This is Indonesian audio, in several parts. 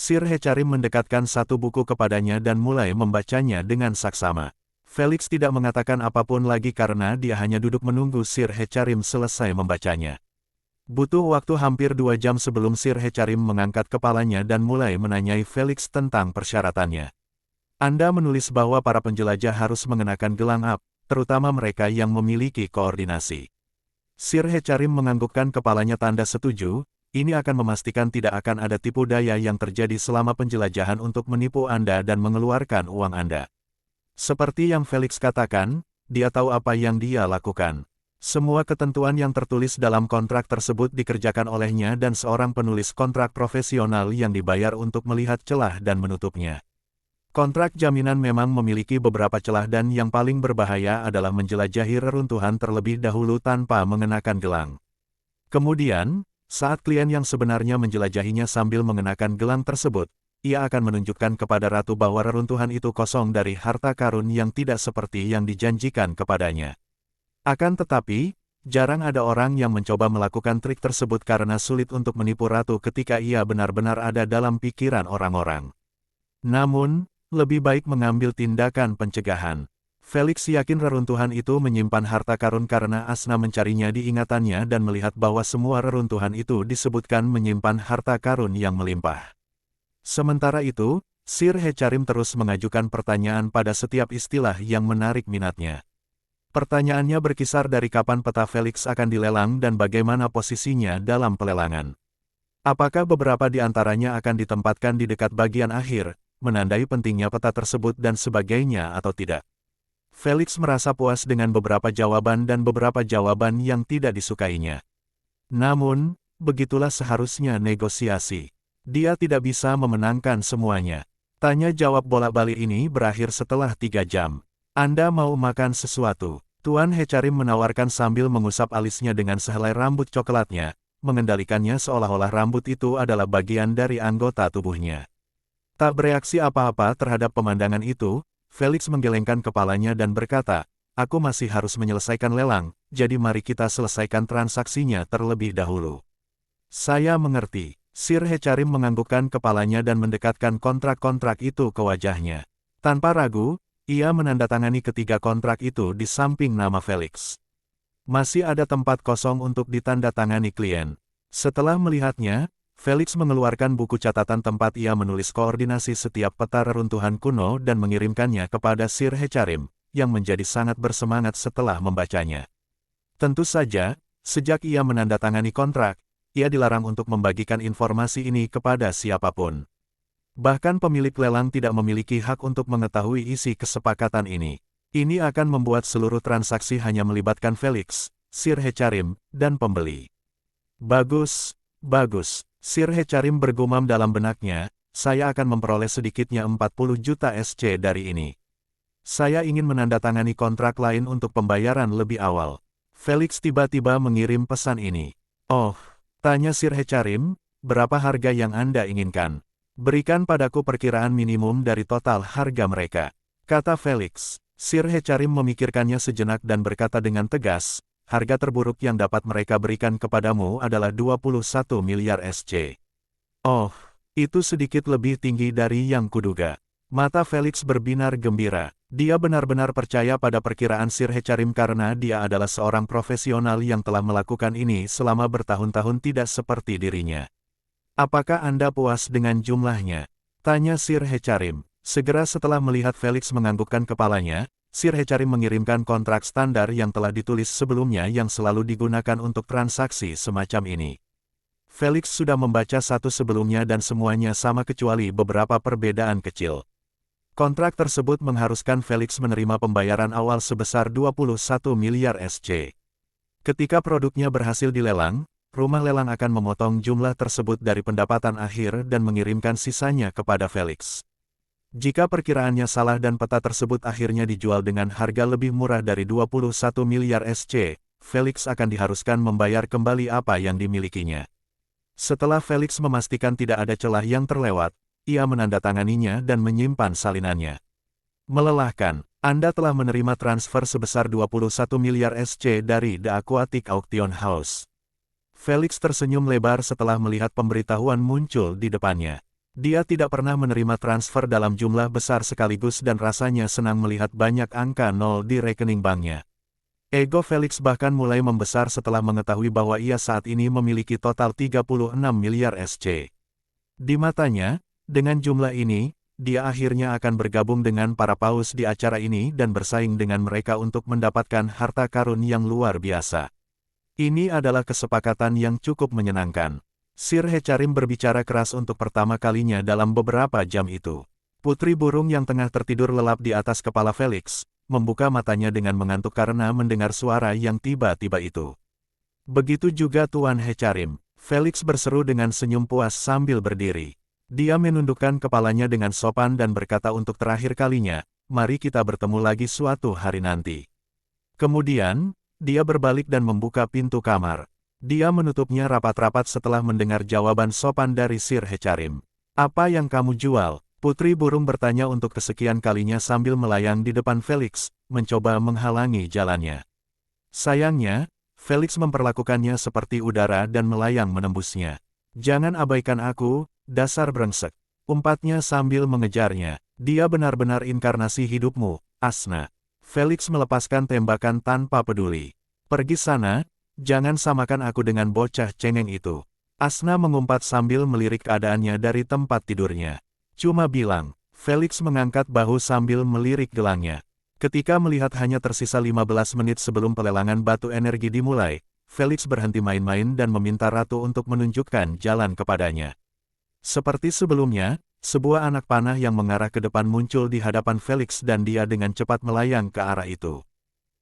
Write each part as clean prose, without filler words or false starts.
Sir Hecarim mendekatkan satu buku kepadanya dan mulai membacanya dengan saksama. Felix tidak mengatakan apapun lagi karena dia hanya duduk menunggu Sir Hecarim selesai membacanya. Butuh waktu hampir 2 jam sebelum Sir Hecarim mengangkat kepalanya dan mulai menanyai Felix tentang persyaratannya. Anda menulis bahwa para penjelajah harus mengenakan gelang up, terutama mereka yang memiliki koordinasi. Sir Hecarim menganggukkan kepalanya tanda setuju. Ini akan memastikan tidak akan ada tipu daya yang terjadi selama penjelajahan untuk menipu Anda dan mengeluarkan uang Anda. Seperti yang Felix katakan, dia tahu apa yang dia lakukan. Semua ketentuan yang tertulis dalam kontrak tersebut dikerjakan olehnya dan seorang penulis kontrak profesional yang dibayar untuk melihat celah dan menutupnya. Kontrak jaminan memang memiliki beberapa celah dan yang paling berbahaya adalah menjelajahi reruntuhan terlebih dahulu tanpa mengenakan gelang. Kemudian, saat klien yang sebenarnya menjelajahinya sambil mengenakan gelang tersebut, ia akan menunjukkan kepada ratu bahwa reruntuhan itu kosong dari harta karun yang tidak seperti yang dijanjikan kepadanya. Akan tetapi, jarang ada orang yang mencoba melakukan trik tersebut karena sulit untuk menipu ratu ketika ia benar-benar ada dalam pikiran orang-orang. Namun, lebih baik mengambil tindakan pencegahan. Felix yakin reruntuhan itu menyimpan harta karun karena Asna mencarinya di ingatannya dan melihat bahwa semua reruntuhan itu disebutkan menyimpan harta karun yang melimpah. Sementara itu, Sir Hecarim terus mengajukan pertanyaan pada setiap istilah yang menarik minatnya. Pertanyaannya berkisar dari kapan peta Felix akan dilelang dan bagaimana posisinya dalam pelelangan. Apakah beberapa di antaranya akan ditempatkan di dekat bagian akhir, menandai pentingnya peta tersebut dan sebagainya atau tidak. Felix merasa puas dengan beberapa jawaban dan beberapa jawaban yang tidak disukainya. Namun, begitulah seharusnya negosiasi. Dia tidak bisa memenangkan semuanya. Tanya jawab bolak-balik ini berakhir setelah 3 jam. Anda mau makan sesuatu? Tuan Hecarim menawarkan sambil mengusap alisnya dengan sehelai rambut coklatnya, mengendalikannya seolah-olah rambut itu adalah bagian dari anggota tubuhnya. Tak bereaksi apa-apa terhadap pemandangan itu, Felix menggelengkan kepalanya dan berkata, "Aku masih harus menyelesaikan lelang, jadi mari kita selesaikan transaksinya terlebih dahulu." "Saya mengerti." Sir Hecarim menganggukkan kepalanya dan mendekatkan kontrak-kontrak itu ke wajahnya. Tanpa ragu, ia menandatangani ketiga kontrak itu di samping nama Felix. Masih ada tempat kosong untuk ditandatangani klien. Setelah melihatnya, Felix mengeluarkan buku catatan tempat ia menulis koordinasi setiap peta reruntuhan kuno dan mengirimkannya kepada Sir Hecarim, yang menjadi sangat bersemangat setelah membacanya. Tentu saja, sejak ia menandatangani kontrak, ia dilarang untuk membagikan informasi ini kepada siapapun. Bahkan pemilik lelang tidak memiliki hak untuk mengetahui isi kesepakatan ini. Ini akan membuat seluruh transaksi hanya melibatkan Felix, Sir Hecarim, dan pembeli. Bagus, bagus. Sir Hecarim bergumam dalam benaknya, saya akan memperoleh sedikitnya 40 juta SC dari ini. Saya ingin menandatangani kontrak lain untuk pembayaran lebih awal. Felix tiba-tiba mengirim pesan ini. Oh, tanya Sir Hecarim, berapa harga yang Anda inginkan? Berikan padaku perkiraan minimum dari total harga mereka. Kata Felix. Sir Hecarim memikirkannya sejenak dan berkata dengan tegas, harga terburuk yang dapat mereka berikan kepadamu adalah 21 miliar SC. Oh, itu sedikit lebih tinggi dari yang kuduga. Mata Felix berbinar gembira. Dia benar-benar percaya pada perkiraan Sir Hecarim karena dia adalah seorang profesional yang telah melakukan ini selama bertahun-tahun tidak seperti dirinya. Apakah Anda puas dengan jumlahnya? Tanya Sir Hecarim. Segera setelah melihat Felix menganggukkan kepalanya, Sir Hecarim mengirimkan kontrak standar yang telah ditulis sebelumnya yang selalu digunakan untuk transaksi semacam ini. Felix sudah membaca satu sebelumnya dan semuanya sama kecuali beberapa perbedaan kecil. Kontrak tersebut mengharuskan Felix menerima pembayaran awal sebesar 21 miliar SC. Ketika produknya berhasil dilelang, rumah lelang akan memotong jumlah tersebut dari pendapatan akhir dan mengirimkan sisanya kepada Felix. Jika perkiraannya salah dan peta tersebut akhirnya dijual dengan harga lebih murah dari 21 miliar SC, Felix akan diharuskan membayar kembali apa yang dimilikinya. Setelah Felix memastikan tidak ada celah yang terlewat, ia menandatanganinya dan menyimpan salinannya. Melelahkan, Anda telah menerima transfer sebesar 21 miliar SC dari The Aquatic Auction House. Felix tersenyum lebar setelah melihat pemberitahuan muncul di depannya. Dia tidak pernah menerima transfer dalam jumlah besar sekaligus dan rasanya senang melihat banyak angka nol di rekening banknya. Ego Felix bahkan mulai membesar setelah mengetahui bahwa ia saat ini memiliki total 36 miliar SC. Di matanya, dengan jumlah ini, dia akhirnya akan bergabung dengan para paus di acara ini dan bersaing dengan mereka untuk mendapatkan harta karun yang luar biasa. Ini adalah kesepakatan yang cukup menyenangkan. Sir Hecarim berbicara keras untuk pertama kalinya dalam beberapa jam itu. Putri burung yang tengah tertidur lelap di atas kepala Felix, membuka matanya dengan mengantuk karena mendengar suara yang tiba-tiba itu. Begitu juga Tuan Hecarim. Felix berseru dengan senyum puas sambil berdiri. Dia menundukkan kepalanya dengan sopan dan berkata untuk terakhir kalinya, mari kita bertemu lagi suatu hari nanti. Kemudian, dia berbalik dan membuka pintu kamar. Dia menutupnya rapat-rapat setelah mendengar jawaban sopan dari Sir Hecarim. Apa yang kamu jual? Putri burung bertanya untuk kesekian kalinya sambil melayang di depan Felix, mencoba menghalangi jalannya. Sayangnya, Felix memperlakukannya seperti udara dan melayang menembusnya. Jangan abaikan aku, dasar brengsek. Umpatnya sambil mengejarnya. Dia benar-benar inkarnasi hidupmu, Asna. Felix melepaskan tembakan tanpa peduli. Pergi sana. Jangan samakan aku dengan bocah cengeng itu. Asna mengumpat sambil melirik keadaannya dari tempat tidurnya. Cuma bilang, Felix mengangkat bahu sambil melirik gelangnya. Ketika melihat hanya tersisa 15 menit sebelum pelelangan batu energi dimulai, Felix berhenti main-main dan meminta Ratu untuk menunjukkan jalan kepadanya. Seperti sebelumnya, sebuah anak panah yang mengarah ke depan muncul di hadapan Felix dan dia dengan cepat melayang ke arah itu.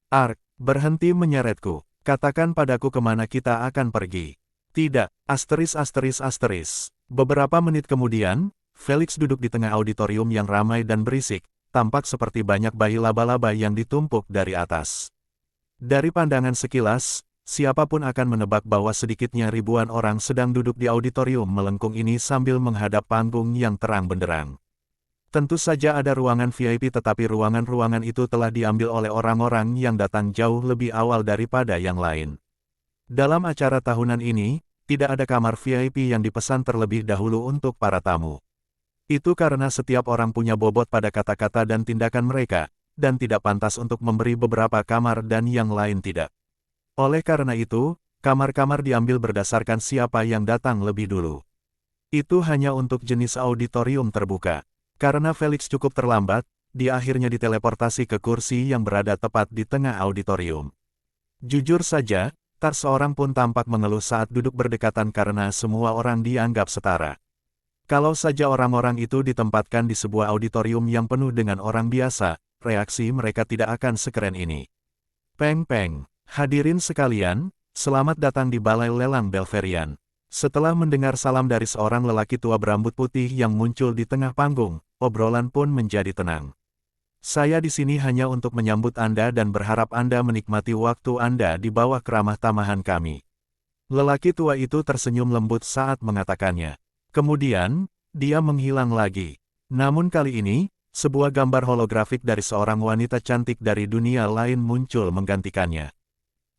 Ark, berhenti menyeretku. Katakan padaku kemana kita akan pergi. Tidak, asteris. Beberapa menit kemudian, Felix duduk di tengah auditorium yang ramai dan berisik, tampak seperti banyak bayi laba-laba yang ditumpuk dari atas. Dari pandangan sekilas, siapapun akan menebak bahwa sedikitnya ribuan orang sedang duduk di auditorium melengkung ini sambil menghadap panggung yang terang benderang. Tentu saja ada ruangan VIP tetapi ruangan-ruangan itu telah diambil oleh orang-orang yang datang jauh lebih awal daripada yang lain. Dalam acara tahunan ini, tidak ada kamar VIP yang dipesan terlebih dahulu untuk para tamu. Itu karena setiap orang punya bobot pada kata-kata dan tindakan mereka, dan tidak pantas untuk memberi beberapa kamar dan yang lain tidak. Oleh karena itu, kamar-kamar diambil berdasarkan siapa yang datang lebih dulu. Itu hanya untuk jenis auditorium terbuka. Karena Felix cukup terlambat, dia akhirnya diteleportasi ke kursi yang berada tepat di tengah auditorium. Jujur saja, tak seorang pun tampak mengeluh saat duduk berdekatan karena semua orang dianggap setara. Kalau saja orang-orang itu ditempatkan di sebuah auditorium yang penuh dengan orang biasa, reaksi mereka tidak akan sekeren ini. Peng. Hadirin sekalian, selamat datang di Balai Lelang Belverian. Setelah mendengar salam dari seorang lelaki tua berambut putih yang muncul di tengah panggung, obrolan pun menjadi tenang. Saya di sini hanya untuk menyambut Anda dan berharap Anda menikmati waktu Anda di bawah keramah tamahan kami. Lelaki tua itu tersenyum lembut saat mengatakannya. Kemudian, dia menghilang lagi. Namun kali ini, sebuah gambar holografik dari seorang wanita cantik dari dunia lain muncul menggantikannya.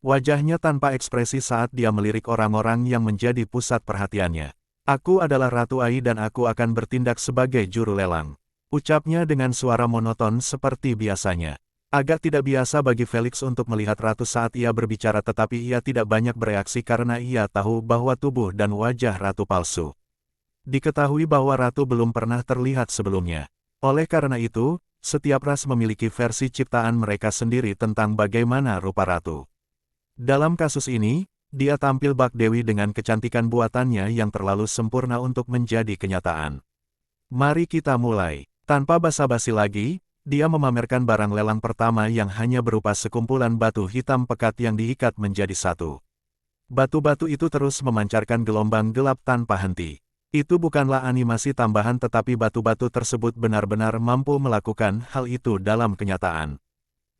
Wajahnya tanpa ekspresi saat dia melirik orang-orang yang menjadi pusat perhatiannya. Aku adalah Ratu Ai dan aku akan bertindak sebagai juru lelang. Ucapnya dengan suara monoton seperti biasanya. Agak tidak biasa bagi Felix untuk melihat Ratu saat ia berbicara tetapi ia tidak banyak bereaksi karena ia tahu bahwa tubuh dan wajah Ratu palsu. Diketahui bahwa Ratu belum pernah terlihat sebelumnya. Oleh karena itu, setiap ras memiliki versi ciptaan mereka sendiri tentang bagaimana rupa Ratu. Dalam kasus ini, dia tampil bak dewi dengan kecantikan buatannya yang terlalu sempurna untuk menjadi kenyataan. Mari kita mulai. Tanpa basa-basi lagi, dia memamerkan barang lelang pertama yang hanya berupa sekumpulan batu hitam pekat yang diikat menjadi satu. Batu-batu itu terus memancarkan gelombang gelap tanpa henti. Itu bukanlah animasi tambahan tetapi batu-batu tersebut benar-benar mampu melakukan hal itu dalam kenyataan.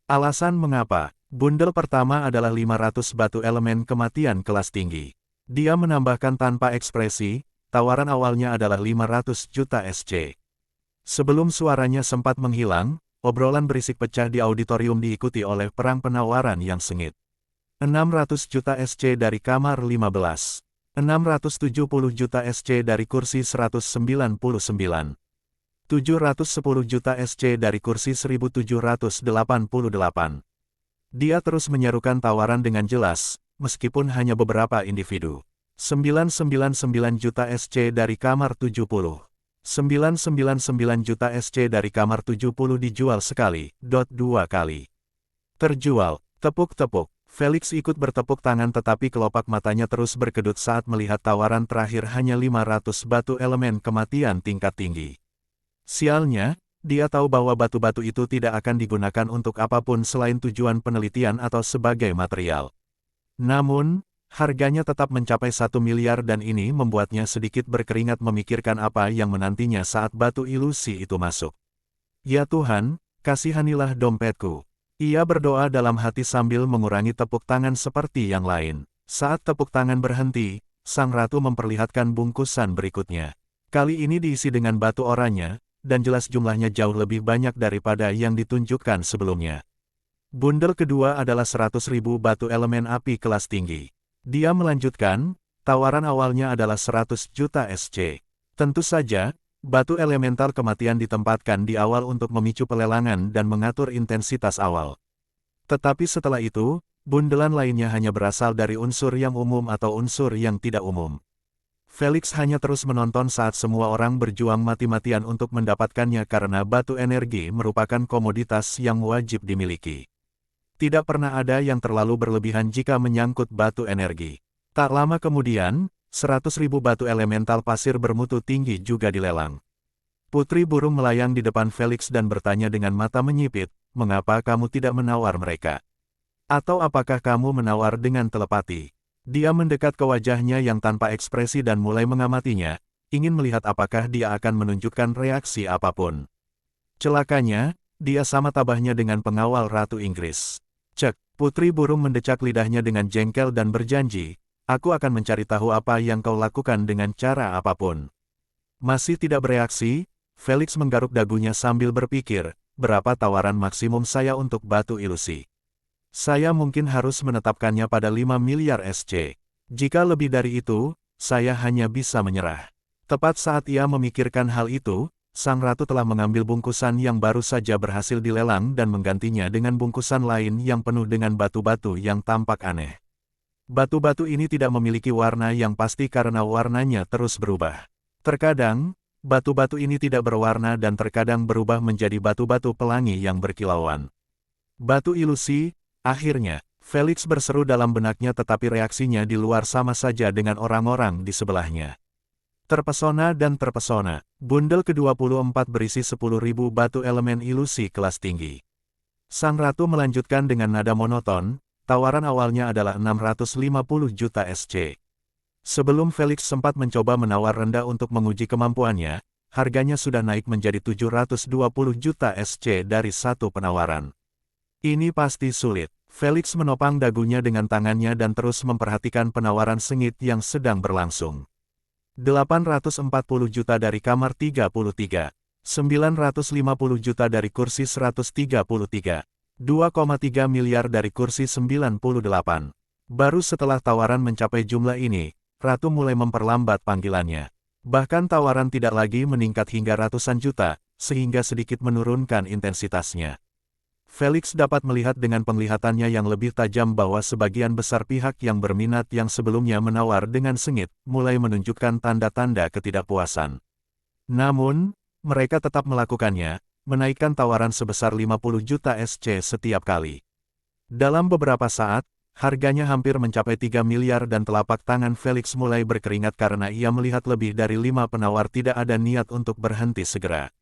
Alasan mengapa? Bundel pertama adalah 500 batu elemen kematian kelas tinggi. Dia menambahkan tanpa ekspresi, tawaran awalnya adalah 500 juta SC. Sebelum suaranya sempat menghilang, obrolan berisik pecah di auditorium diikuti oleh perang penawaran yang sengit. 600 juta SC dari kamar 15. 670 juta SC dari kursi 199. 710 juta SC dari kursi 1788. Dia terus menyerukan tawaran dengan jelas, meskipun hanya beberapa individu. 999 juta SC dari kamar 70. 999 juta SC dari kamar 70 dijual sekali, dua kali. Terjual, tepuk-tepuk. Felix ikut bertepuk tangan tetapi kelopak matanya terus berkedut saat melihat tawaran terakhir hanya 500 batu elemen kematian tingkat tinggi. Sialnya, dia tahu bahwa batu-batu itu tidak akan digunakan untuk apapun selain tujuan penelitian atau sebagai material. Namun, harganya tetap mencapai 1 miliar dan ini membuatnya sedikit berkeringat memikirkan apa yang menantinya saat batu ilusi itu masuk. Ya Tuhan, kasihanilah dompetku. Ia berdoa dalam hati sambil mengurangi tepuk tangan seperti yang lain. Saat tepuk tangan berhenti, sang ratu memperlihatkan bungkusan berikutnya. Kali ini diisi dengan batu oranye, dan jelas jumlahnya jauh lebih banyak daripada yang ditunjukkan sebelumnya. Bundel kedua adalah 100.000 batu elemen api kelas tinggi. Dia melanjutkan, tawaran awalnya adalah 100 juta SC. Tentu saja, batu elemental kematian ditempatkan di awal untuk memicu pelelangan dan mengatur intensitas awal. Tetapi setelah itu, bundelan lainnya hanya berasal dari unsur yang umum atau unsur yang tidak umum. Felix hanya terus menonton saat semua orang berjuang mati-matian untuk mendapatkannya karena batu energi merupakan komoditas yang wajib dimiliki. Tidak pernah ada yang terlalu berlebihan jika menyangkut batu energi. Tak lama kemudian, 100.000 batu elemental pasir bermutu tinggi juga dilelang. Putri burung melayang di depan Felix dan bertanya dengan mata menyipit, "Mengapa kamu tidak menawar mereka? Atau apakah kamu menawar dengan telepati?" Dia mendekat ke wajahnya yang tanpa ekspresi dan mulai mengamatinya, ingin melihat apakah dia akan menunjukkan reaksi apapun. Celakanya, dia sama tabahnya dengan pengawal Ratu Inggris. "Cek," Putri burung mendecak lidahnya dengan jengkel dan berjanji, "Aku akan mencari tahu apa yang kau lakukan dengan cara apapun." Masih tidak bereaksi, Felix menggaruk dagunya sambil berpikir, berapa tawaran maksimum saya untuk batu ilusi? Saya mungkin harus menetapkannya pada 5 miliar SC. Jika lebih dari itu, saya hanya bisa menyerah. Tepat saat ia memikirkan hal itu, sang ratu telah mengambil bungkusan yang baru saja berhasil dilelang dan menggantinya dengan bungkusan lain yang penuh dengan batu-batu yang tampak aneh. Batu-batu ini tidak memiliki warna yang pasti karena warnanya terus berubah. Terkadang, batu-batu ini tidak berwarna dan terkadang berubah menjadi batu-batu pelangi yang berkilauan. Batu ilusi, akhirnya, Felix berseru dalam benaknya tetapi reaksinya di luar sama saja dengan orang-orang di sebelahnya. Terpesona dan terpesona, bundel ke-24 berisi 10.000 batu elemen ilusi kelas tinggi. Sang ratu melanjutkan dengan nada monoton, tawaran awalnya adalah 650 juta SC. Sebelum Felix sempat mencoba menawar rendah untuk menguji kemampuannya, harganya sudah naik menjadi 720 juta SC dari satu penawaran. Ini pasti sulit. Felix menopang dagunya dengan tangannya dan terus memperhatikan penawaran sengit yang sedang berlangsung. 840 juta dari kamar 33. 950 juta dari kursi 133. 2,3 miliar dari kursi 98. Baru setelah tawaran mencapai jumlah ini, Ratu mulai memperlambat panggilannya. Bahkan tawaran tidak lagi meningkat hingga ratusan juta, sehingga sedikit menurunkan intensitasnya. Felix dapat melihat dengan penglihatannya yang lebih tajam bahwa sebagian besar pihak yang berminat yang sebelumnya menawar dengan sengit, mulai menunjukkan tanda-tanda ketidakpuasan. Namun, mereka tetap melakukannya, menaikkan tawaran sebesar 50 juta SC setiap kali. Dalam beberapa saat, harganya hampir mencapai 3 miliar dan telapak tangan Felix mulai berkeringat karena ia melihat lebih dari 5 penawar tidak ada niat untuk berhenti segera.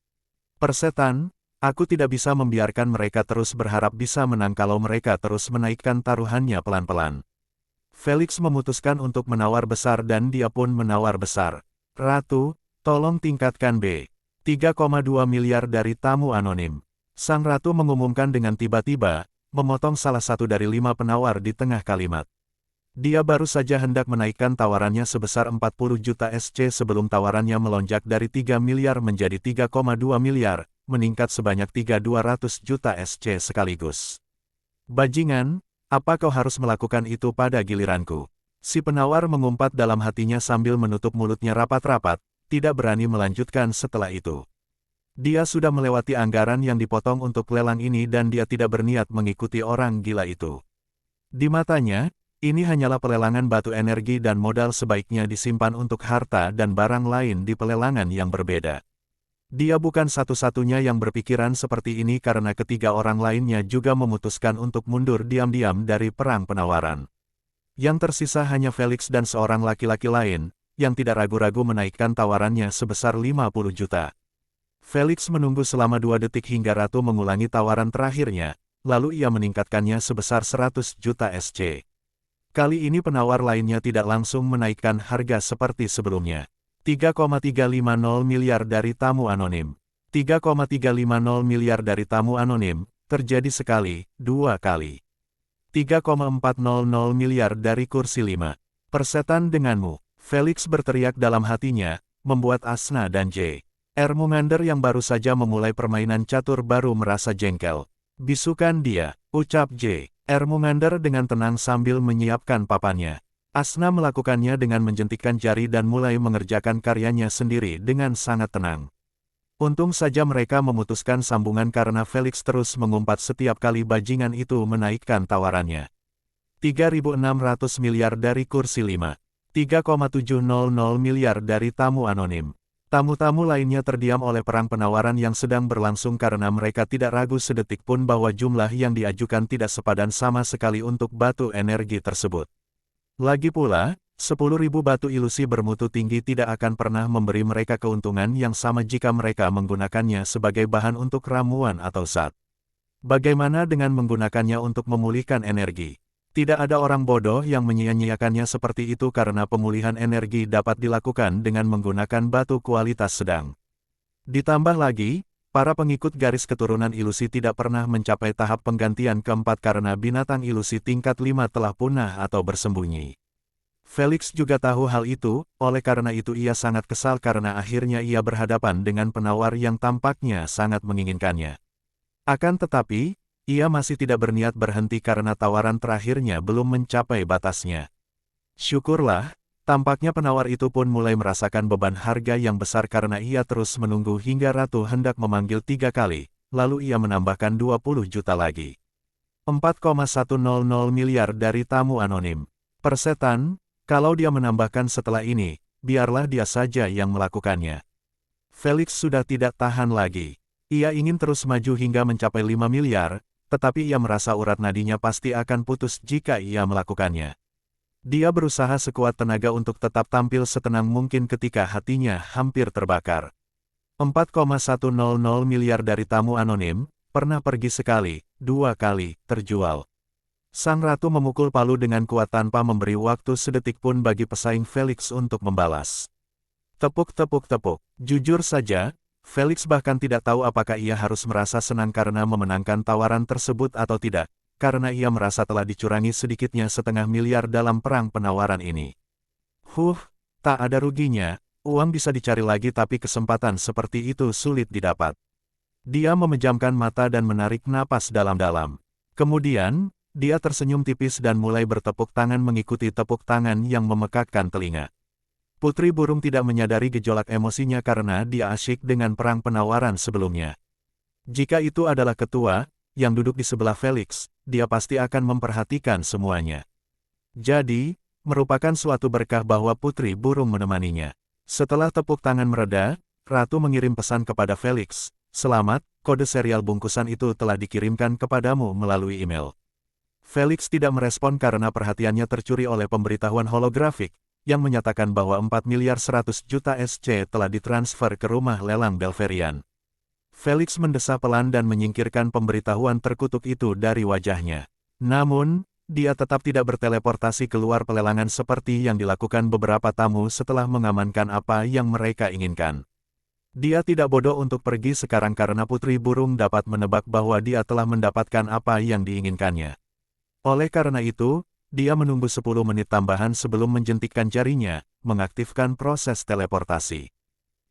"Persetan, aku tidak bisa membiarkan mereka terus berharap bisa menang kalau mereka terus menaikkan taruhannya pelan-pelan." Felix memutuskan untuk menawar besar dan dia pun menawar besar. "Ratu, tolong tingkatkan B. 3,2 miliar dari tamu anonim." Sang ratu mengumumkan dengan tiba-tiba, memotong salah satu dari 5 penawar di tengah kalimat. Dia baru saja hendak menaikkan tawarannya sebesar 40 juta SC sebelum tawarannya melonjak dari 3 miliar menjadi 3,2 miliar, meningkat sebanyak 3.200 juta SC sekaligus. "Bajingan, apa kau harus melakukan itu pada giliranku?" Si penawar mengumpat dalam hatinya sambil menutup mulutnya rapat-rapat, tidak berani melanjutkan setelah itu. Dia sudah melewati anggaran yang dipotong untuk lelang ini dan dia tidak berniat mengikuti orang gila itu. Di matanya, ini hanyalah pelelangan batu energi dan modal sebaiknya disimpan untuk harta dan barang lain di pelelangan yang berbeda. Dia bukan satu-satunya yang berpikiran seperti ini karena ketiga orang lainnya juga memutuskan untuk mundur diam-diam dari perang penawaran. Yang tersisa hanya Felix dan seorang laki-laki lain, yang tidak ragu-ragu menaikkan tawarannya sebesar 50 juta. Felix menunggu selama 2 detik hingga Ratu mengulangi tawaran terakhirnya, lalu ia meningkatkannya sebesar 100 juta SC. Kali ini penawar lainnya tidak langsung menaikkan harga seperti sebelumnya. 3,350 miliar dari tamu anonim. 3,350 miliar dari tamu anonim, terjadi sekali, 2 kali. 3,400 miliar dari kursi 5. Persetan denganmu, Felix berteriak dalam hatinya, membuat Asna dan J.R. Mumander yang baru saja memulai permainan catur baru merasa jengkel. Bisukan dia, ucap J.R. Mumander dengan tenang sambil menyiapkan papannya. Asna melakukannya dengan menjentikkan jari dan mulai mengerjakan karyanya sendiri dengan sangat tenang. Untung saja mereka memutuskan sambungan karena Felix terus mengumpat setiap kali bajingan itu menaikkan tawarannya. 3.600 miliar dari kursi 5. 3,700 miliar dari tamu anonim. Tamu-tamu lainnya terdiam oleh perang penawaran yang sedang berlangsung karena mereka tidak ragu sedetik pun bahwa jumlah yang diajukan tidak sepadan sama sekali untuk batu energi tersebut. Lagi pula, 10.000 batu ilusi bermutu tinggi tidak akan pernah memberi mereka keuntungan yang sama jika mereka menggunakannya sebagai bahan untuk ramuan atau zat. Bagaimana dengan menggunakannya untuk memulihkan energi? Tidak ada orang bodoh yang menyia-nyiakannya seperti itu karena pemulihan energi dapat dilakukan dengan menggunakan batu kualitas sedang. Ditambah lagi, para pengikut garis keturunan ilusi tidak pernah mencapai tahap penggantian keempat karena binatang ilusi tingkat 5 telah punah atau bersembunyi. Felix juga tahu hal itu, oleh karena itu ia sangat kesal karena akhirnya ia berhadapan dengan penawar yang tampaknya sangat menginginkannya. Akan tetapi, ia masih tidak berniat berhenti karena tawaran terakhirnya belum mencapai batasnya. Syukurlah, tampaknya penawar itu pun mulai merasakan beban harga yang besar karena ia terus menunggu hingga Ratu hendak memanggil 3 kali, lalu ia menambahkan 20 juta lagi. 4,100 miliar dari tamu anonim. Persetan, kalau dia menambahkan setelah ini, biarlah dia saja yang melakukannya. Felix sudah tidak tahan lagi. Ia ingin terus maju hingga mencapai 5 miliar, tetapi ia merasa urat nadinya pasti akan putus jika ia melakukannya. Dia berusaha sekuat tenaga untuk tetap tampil setenang mungkin ketika hatinya hampir terbakar. 4,100 miliar dari tamu anonim, pernah pergi sekali, 2 kali, terjual. Sang Ratu memukul palu dengan kuat tanpa memberi waktu sedetik pun bagi pesaing Felix untuk membalas. Tepuk-tepuk-tepuk. Jujur saja, Felix bahkan tidak tahu apakah ia harus merasa senang karena memenangkan tawaran tersebut atau tidak, karena ia merasa telah dicurangi sedikitnya 0,5 miliar dalam perang penawaran ini. Tak ada ruginya, uang bisa dicari lagi tapi kesempatan seperti itu sulit didapat. Dia memejamkan mata dan menarik napas dalam-dalam. Kemudian, dia tersenyum tipis dan mulai bertepuk tangan mengikuti tepuk tangan yang memekakkan telinga. Putri Burung tidak menyadari gejolak emosinya karena dia asyik dengan perang penawaran sebelumnya. Jika itu adalah ketua, yang duduk di sebelah Felix, dia pasti akan memperhatikan semuanya. Jadi, merupakan suatu berkah bahwa Putri Burung menemaninya. Setelah tepuk tangan mereda, Ratu mengirim pesan kepada Felix, "Selamat, kode serial bungkusan itu telah dikirimkan kepadamu melalui email." Felix tidak merespon karena perhatiannya tercuri oleh pemberitahuan holografik, yang menyatakan bahwa 4.100 juta SC telah ditransfer ke rumah lelang Belverian. Felix mendesah pelan dan menyingkirkan pemberitahuan terkutuk itu dari wajahnya. Namun, dia tetap tidak berteleportasi keluar pelelangan seperti yang dilakukan beberapa tamu setelah mengamankan apa yang mereka inginkan. Dia tidak bodoh untuk pergi sekarang karena Putri Burung dapat menebak bahwa dia telah mendapatkan apa yang diinginkannya. Oleh karena itu, dia menunggu 10 menit tambahan sebelum menjentikkan jarinya, mengaktifkan proses teleportasi.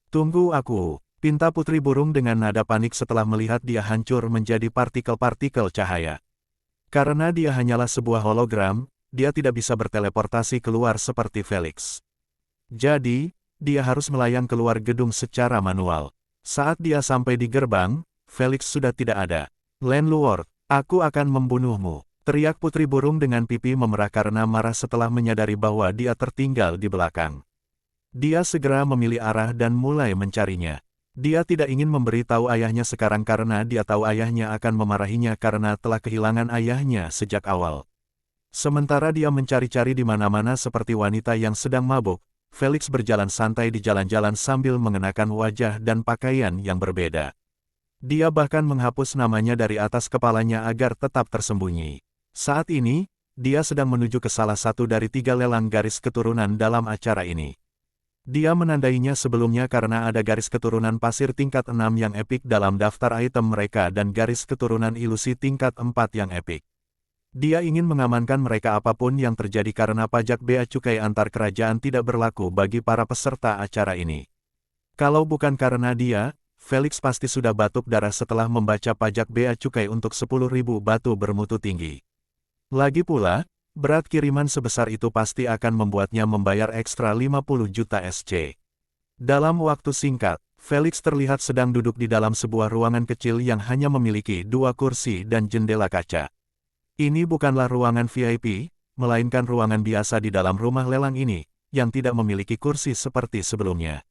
"Tunggu aku," pinta Putri Burung dengan nada panik setelah melihat dia hancur menjadi partikel-partikel cahaya. Karena dia hanyalah sebuah hologram, dia tidak bisa berteleportasi keluar seperti Felix. Jadi, dia harus melayang keluar gedung secara manual. Saat dia sampai di gerbang, Felix sudah tidak ada. Landlord, aku akan membunuhmu, teriak putri burung dengan pipi memerah karena marah setelah menyadari bahwa dia tertinggal di belakang. Dia segera memilih arah dan mulai mencarinya. Dia tidak ingin memberitahu ayahnya sekarang karena dia tahu ayahnya akan memarahinya karena telah kehilangan ayahnya sejak awal. Sementara dia mencari-cari di mana-mana seperti wanita yang sedang mabuk, Felix berjalan santai di jalan-jalan sambil mengenakan wajah dan pakaian yang berbeda. Dia bahkan menghapus namanya dari atas kepalanya agar tetap tersembunyi. Saat ini, dia sedang menuju ke salah satu dari 3 lelang garis keturunan dalam acara ini. Dia menandainya sebelumnya karena ada garis keturunan pasir tingkat 6 yang epik dalam daftar item mereka dan garis keturunan ilusi tingkat 4 yang epik. Dia ingin mengamankan mereka apapun yang terjadi karena pajak bea cukai antar kerajaan tidak berlaku bagi para peserta acara ini. Kalau bukan karena dia, Felix pasti sudah batuk darah setelah membaca pajak bea cukai untuk 10.000 batu bermutu tinggi. Lagi pula, berat kiriman sebesar itu pasti akan membuatnya membayar ekstra 50 juta SC. Dalam waktu singkat, Felix terlihat sedang duduk di dalam sebuah ruangan kecil yang hanya memiliki 2 kursi dan jendela kaca. Ini bukanlah ruangan VIP, melainkan ruangan biasa di dalam rumah lelang ini, yang tidak memiliki kursi seperti sebelumnya.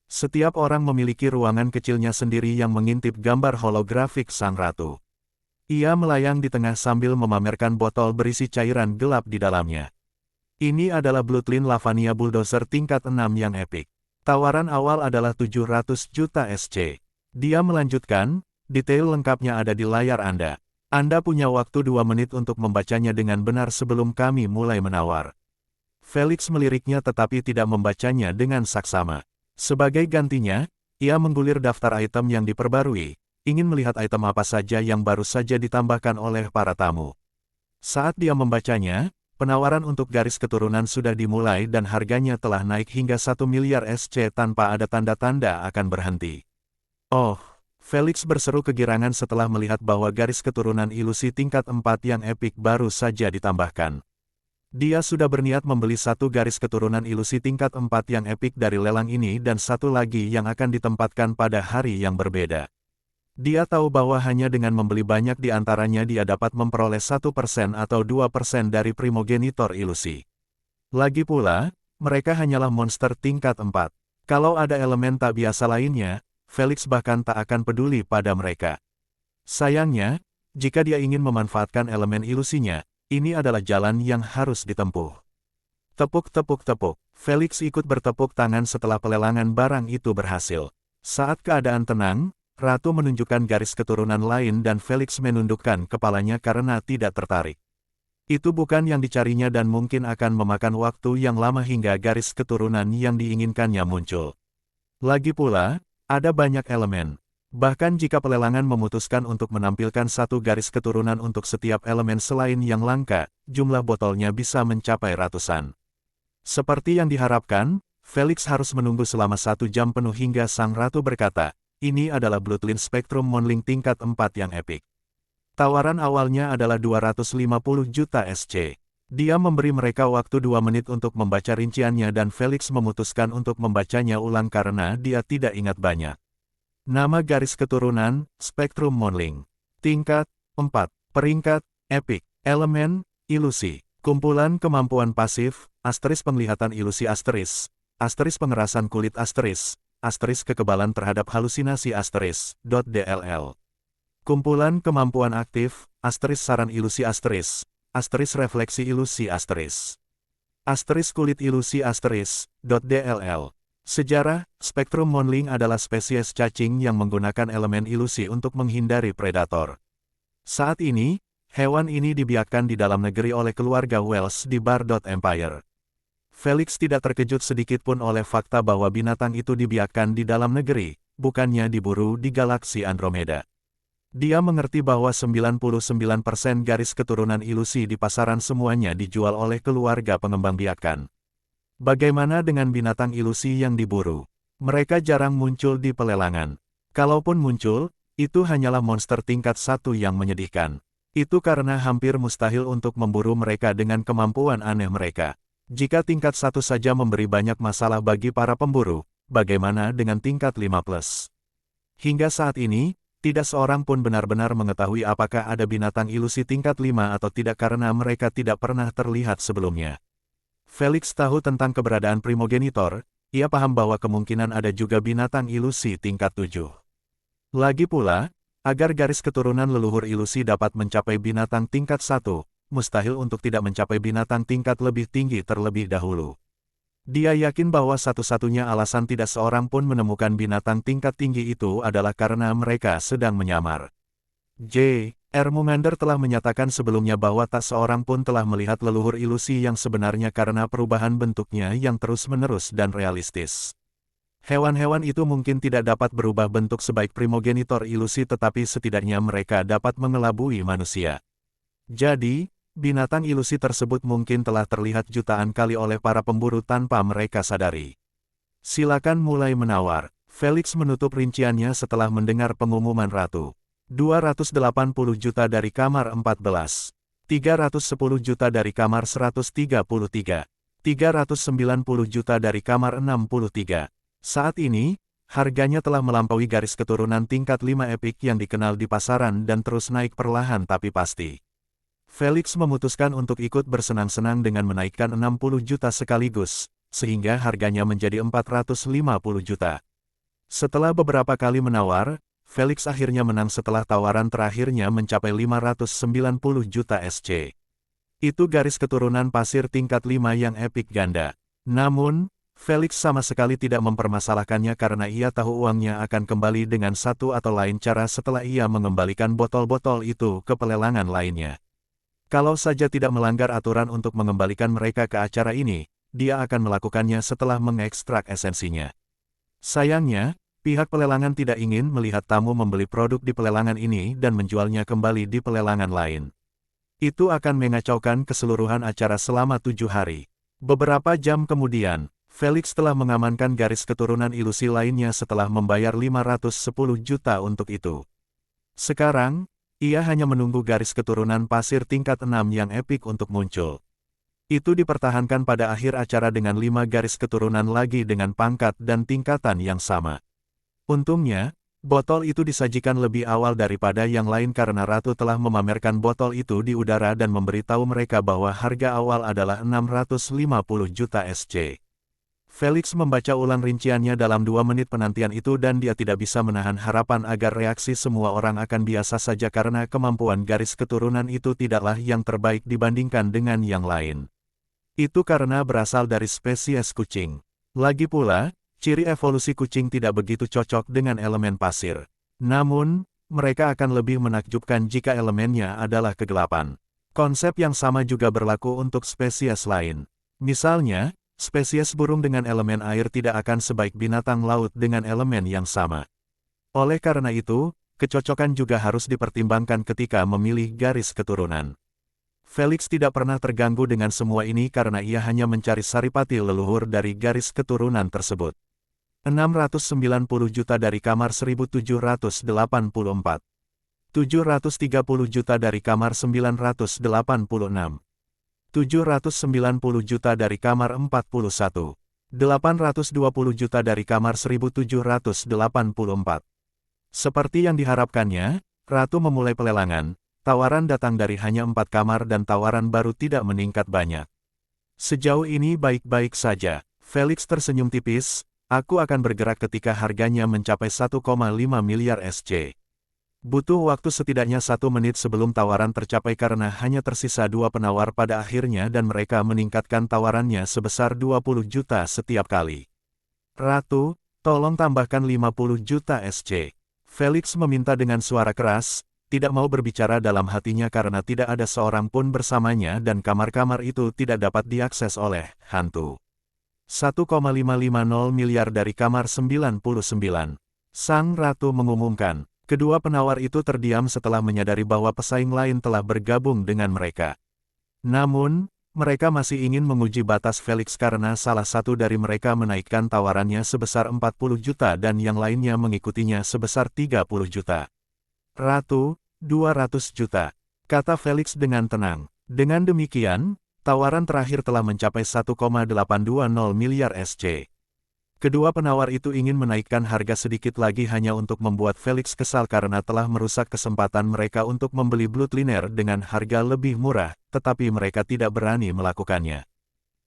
Setiap orang memiliki ruangan kecilnya sendiri yang mengintip gambar holografik sang ratu. Ia melayang di tengah sambil memamerkan botol berisi cairan gelap di dalamnya. Ini adalah Bloodline Lavania Bulldozer tingkat 6 yang epik. Tawaran awal adalah 700 juta SC. Dia melanjutkan, detail lengkapnya ada di layar Anda. Anda punya waktu 2 menit untuk membacanya dengan benar sebelum kami mulai menawar. Felix meliriknya tetapi tidak membacanya dengan saksama. Sebagai gantinya, ia menggulir daftar item yang diperbarui, ingin melihat item apa saja yang baru saja ditambahkan oleh para tamu. Saat dia membacanya, penawaran untuk garis keturunan sudah dimulai dan harganya telah naik hingga 1 miliar SC tanpa ada tanda-tanda akan berhenti. Oh, Felix berseru kegirangan setelah melihat bahwa garis keturunan ilusi tingkat 4 yang epik baru saja ditambahkan. Dia sudah berniat membeli 1 garis keturunan ilusi tingkat 4 yang epik dari lelang ini dan 1 lagi yang akan ditempatkan pada hari yang berbeda. Dia tahu bahwa hanya dengan membeli banyak di antaranya dia dapat memperoleh 1% atau 2% dari primogenitor ilusi. Lagi pula, mereka hanyalah monster tingkat 4. Kalau ada elemen tak biasa lainnya, Felix bahkan tak akan peduli pada mereka. Sayangnya, jika dia ingin memanfaatkan elemen ilusinya, ini adalah jalan yang harus ditempuh. Tepuk-tepuk-tepuk, Felix ikut bertepuk tangan setelah pelelangan barang itu berhasil. Saat keadaan tenang, Ratu menunjukkan garis keturunan lain dan Felix menundukkan kepalanya karena tidak tertarik. Itu bukan yang dicarinya dan mungkin akan memakan waktu yang lama hingga garis keturunan yang diinginkannya muncul. Lagi pula, ada banyak elemen. Bahkan jika pelelangan memutuskan untuk menampilkan 1 garis keturunan untuk setiap elemen selain yang langka, jumlah botolnya bisa mencapai ratusan. Seperti yang diharapkan, Felix harus menunggu selama 1 jam penuh hingga sang ratu berkata, ini adalah Bloodline Spectrum Monling tingkat 4 yang epik. Tawaran awalnya adalah 250 juta SC. Dia memberi mereka waktu 2 menit untuk membaca rinciannya dan Felix memutuskan untuk membacanya ulang karena dia tidak ingat banyak. Nama garis keturunan, Spectrum Monling. Tingkat 4. Peringkat, Epic. Elemen, Ilusi. Kumpulan kemampuan pasif, asteris penglihatan ilusi asteris pengerasan kulit asteris kekebalan terhadap halusinasi DLL. Kumpulan kemampuan aktif, asteris saran ilusi asteris refleksi ilusi asteris kulit ilusi DLL. Sejarah, Spectrum Monling adalah spesies cacing yang menggunakan elemen ilusi untuk menghindari predator. Saat ini, hewan ini dibiarkan di dalam negeri oleh keluarga Wells di Bardot Empire. Felix tidak terkejut sedikitpun oleh fakta bahwa binatang itu dibiarkan di dalam negeri, bukannya diburu di galaksi Andromeda. Dia mengerti bahwa 99% garis keturunan ilusi di pasaran semuanya dijual oleh keluarga pengembang biakan. Bagaimana dengan binatang ilusi yang diburu? Mereka jarang muncul di pelelangan. Kalaupun muncul, itu hanyalah monster tingkat 1 yang menyedihkan. Itu karena hampir mustahil untuk memburu mereka dengan kemampuan aneh mereka. Jika tingkat 1 saja memberi banyak masalah bagi para pemburu, bagaimana dengan tingkat 5+? Hingga saat ini, tidak seorang pun benar-benar mengetahui apakah ada binatang ilusi tingkat 5 atau tidak karena mereka tidak pernah terlihat sebelumnya. Felix tahu tentang keberadaan primogenitor, ia paham bahwa kemungkinan ada juga binatang ilusi tingkat 7. Lagi pula, agar garis keturunan leluhur ilusi dapat mencapai binatang tingkat 1, mustahil untuk tidak mencapai binatang tingkat lebih tinggi terlebih dahulu. Dia yakin bahwa satu-satunya alasan tidak seorang pun menemukan binatang tingkat tinggi itu adalah karena mereka sedang menyamar. J.R. Mumander telah menyatakan sebelumnya bahwa tak seorang pun telah melihat leluhur ilusi yang sebenarnya karena perubahan bentuknya yang terus-menerus dan realistis. Hewan-hewan itu mungkin tidak dapat berubah bentuk sebaik primogenitor ilusi tetapi setidaknya mereka dapat mengelabui manusia. Jadi, binatang ilusi tersebut mungkin telah terlihat jutaan kali oleh para pemburu tanpa mereka sadari. Silakan mulai menawar. Felix menutup rinciannya setelah mendengar pengumuman ratu. 280 juta dari kamar 14. 310 juta dari kamar 133. 390 juta dari kamar 63. Saat ini, harganya telah melampaui garis keturunan tingkat 5 epic yang dikenal di pasaran dan terus naik perlahan tapi pasti. Felix memutuskan untuk ikut bersenang-senang dengan menaikkan 60 juta sekaligus, sehingga harganya menjadi 450 juta. Setelah beberapa kali menawar, Felix akhirnya menang setelah tawaran terakhirnya mencapai 590 juta SC. Itu garis keturunan pasir tingkat 5 yang epic ganda. Namun, Felix sama sekali tidak mempermasalahkannya karena ia tahu uangnya akan kembali dengan satu atau lain cara setelah ia mengembalikan botol-botol itu ke pelelangan lainnya. Kalau saja tidak melanggar aturan untuk mengembalikan mereka ke acara ini, dia akan melakukannya setelah mengekstrak esensinya. Sayangnya, pihak pelelangan tidak ingin melihat tamu membeli produk di pelelangan ini dan menjualnya kembali di pelelangan lain. Itu akan mengacaukan keseluruhan acara selama 7 hari. Beberapa jam kemudian, Felix telah mengamankan garis keturunan ilusi lainnya setelah membayar 510 juta untuk itu. Sekarang, ia hanya menunggu garis keturunan pasir tingkat 6 yang epik untuk muncul. Itu dipertahankan pada akhir acara dengan 5 garis keturunan lagi dengan pangkat dan tingkatan yang sama. Untungnya, botol itu disajikan lebih awal daripada yang lain karena Ratu telah memamerkan botol itu di udara dan memberitahu mereka bahwa harga awal adalah 650 juta SC. Felix membaca ulang rinciannya dalam 2 menit penantian itu dan dia tidak bisa menahan harapan agar reaksi semua orang akan biasa saja karena kemampuan garis keturunan itu tidaklah yang terbaik dibandingkan dengan yang lain. Itu karena berasal dari spesies kucing. Lagi pula, ciri evolusi kucing tidak begitu cocok dengan elemen pasir. Namun, mereka akan lebih menakjubkan jika elemennya adalah kegelapan. Konsep yang sama juga berlaku untuk spesies lain. Misalnya, spesies burung dengan elemen air tidak akan sebaik binatang laut dengan elemen yang sama. Oleh karena itu, kecocokan juga harus dipertimbangkan ketika memilih garis keturunan. Felix tidak pernah terganggu dengan semua ini karena ia hanya mencari saripati leluhur dari garis keturunan tersebut. 690 juta dari kamar 1784. 730 juta dari kamar 986. 790 juta dari kamar 41. 820 juta dari kamar 1784. Seperti yang diharapkannya, Ratu memulai pelelangan. Tawaran datang dari hanya 4 kamar dan tawaran baru tidak meningkat banyak. Sejauh ini baik-baik saja. Felix tersenyum tipis, aku akan bergerak ketika harganya mencapai 1,5 miliar SC. Butuh waktu setidaknya 1 menit sebelum tawaran tercapai karena hanya tersisa 2 penawar pada akhirnya dan mereka meningkatkan tawarannya sebesar 20 juta setiap kali. Ratu, tolong tambahkan 50 juta SC. Felix meminta dengan suara keras, tidak mau berbicara dalam hatinya karena tidak ada seorang pun bersamanya dan kamar-kamar itu tidak dapat diakses oleh hantu. 1,550 miliar dari kamar 99. Sang Ratu mengumumkan. Kedua penawar itu terdiam setelah menyadari bahwa pesaing lain telah bergabung dengan mereka. Namun, mereka masih ingin menguji batas Felix karena salah satu dari mereka menaikkan tawarannya sebesar 40 juta dan yang lainnya mengikutinya sebesar 30 juta. Ratu, 200 juta. kata Felix dengan tenang. Dengan demikian, tawaran terakhir telah mencapai 1,820 miliar SC. Kedua penawar itu ingin menaikkan harga sedikit lagi hanya untuk membuat Felix kesal karena telah merusak kesempatan mereka untuk membeli Bloodliner dengan harga lebih murah, tetapi mereka tidak berani melakukannya.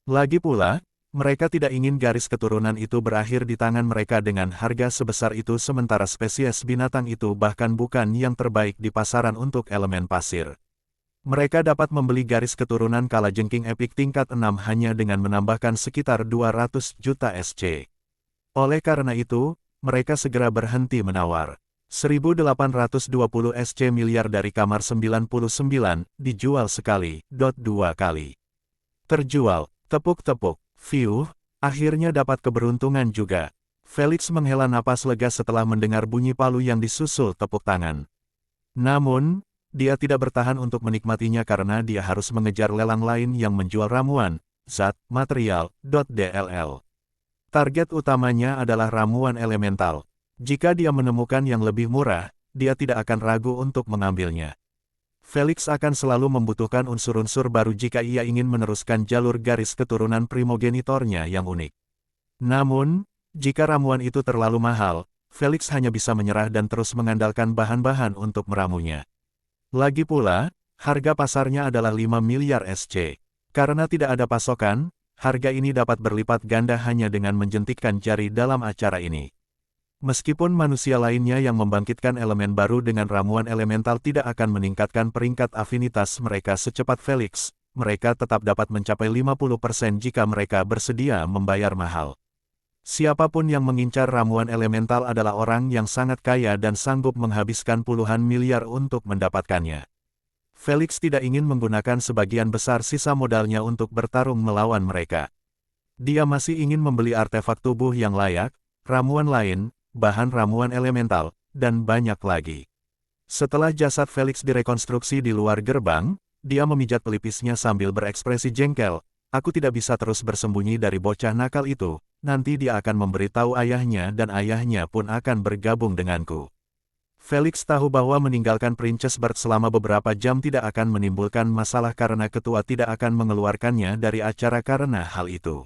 Lagi pula, mereka tidak ingin garis keturunan itu berakhir di tangan mereka dengan harga sebesar itu sementara spesies binatang itu bahkan bukan yang terbaik di pasaran untuk elemen pasir. Mereka dapat membeli garis keturunan kalajengking epik tingkat 6 hanya dengan menambahkan sekitar 200 juta SC. Oleh karena itu, mereka segera berhenti menawar. 1.820 SC miliar dari kamar 99, dijual sekali, dua kali. Terjual, tepuk-tepuk, akhirnya dapat keberuntungan juga. Felix menghela napas lega setelah mendengar bunyi palu yang disusul tepuk tangan. Namun, dia tidak bertahan untuk menikmatinya karena dia harus mengejar lelang lain yang menjual ramuan, zat, material, DLL. Target utamanya adalah ramuan elemental. Jika dia menemukan yang lebih murah, dia tidak akan ragu untuk mengambilnya. Felix akan selalu membutuhkan unsur-unsur baru jika ia ingin meneruskan jalur garis keturunan primogenitornya yang unik. Namun, jika ramuan itu terlalu mahal, Felix hanya bisa menyerah dan terus mengandalkan bahan-bahan untuk meramunya. Lagi pula, harga pasarnya adalah 5 miliar SC. Karena tidak ada pasokan, harga ini dapat berlipat ganda hanya dengan menjentikkan jari dalam acara ini. Meskipun manusia lainnya yang membangkitkan elemen baru dengan ramuan elemental tidak akan meningkatkan peringkat afinitas mereka secepat Felix, mereka tetap dapat mencapai 50% jika mereka bersedia membayar mahal. Siapapun yang mengincar ramuan elemental adalah orang yang sangat kaya dan sanggup menghabiskan puluhan miliar untuk mendapatkannya. Felix tidak ingin menggunakan sebagian besar sisa modalnya untuk bertarung melawan mereka. Dia masih ingin membeli artefak tubuh yang layak, ramuan lain, bahan ramuan elemental, dan banyak lagi. Setelah jasad Felix direkonstruksi di luar gerbang, dia memijat pelipisnya sambil berekspresi jengkel. Aku tidak bisa terus bersembunyi dari bocah nakal itu, nanti dia akan memberitahu ayahnya dan ayahnya pun akan bergabung denganku. Felix tahu bahwa meninggalkan Princess Bird selama beberapa jam tidak akan menimbulkan masalah karena ketua tidak akan mengeluarkannya dari acara karena hal itu.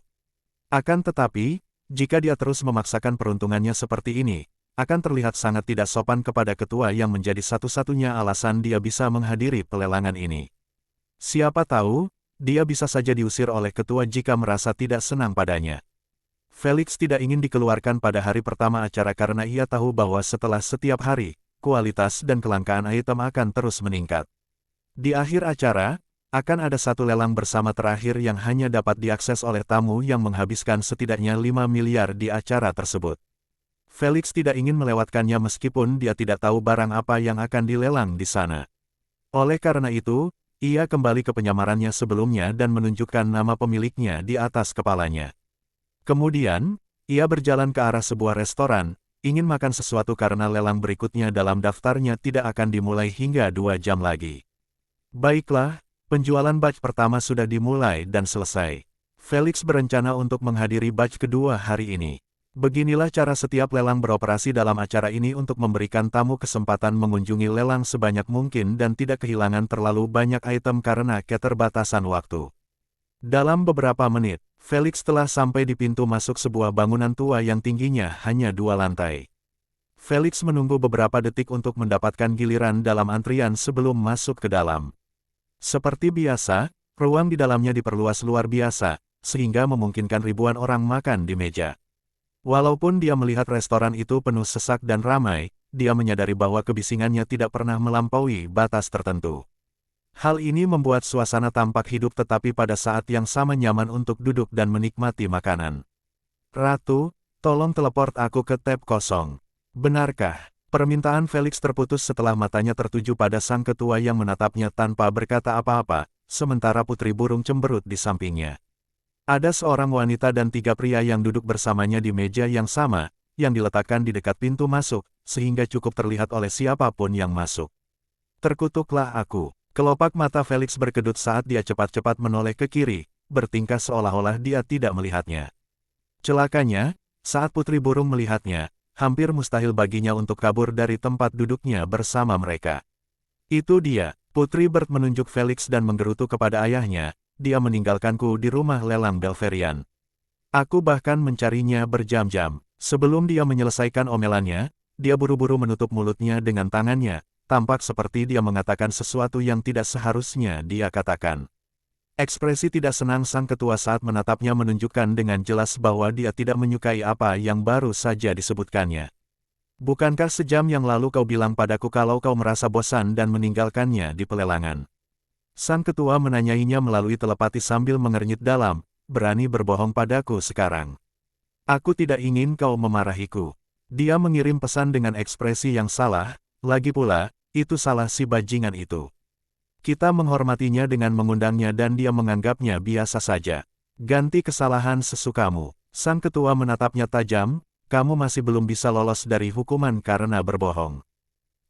Akan tetapi, jika dia terus memaksakan peruntungannya seperti ini, akan terlihat sangat tidak sopan kepada ketua yang menjadi satu-satunya alasan dia bisa menghadiri pelelangan ini. Siapa tahu, dia bisa saja diusir oleh ketua jika merasa tidak senang padanya. Felix tidak ingin dikeluarkan pada hari pertama acara karena ia tahu bahwa setelah setiap hari, kualitas dan kelangkaan item akan terus meningkat. Di akhir acara, akan ada satu lelang bersama terakhir yang hanya dapat diakses oleh tamu yang menghabiskan setidaknya 5 miliar di acara tersebut. Felix tidak ingin melewatkannya meskipun dia tidak tahu barang apa yang akan dilelang di sana. Oleh karena itu, ia kembali ke penyamarannya sebelumnya dan menunjukkan nama pemiliknya di atas kepalanya. Kemudian, ia berjalan ke arah sebuah restoran, ingin makan sesuatu karena lelang berikutnya dalam daftarnya tidak akan dimulai hingga 2 jam lagi. Baiklah, penjualan batch pertama sudah dimulai dan selesai. Felix berencana untuk menghadiri batch kedua hari ini. Beginilah cara setiap lelang beroperasi dalam acara ini untuk memberikan tamu kesempatan mengunjungi lelang sebanyak mungkin dan tidak kehilangan terlalu banyak item karena keterbatasan waktu. Dalam beberapa menit, Felix telah sampai di pintu masuk sebuah bangunan tua yang tingginya hanya 2 lantai. Felix menunggu beberapa detik untuk mendapatkan giliran dalam antrian sebelum masuk ke dalam. Seperti biasa, ruang di dalamnya diperluas luar biasa, sehingga memungkinkan ribuan orang makan di meja. Walaupun dia melihat restoran itu penuh sesak dan ramai, dia menyadari bahwa kebisingannya tidak pernah melampaui batas tertentu. Hal ini membuat suasana tampak hidup tetapi pada saat yang sama nyaman untuk duduk dan menikmati makanan. Ratu, tolong teleport aku ke tab kosong. Benarkah? Permintaan Felix terputus setelah matanya tertuju pada sang ketua yang menatapnya tanpa berkata apa-apa, sementara putri burung cemberut di sampingnya. Ada seorang wanita dan 3 pria yang duduk bersamanya di meja yang sama, yang diletakkan di dekat pintu masuk, sehingga cukup terlihat oleh siapapun yang masuk. Terkutuklah aku. Kelopak mata Felix berkedut saat dia cepat-cepat menoleh ke kiri, bertingkah seolah-olah dia tidak melihatnya. Celakanya, saat putri burung melihatnya, hampir mustahil baginya untuk kabur dari tempat duduknya bersama mereka. Itu dia, Putri Bird menunjuk Felix dan menggerutu kepada ayahnya, dia meninggalkanku di rumah lelang Belverian. Aku bahkan mencarinya berjam-jam. Sebelum dia menyelesaikan omelannya, dia buru-buru menutup mulutnya dengan tangannya, tampak seperti dia mengatakan sesuatu yang tidak seharusnya dia katakan. Ekspresi tidak senang sang ketua saat menatapnya menunjukkan dengan jelas bahwa dia tidak menyukai apa yang baru saja disebutkannya. Bukankah sejam yang lalu kau bilang padaku kalau kau merasa bosan dan meninggalkannya di pelelangan? Sang ketua menanyainya melalui telepati sambil mengernyit dalam, berani berbohong padaku sekarang. Aku tidak ingin kau memarahiku. Dia mengirim pesan dengan ekspresi yang salah, lagi pula, itu salah si bajingan itu. Kita menghormatinya dengan mengundangnya dan dia menganggapnya biasa saja. Ganti kesalahan sesukamu. Sang ketua menatapnya tajam, kamu masih belum bisa lolos dari hukuman karena berbohong.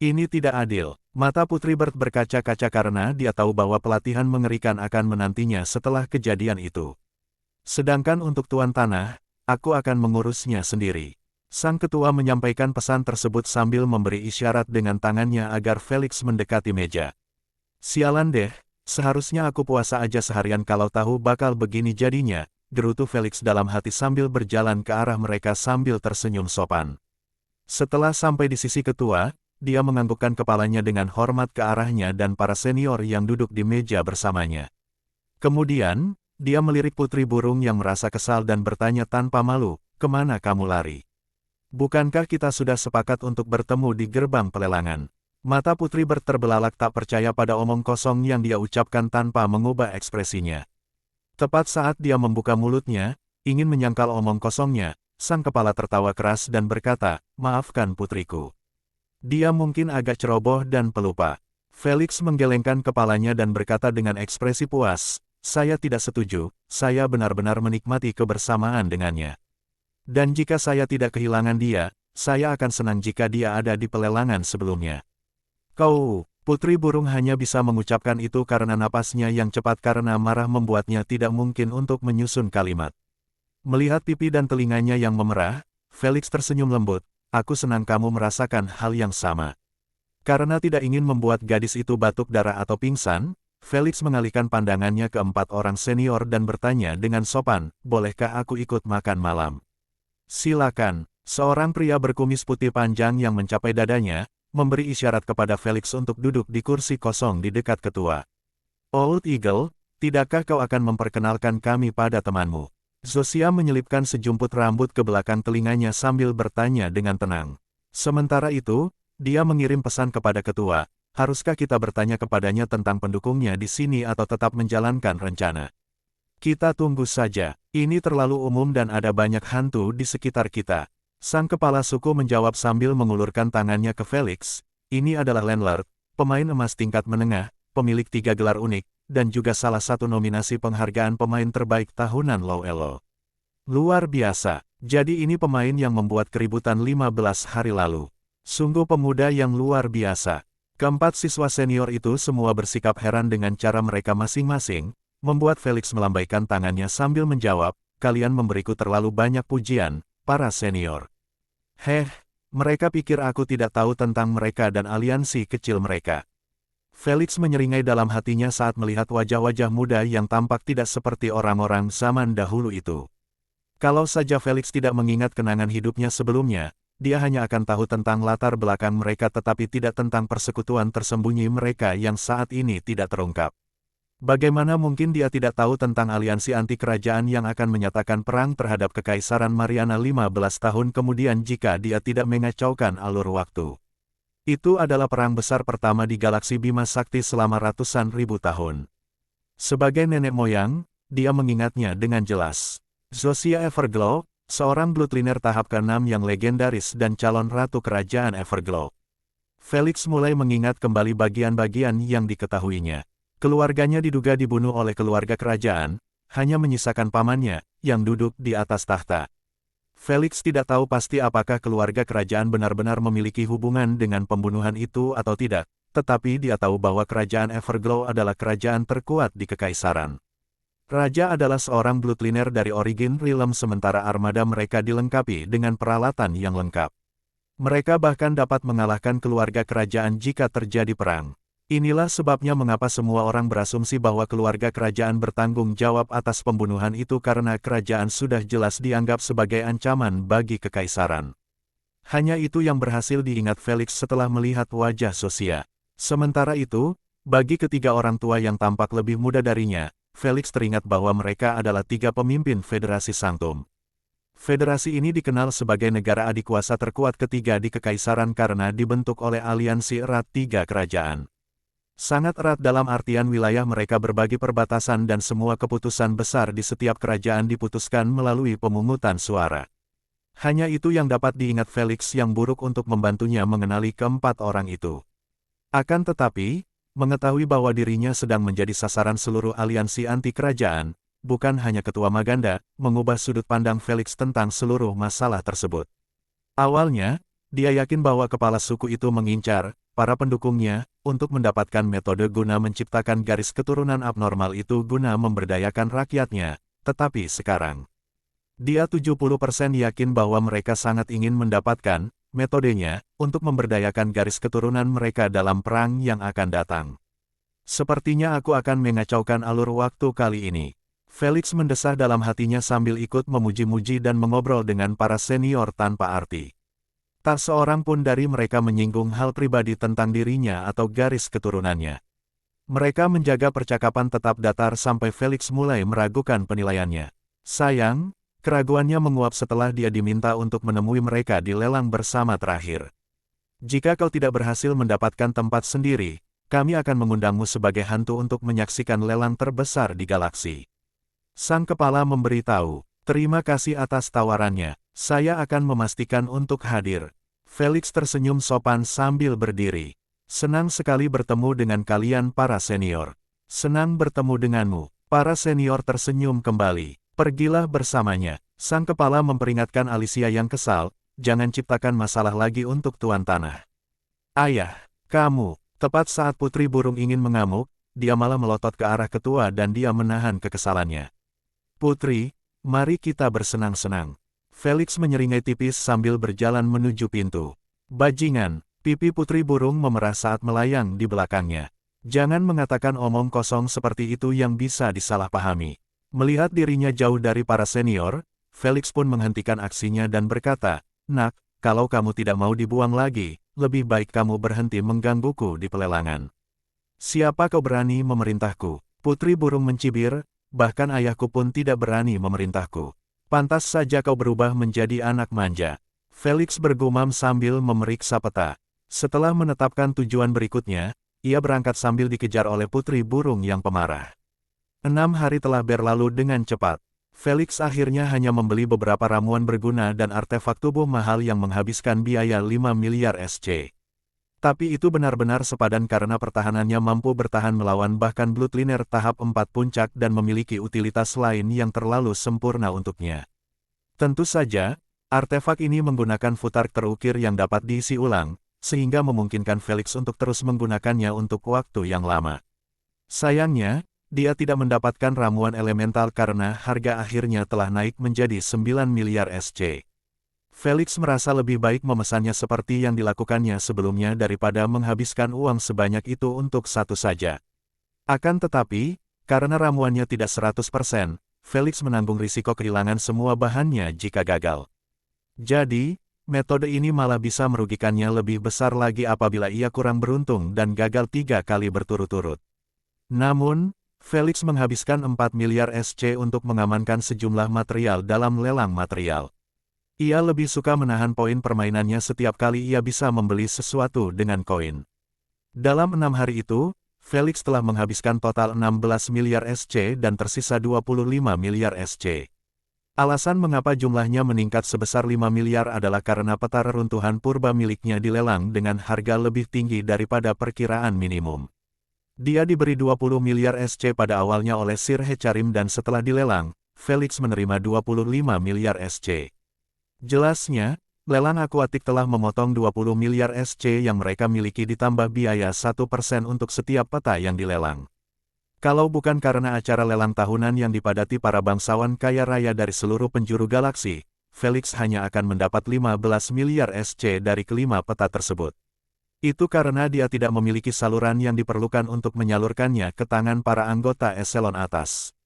Ini tidak adil. Mata Putri Bird berkaca-kaca karena dia tahu bahwa pelatihan mengerikan akan menantinya setelah kejadian itu. Sedangkan untuk Tuan Tanah, aku akan mengurusnya sendiri. Sang ketua menyampaikan pesan tersebut sambil memberi isyarat dengan tangannya agar Felix mendekati meja. Sialan deh, seharusnya aku puasa aja seharian kalau tahu bakal begini jadinya, gerutu Felix dalam hati sambil berjalan ke arah mereka sambil tersenyum sopan. Setelah sampai di sisi ketua, dia menganggukkan kepalanya dengan hormat ke arahnya dan para senior yang duduk di meja bersamanya. Kemudian, dia melirik Putri Burung yang merasa kesal dan bertanya tanpa malu, kemana kamu lari? Bukankah kita sudah sepakat untuk bertemu di gerbang pelelangan? Mata Putri Bird terbelalak tak percaya pada omong kosong yang dia ucapkan tanpa mengubah ekspresinya. Tepat saat dia membuka mulutnya, ingin menyangkal omong kosongnya, sang kepala tertawa keras dan berkata, maafkan putriku. Dia mungkin agak ceroboh dan pelupa. Felix menggelengkan kepalanya dan berkata dengan ekspresi puas, saya tidak setuju, saya benar-benar menikmati kebersamaan dengannya. Dan jika saya tidak kehilangan dia, saya akan senang jika dia ada di pelelangan sebelumnya. Kau, Putri Burung hanya bisa mengucapkan itu karena napasnya yang cepat karena marah membuatnya tidak mungkin untuk menyusun kalimat. Melihat pipi dan telinganya yang memerah, Felix tersenyum lembut, aku senang kamu merasakan hal yang sama. Karena tidak ingin membuat gadis itu batuk darah atau pingsan, Felix mengalihkan pandangannya ke 4 orang senior dan bertanya dengan sopan, bolehkah aku ikut makan malam? Silakan, seorang pria berkumis putih panjang yang mencapai dadanya, memberi isyarat kepada Felix untuk duduk di kursi kosong di dekat ketua. Old Eagle, tidakkah kau akan memperkenalkan kami pada temanmu? Zosia menyelipkan sejumput rambut ke belakang telinganya sambil bertanya dengan tenang. Sementara itu, dia mengirim pesan kepada ketua, haruskah kita bertanya kepadanya tentang pendukungnya di sini atau tetap menjalankan rencana? Kita tunggu saja, ini terlalu umum dan ada banyak hantu di sekitar kita. Sang kepala suku menjawab sambil mengulurkan tangannya ke Felix, ini adalah landlord, pemain emas tingkat menengah, pemilik 3 gelar unik, dan juga salah satu nominasi penghargaan pemain terbaik tahunan Low-Elo. Luar biasa, jadi ini pemain yang membuat keributan 15 hari lalu. Sungguh pemuda yang luar biasa. Keempat siswa senior itu semua bersikap heran dengan cara mereka masing-masing, membuat Felix melambaikan tangannya sambil menjawab, kalian memberiku terlalu banyak pujian, para senior. Mereka pikir aku tidak tahu tentang mereka dan aliansi kecil mereka. Felix menyeringai dalam hatinya saat melihat wajah-wajah muda yang tampak tidak seperti orang-orang zaman dahulu itu. Kalau saja Felix tidak mengingat kenangan hidupnya sebelumnya, dia hanya akan tahu tentang latar belakang mereka tetapi tidak tentang persekutuan tersembunyi mereka yang saat ini tidak terungkap. Bagaimana mungkin dia tidak tahu tentang aliansi anti kerajaan yang akan menyatakan perang terhadap Kekaisaran Mariana 15 tahun kemudian jika dia tidak mengacaukan alur waktu. Itu adalah perang besar pertama di galaksi Bima Sakti selama ratusan ribu tahun. Sebagai nenek moyang, dia mengingatnya dengan jelas. Zosia Everglow, seorang bloodliner tahap ke-6 yang legendaris dan calon ratu kerajaan Everglow. Felix mulai mengingat kembali bagian-bagian yang diketahuinya. Keluarganya diduga dibunuh oleh keluarga kerajaan, hanya menyisakan pamannya, yang duduk di atas tahta. Felix tidak tahu pasti apakah keluarga kerajaan benar-benar memiliki hubungan dengan pembunuhan itu atau tidak, tetapi dia tahu bahwa kerajaan Everglow adalah kerajaan terkuat di Kekaisaran. Raja adalah seorang bloodliner dari Origin Realm sementara armada mereka dilengkapi dengan peralatan yang lengkap. Mereka bahkan dapat mengalahkan keluarga kerajaan jika terjadi perang. Inilah sebabnya mengapa semua orang berasumsi bahwa keluarga kerajaan bertanggung jawab atas pembunuhan itu karena kerajaan sudah jelas dianggap sebagai ancaman bagi kekaisaran. Hanya itu yang berhasil diingat Felix setelah melihat wajah Sophia. Sementara itu, bagi ketiga orang tua yang tampak lebih muda darinya, Felix teringat bahwa mereka adalah tiga pemimpin Federasi Sanctum. Federasi ini dikenal sebagai negara adikuasa terkuat ketiga di kekaisaran karena dibentuk oleh aliansi erat tiga kerajaan. Sangat erat dalam artian wilayah mereka berbagi perbatasan dan semua keputusan besar di setiap kerajaan diputuskan melalui pemungutan suara. Hanya itu yang dapat diingat Felix yang buruk untuk membantunya mengenali keempat orang itu. Akan tetapi, mengetahui bahwa dirinya sedang menjadi sasaran seluruh aliansi anti-kerajaan, bukan hanya ketua Maganda, mengubah sudut pandang Felix tentang seluruh masalah tersebut. Awalnya, dia yakin bahwa kepala suku itu mengincar para pendukungnya untuk mendapatkan metode guna menciptakan garis keturunan abnormal itu guna memberdayakan rakyatnya, tetapi sekarang dia 70% yakin bahwa mereka sangat ingin mendapatkan metodenya untuk memberdayakan garis keturunan mereka dalam perang yang akan datang. Sepertinya aku akan mengacaukan alur waktu kali ini. Felix mendesah dalam hatinya sambil ikut memuji-muji dan mengobrol dengan para senior tanpa arti. Tak seorang pun dari mereka menyinggung hal pribadi tentang dirinya atau garis keturunannya. Mereka menjaga percakapan tetap datar sampai Felix mulai meragukan penilaiannya. Sayang, keraguannya menguap setelah dia diminta untuk menemui mereka di lelang bersama terakhir. Jika kau tidak berhasil mendapatkan tempat sendiri, kami akan mengundangmu sebagai hantu untuk menyaksikan lelang terbesar di galaksi. Sang kepala memberitahu, terima kasih atas tawarannya, saya akan memastikan untuk hadir. Felix tersenyum sopan sambil berdiri. Senang sekali bertemu dengan kalian para senior. Senang bertemu denganmu. Para senior tersenyum kembali. Pergilah bersamanya. Sang kepala memperingatkan Alicia yang kesal, jangan ciptakan masalah lagi untuk Tuan Tanah. Ayah, kamu, tepat saat Putri Burung ingin mengamuk, dia malah melotot ke arah ketua dan dia menahan kekesalannya. Putri, mari kita bersenang-senang. Felix menyeringai tipis sambil berjalan menuju pintu. Bajingan, pipi Putri Burung memerah saat melayang di belakangnya. Jangan mengatakan omong kosong seperti itu yang bisa disalahpahami. Melihat dirinya jauh dari para senior, Felix pun menghentikan aksinya dan berkata, Nak, kalau kamu tidak mau dibuang lagi, lebih baik kamu berhenti menggangguku di pelelangan. Siapa kau berani memerintahku? Putri Burung mencibir, bahkan ayahku pun tidak berani memerintahku. Pantas saja kau berubah menjadi anak manja. Felix bergumam sambil memeriksa peta. Setelah menetapkan tujuan berikutnya, ia berangkat sambil dikejar oleh Putri Burung yang pemarah. 6 hari telah berlalu dengan cepat. Felix akhirnya hanya membeli beberapa ramuan berguna dan artefak tubuh mahal yang menghabiskan biaya 5 miliar SC. Tapi itu benar-benar sepadan karena pertahanannya mampu bertahan melawan bahkan Bloodliner tahap 4 puncak dan memiliki utilitas lain yang terlalu sempurna untuknya. Tentu saja, artefak ini menggunakan futark terukir yang dapat diisi ulang, sehingga memungkinkan Felix untuk terus menggunakannya untuk waktu yang lama. Sayangnya, dia tidak mendapatkan ramuan elemental karena harga akhirnya telah naik menjadi 9 miliar SC. Felix merasa lebih baik memesannya seperti yang dilakukannya sebelumnya daripada menghabiskan uang sebanyak itu untuk satu saja. Akan tetapi, karena ramuannya tidak 100%, Felix menanggung risiko kehilangan semua bahannya jika gagal. Jadi, metode ini malah bisa merugikannya lebih besar lagi apabila ia kurang beruntung dan gagal 3 kali berturut-turut. Namun, Felix menghabiskan 4 miliar SC untuk mengamankan sejumlah material dalam lelang material. Ia lebih suka menahan poin permainannya setiap kali ia bisa membeli sesuatu dengan koin. Dalam 6 hari itu, Felix telah menghabiskan total 16 miliar SC dan tersisa 25 miliar SC. Alasan mengapa jumlahnya meningkat sebesar 5 miliar adalah karena peta reruntuhan purba miliknya dilelang dengan harga lebih tinggi daripada perkiraan minimum. Dia diberi 20 miliar SC pada awalnya oleh Sir Hecarim dan setelah dilelang, Felix menerima 25 miliar SC. Jelasnya, lelang akuatik telah memotong 20 miliar SC yang mereka miliki ditambah biaya 1% untuk setiap peta yang dilelang. Kalau bukan karena acara lelang tahunan yang dipadati para bangsawan kaya raya dari seluruh penjuru galaksi, Felix hanya akan mendapat 15 miliar SC dari kelima peta tersebut. Itu karena dia tidak memiliki saluran yang diperlukan untuk menyalurkannya ke tangan para anggota eselon atas.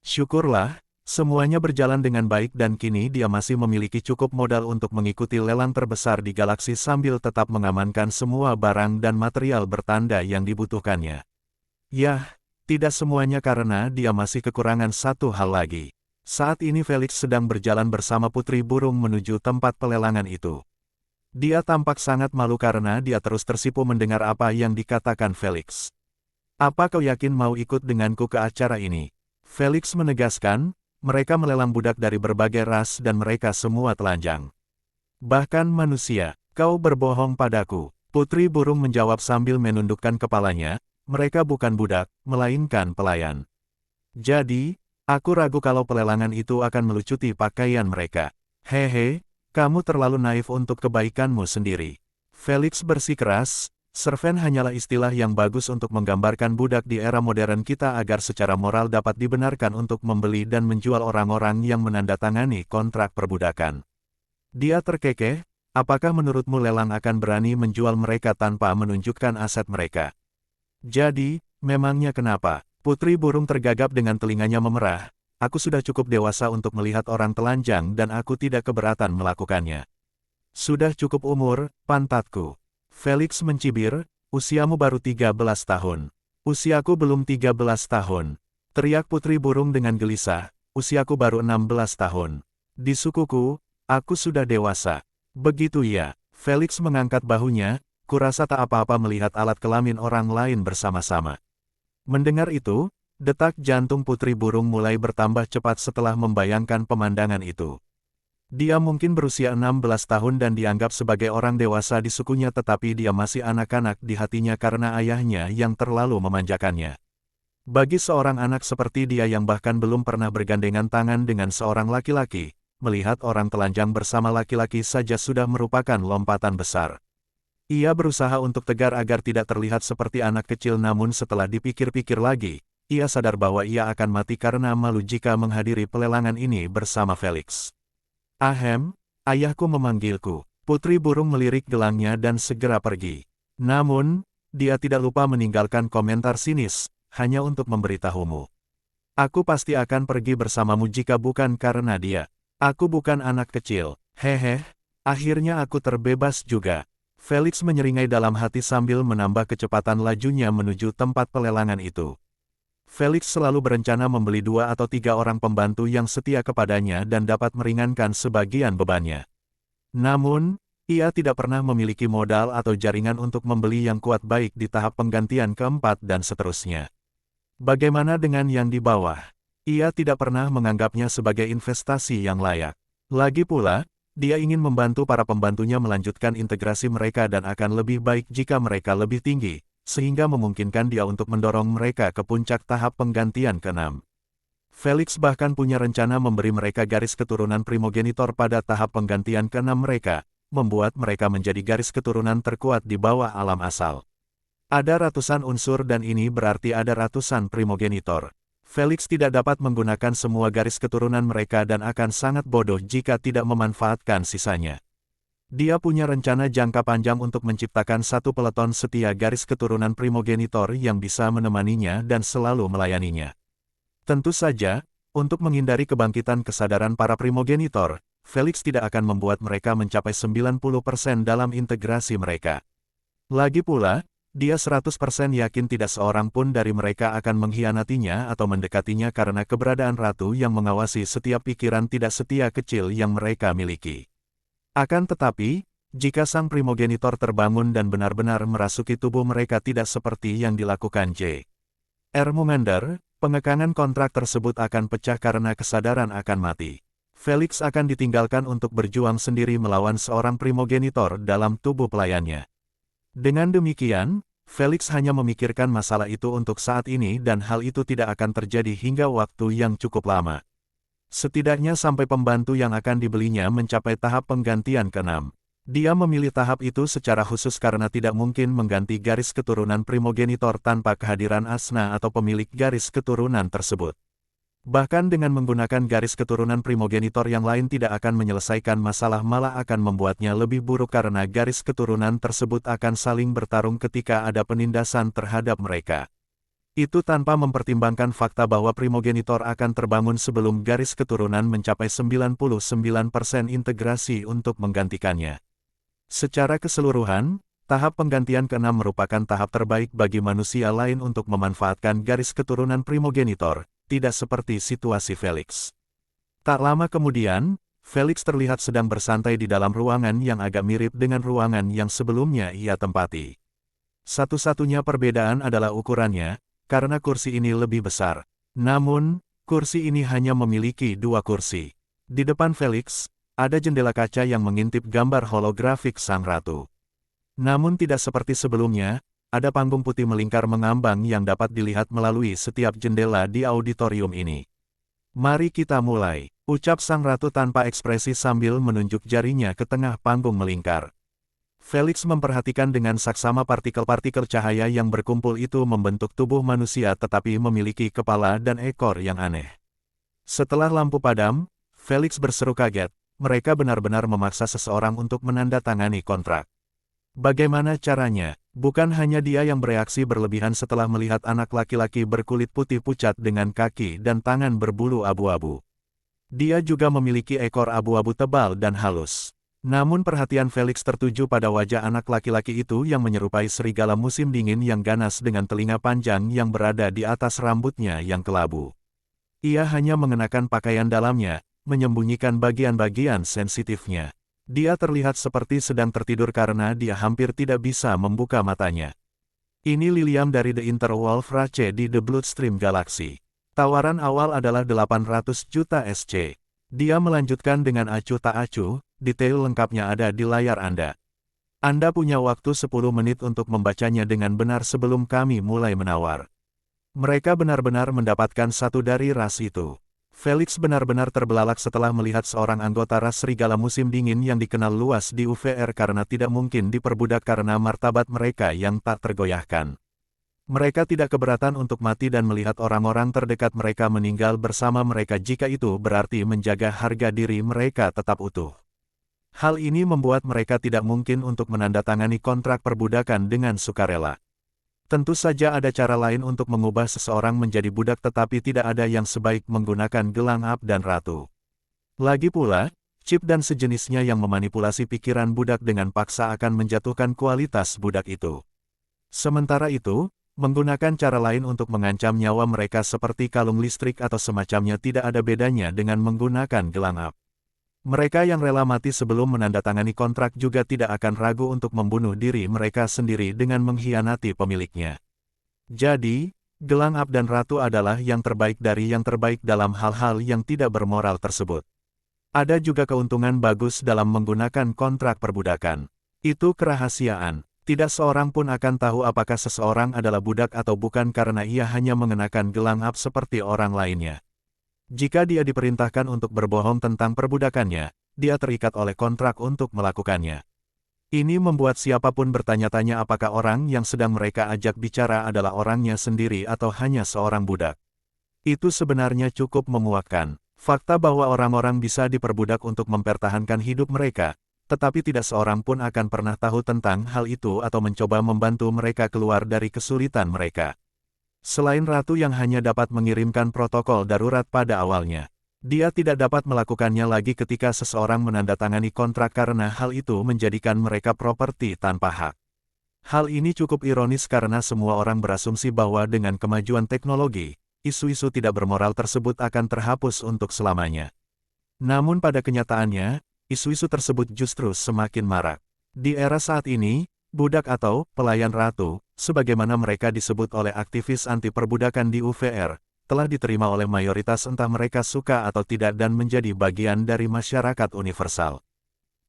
Syukurlah, semuanya berjalan dengan baik dan kini dia masih memiliki cukup modal untuk mengikuti lelang terbesar di galaksi sambil tetap mengamankan semua barang dan material bertanda yang dibutuhkannya. Yah, tidak semuanya karena dia masih kekurangan satu hal lagi. Saat ini Felix sedang berjalan bersama Putri Burung menuju tempat pelelangan itu. Dia tampak sangat malu karena dia terus tersipu mendengar apa yang dikatakan Felix. Apa kau yakin mau ikut denganku ke acara ini? Felix menegaskan, mereka melelang budak dari berbagai ras dan mereka semua telanjang. Bahkan manusia, kau berbohong padaku. Putri Burung menjawab sambil menundukkan kepalanya, mereka bukan budak, melainkan pelayan. Jadi, aku ragu kalau pelelangan itu akan melucuti pakaian mereka. Hehe. Kamu terlalu naif untuk kebaikanmu sendiri. Felix bersikeras, serven hanyalah istilah yang bagus untuk menggambarkan budak di era modern kita agar secara moral dapat dibenarkan untuk membeli dan menjual orang-orang yang menandatangani kontrak perbudakan. Dia terkekeh, apakah menurutmu lelang akan berani menjual mereka tanpa menunjukkan aset mereka? Jadi, memangnya kenapa? Putri Burung tergagap dengan telinganya memerah. Aku sudah cukup dewasa untuk melihat orang telanjang dan aku tidak keberatan melakukannya. Sudah cukup umur, pantatku. Felix mencibir, usiamu baru 13 tahun. Usiaku belum 13 tahun. Teriak Putri Burung dengan gelisah, usiaku baru 16 tahun. Di sukuku, aku sudah dewasa. Begitu ya, Felix mengangkat bahunya, kurasa tak apa-apa melihat alat kelamin orang lain bersama-sama. Mendengar itu, detak jantung Putri Burung mulai bertambah cepat setelah membayangkan pemandangan itu. Dia mungkin berusia 16 tahun dan dianggap sebagai orang dewasa di sukunya tetapi dia masih anak-anak di hatinya karena ayahnya yang terlalu memanjakannya. Bagi seorang anak seperti dia yang bahkan belum pernah bergandengan tangan dengan seorang laki-laki, melihat orang telanjang bersama laki-laki saja sudah merupakan lompatan besar. Ia berusaha untuk tegar agar tidak terlihat seperti anak kecil namun setelah dipikir-pikir lagi, ia sadar bahwa ia akan mati karena malu jika menghadiri pelelangan ini bersama Felix. Ahem, ayahku memanggilku. Putri Burung melirik gelangnya dan segera pergi. Namun, dia tidak lupa meninggalkan komentar sinis, hanya untuk memberitahumu. Aku pasti akan pergi bersamamu jika bukan karena dia. Aku bukan anak kecil. Hehe, akhirnya aku terbebas juga. Felix menyeringai dalam hati sambil menambah kecepatan lajunya menuju tempat pelelangan itu. Felix selalu berencana membeli 2 atau 3 orang pembantu yang setia kepadanya dan dapat meringankan sebagian bebannya. Namun, ia tidak pernah memiliki modal atau jaringan untuk membeli yang kuat baik di tahap penggantian keempat dan seterusnya. Bagaimana dengan yang di bawah? Ia tidak pernah menganggapnya sebagai investasi yang layak. Lagi pula, dia ingin membantu para pembantunya melanjutkan integrasi mereka dan akan lebih baik jika mereka lebih tinggi, sehingga memungkinkan dia untuk mendorong mereka ke puncak tahap penggantian ke-6. Felix bahkan punya rencana memberi mereka garis keturunan primogenitor pada tahap penggantian ke-6 mereka, membuat mereka menjadi garis keturunan terkuat di bawah alam asal. Ada ratusan unsur dan ini berarti ada ratusan primogenitor. Felix tidak dapat menggunakan semua garis keturunan mereka dan akan sangat bodoh jika tidak memanfaatkan sisanya. Dia punya rencana jangka panjang untuk menciptakan satu peleton setia garis keturunan primogenitor yang bisa menemaninya dan selalu melayaninya. Tentu saja, untuk menghindari kebangkitan kesadaran para primogenitor, Felix tidak akan membuat mereka mencapai 90% dalam integrasi mereka. Lagi pula, dia 100% yakin tidak seorang pun dari mereka akan mengkhianatinya atau mendekatinya karena keberadaan ratu yang mengawasi setiap pikiran tidak setia kecil yang mereka miliki. Akan tetapi, jika sang primogenitor terbangun dan benar-benar merasuki tubuh mereka tidak seperti yang dilakukan J.R. Mumander, pengekangan kontrak tersebut akan pecah karena kesadaran akan mati. Felix akan ditinggalkan untuk berjuang sendiri melawan seorang primogenitor dalam tubuh pelayannya. Dengan demikian, Felix hanya memikirkan masalah itu untuk saat ini dan hal itu tidak akan terjadi hingga waktu yang cukup lama. Setidaknya sampai pembantu yang akan dibelinya mencapai tahap penggantian ke-6. Dia memilih tahap itu secara khusus karena tidak mungkin mengganti garis keturunan primogenitor tanpa kehadiran Asna atau pemilik garis keturunan tersebut. Bahkan dengan menggunakan garis keturunan primogenitor yang lain tidak akan menyelesaikan masalah, malah akan membuatnya lebih buruk karena garis keturunan tersebut akan saling bertarung ketika ada penindasan terhadap mereka. Itu tanpa mempertimbangkan fakta bahwa primogenitor akan terbangun sebelum garis keturunan mencapai 99% integrasi untuk menggantikannya. Secara keseluruhan, tahap penggantian ke-6 merupakan tahap terbaik bagi manusia lain untuk memanfaatkan garis keturunan primogenitor, tidak seperti situasi Felix. Tak lama kemudian, Felix terlihat sedang bersantai di dalam ruangan yang agak mirip dengan ruangan yang sebelumnya ia tempati. Satu-satunya perbedaan adalah ukurannya, karena kursi ini lebih besar. Namun, kursi ini hanya memiliki 2 kursi. Di depan Felix, ada jendela kaca yang mengintip gambar holografik sang ratu. Namun tidak seperti sebelumnya, ada panggung putih melingkar mengambang yang dapat dilihat melalui setiap jendela di auditorium ini. "Mari kita mulai," ucap sang ratu tanpa ekspresi sambil menunjuk jarinya ke tengah panggung melingkar. Felix memperhatikan dengan saksama partikel-partikel cahaya yang berkumpul itu membentuk tubuh manusia tetapi memiliki kepala dan ekor yang aneh. Setelah lampu padam, Felix berseru kaget, mereka benar-benar memaksa seseorang untuk menandatangani kontrak. Bagaimana caranya? Bukan hanya dia yang bereaksi berlebihan setelah melihat anak laki-laki berkulit putih pucat dengan kaki dan tangan berbulu abu-abu. Dia juga memiliki ekor abu-abu tebal dan halus. Namun perhatian Felix tertuju pada wajah anak laki-laki itu yang menyerupai serigala musim dingin yang ganas dengan telinga panjang yang berada di atas rambutnya yang kelabu. Ia hanya mengenakan pakaian dalamnya, menyembunyikan bagian-bagian sensitifnya. Dia terlihat seperti sedang tertidur karena dia hampir tidak bisa membuka matanya. Ini Liliam dari The Interwolf Rache di The Bloodstream Galaxy. Tawaran awal adalah 800 juta SC. Dia melanjutkan dengan acuh tak acuh, detail lengkapnya ada di layar Anda. Anda punya waktu 10 menit untuk membacanya dengan benar sebelum kami mulai menawar. Mereka benar-benar mendapatkan satu dari ras itu. Felix benar-benar terbelalak setelah melihat seorang anggota ras serigala musim dingin yang dikenal luas di UVR karena tidak mungkin diperbudak karena martabat mereka yang tak tergoyahkan. Mereka tidak keberatan untuk mati dan melihat orang-orang terdekat mereka meninggal bersama mereka jika itu berarti menjaga harga diri mereka tetap utuh. Hal ini membuat mereka tidak mungkin untuk menandatangani kontrak perbudakan dengan sukarela. Tentu saja ada cara lain untuk mengubah seseorang menjadi budak tetapi tidak ada yang sebaik menggunakan gelang ab dan ratu. Lagi pula, chip dan sejenisnya yang memanipulasi pikiran budak dengan paksa akan menjatuhkan kualitas budak itu. Sementara itu, menggunakan cara lain untuk mengancam nyawa mereka seperti kalung listrik atau semacamnya tidak ada bedanya dengan menggunakan gelang ab. Mereka yang rela mati sebelum menandatangani kontrak juga tidak akan ragu untuk membunuh diri mereka sendiri dengan mengkhianati pemiliknya. Jadi, gelang ab dan ratu adalah yang terbaik dari yang terbaik dalam hal-hal yang tidak bermoral tersebut. Ada juga keuntungan bagus dalam menggunakan kontrak perbudakan. Itu kerahasiaan. Tidak seorang pun akan tahu apakah seseorang adalah budak atau bukan karena ia hanya mengenakan gelang ab seperti orang lainnya. Jika dia diperintahkan untuk berbohong tentang perbudakannya, dia terikat oleh kontrak untuk melakukannya. Ini membuat siapapun bertanya-tanya apakah orang yang sedang mereka ajak bicara adalah orangnya sendiri atau hanya seorang budak. Itu sebenarnya cukup memuakkan. Fakta bahwa orang-orang bisa diperbudak untuk mempertahankan hidup mereka, tetapi tidak seorang pun akan pernah tahu tentang hal itu atau mencoba membantu mereka keluar dari kesulitan mereka. Selain ratu yang hanya dapat mengirimkan protokol darurat pada awalnya, dia tidak dapat melakukannya lagi ketika seseorang menandatangani kontrak karena hal itu menjadikan mereka properti tanpa hak. Hal ini cukup ironis karena semua orang berasumsi bahwa dengan kemajuan teknologi, isu-isu tidak bermoral tersebut akan terhapus untuk selamanya. Namun pada kenyataannya, isu-isu tersebut justru semakin marak. Di era saat ini, budak atau pelayan ratu, sebagaimana mereka disebut oleh aktivis anti-perbudakan di UVR, telah diterima oleh mayoritas entah mereka suka atau tidak dan menjadi bagian dari masyarakat universal.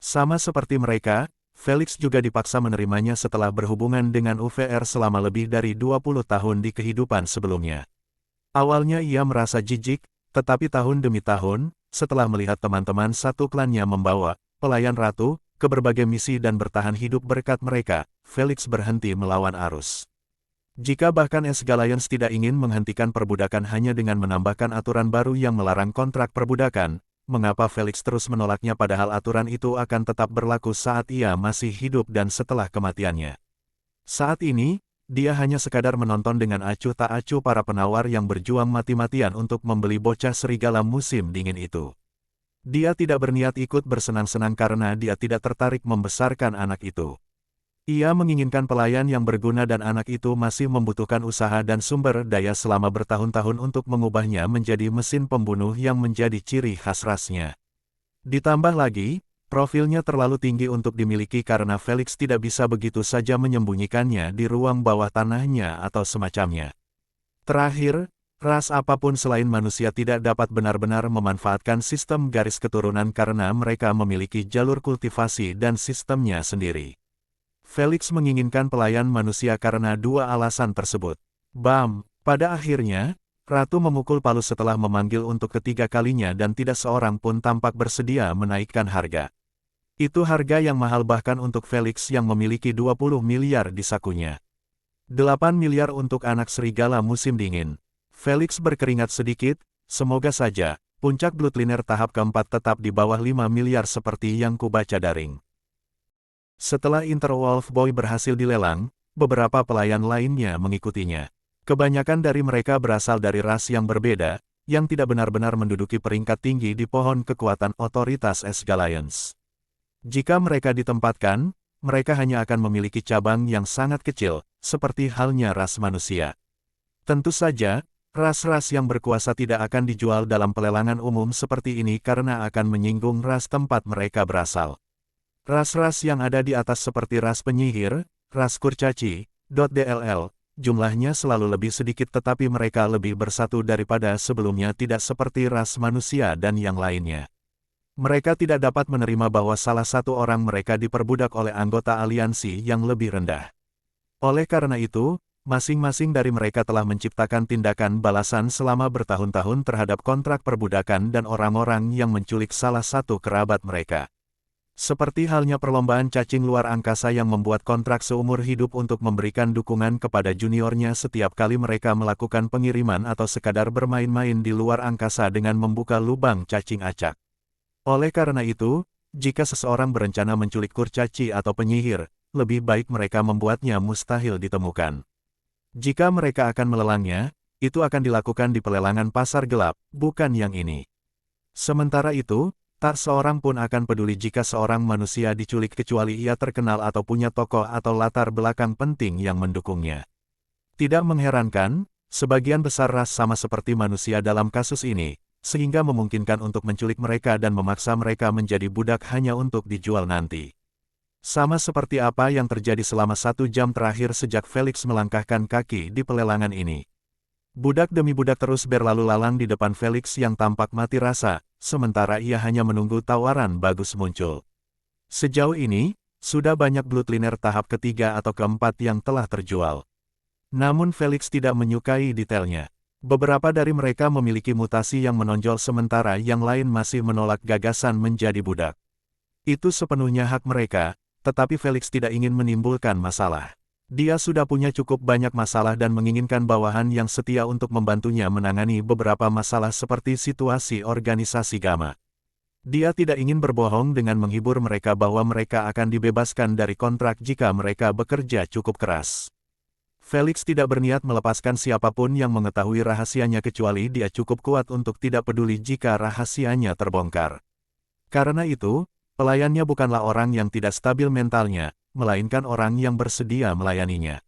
Sama seperti mereka, Felix juga dipaksa menerimanya setelah berhubungan dengan UVR selama lebih dari 20 tahun di kehidupan sebelumnya. Awalnya ia merasa jijik, tetapi tahun demi tahun, setelah melihat teman-teman satu klannya membawa pelayan ratu ke berbagai misi dan bertahan hidup berkat mereka, Felix berhenti melawan arus. Jika bahkan Esgalions tidak ingin menghentikan perbudakan hanya dengan menambahkan aturan baru yang melarang kontrak perbudakan, mengapa Felix terus menolaknya padahal aturan itu akan tetap berlaku saat ia masih hidup dan setelah kematiannya? Saat ini, dia hanya sekadar menonton dengan acuh tak acuh para penawar yang berjuang mati-matian untuk membeli bocah serigala musim dingin itu. Dia tidak berniat ikut bersenang-senang karena dia tidak tertarik membesarkan anak itu. Ia menginginkan pelayan yang berguna dan anak itu masih membutuhkan usaha dan sumber daya selama bertahun-tahun untuk mengubahnya menjadi mesin pembunuh yang menjadi ciri khas rasnya. Ditambah lagi, profilnya terlalu tinggi untuk dimiliki karena Felix tidak bisa begitu saja menyembunyikannya di ruang bawah tanahnya atau semacamnya. Terakhir, ras apapun selain manusia tidak dapat benar-benar memanfaatkan sistem garis keturunan karena mereka memiliki jalur kultivasi dan sistemnya sendiri. Felix menginginkan pelayan manusia karena dua alasan tersebut. Bam! Pada akhirnya, Ratu memukul palu setelah memanggil untuk ketiga kalinya dan tidak seorang pun tampak bersedia menaikkan harga. Itu harga yang mahal bahkan untuk Felix yang memiliki 20 miliar di sakunya. 8 miliar untuk anak serigala musim dingin. Felix berkeringat sedikit, semoga saja, puncak Bloodliner tahap keempat tetap di bawah 5 miliar seperti yang kubaca daring. Setelah Interwolf Boy berhasil dilelang, beberapa pelayan lainnya mengikutinya. Kebanyakan dari mereka berasal dari ras yang berbeda, yang tidak benar-benar menduduki peringkat tinggi di pohon kekuatan otoritas Esgalions. Jika mereka ditempatkan, mereka hanya akan memiliki cabang yang sangat kecil, seperti halnya ras manusia. Tentu saja, ras-ras yang berkuasa tidak akan dijual dalam pelelangan umum seperti ini karena akan menyinggung ras tempat mereka berasal. Ras-ras yang ada di atas seperti ras penyihir, ras kurcaci, .dll, jumlahnya selalu lebih sedikit tetapi mereka lebih bersatu daripada sebelumnya tidak seperti ras manusia dan yang lainnya. Mereka tidak dapat menerima bahwa salah satu orang mereka diperbudak oleh anggota aliansi yang lebih rendah. Oleh karena itu, masing-masing dari mereka telah menciptakan tindakan balasan selama bertahun-tahun terhadap kontrak perbudakan dan orang-orang yang menculik salah satu kerabat mereka. Seperti halnya perlombaan cacing luar angkasa yang membuat kontrak seumur hidup untuk memberikan dukungan kepada juniornya setiap kali mereka melakukan pengiriman atau sekadar bermain-main di luar angkasa dengan membuka lubang cacing acak. Oleh karena itu, jika seseorang berencana menculik kurcaci atau penyihir, lebih baik mereka membuatnya mustahil ditemukan. Jika mereka akan melelangnya, itu akan dilakukan di pelelangan pasar gelap, bukan yang ini. Sementara itu, tak seorang pun akan peduli jika seorang manusia diculik kecuali ia terkenal atau punya tokoh atau latar belakang penting yang mendukungnya. Tidak mengherankan, sebagian besar ras sama seperti manusia dalam kasus ini, sehingga memungkinkan untuk menculik mereka dan memaksa mereka menjadi budak hanya untuk dijual nanti. Sama seperti apa yang terjadi selama 1 jam terakhir sejak Felix melangkahkan kaki di pelelangan ini. Budak demi budak terus berlalu lalang di depan Felix yang tampak mati rasa, sementara ia hanya menunggu tawaran bagus muncul. Sejauh ini, sudah banyak Bloodliner tahap ketiga atau keempat yang telah terjual. Namun Felix tidak menyukai detailnya. Beberapa dari mereka memiliki mutasi yang menonjol sementara yang lain masih menolak gagasan menjadi budak. Itu sepenuhnya hak mereka, tetapi Felix tidak ingin menimbulkan masalah. Dia sudah punya cukup banyak masalah dan menginginkan bawahan yang setia untuk membantunya menangani beberapa masalah seperti situasi organisasi Gamma. Dia tidak ingin berbohong dengan menghibur mereka bahwa mereka akan dibebaskan dari kontrak jika mereka bekerja cukup keras. Felix tidak berniat melepaskan siapapun yang mengetahui rahasianya kecuali dia cukup kuat untuk tidak peduli jika rahasianya terbongkar. Karena itu, pelayannya bukanlah orang yang tidak stabil mentalnya, melainkan orang yang bersedia melayaninya.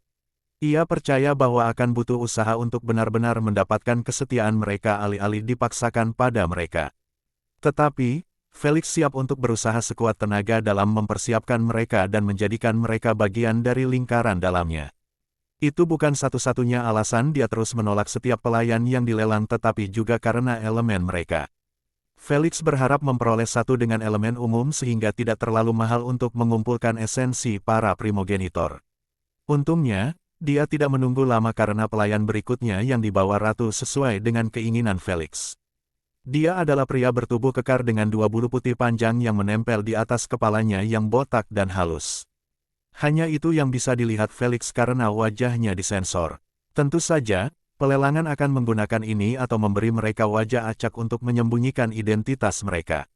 Ia percaya bahwa akan butuh usaha untuk benar-benar mendapatkan kesetiaan mereka alih-alih dipaksakan pada mereka. Tetapi, Felix siap untuk berusaha sekuat tenaga dalam mempersiapkan mereka dan menjadikan mereka bagian dari lingkaran dalamnya. Itu bukan satu-satunya alasan dia terus menolak setiap pelayan yang dilelang tetapi juga karena elemen mereka. Felix berharap memperoleh satu dengan elemen umum sehingga tidak terlalu mahal untuk mengumpulkan esensi para primogenitor. Untungnya, dia tidak menunggu lama karena pelayan berikutnya yang dibawa ratu sesuai dengan keinginan Felix. Dia adalah pria bertubuh kekar dengan 2 bulu putih panjang yang menempel di atas kepalanya yang botak dan halus. Hanya itu yang bisa dilihat Felix karena wajahnya disensor. Tentu saja, pelelangan akan menggunakan ini atau memberi mereka wajah acak untuk menyembunyikan identitas mereka.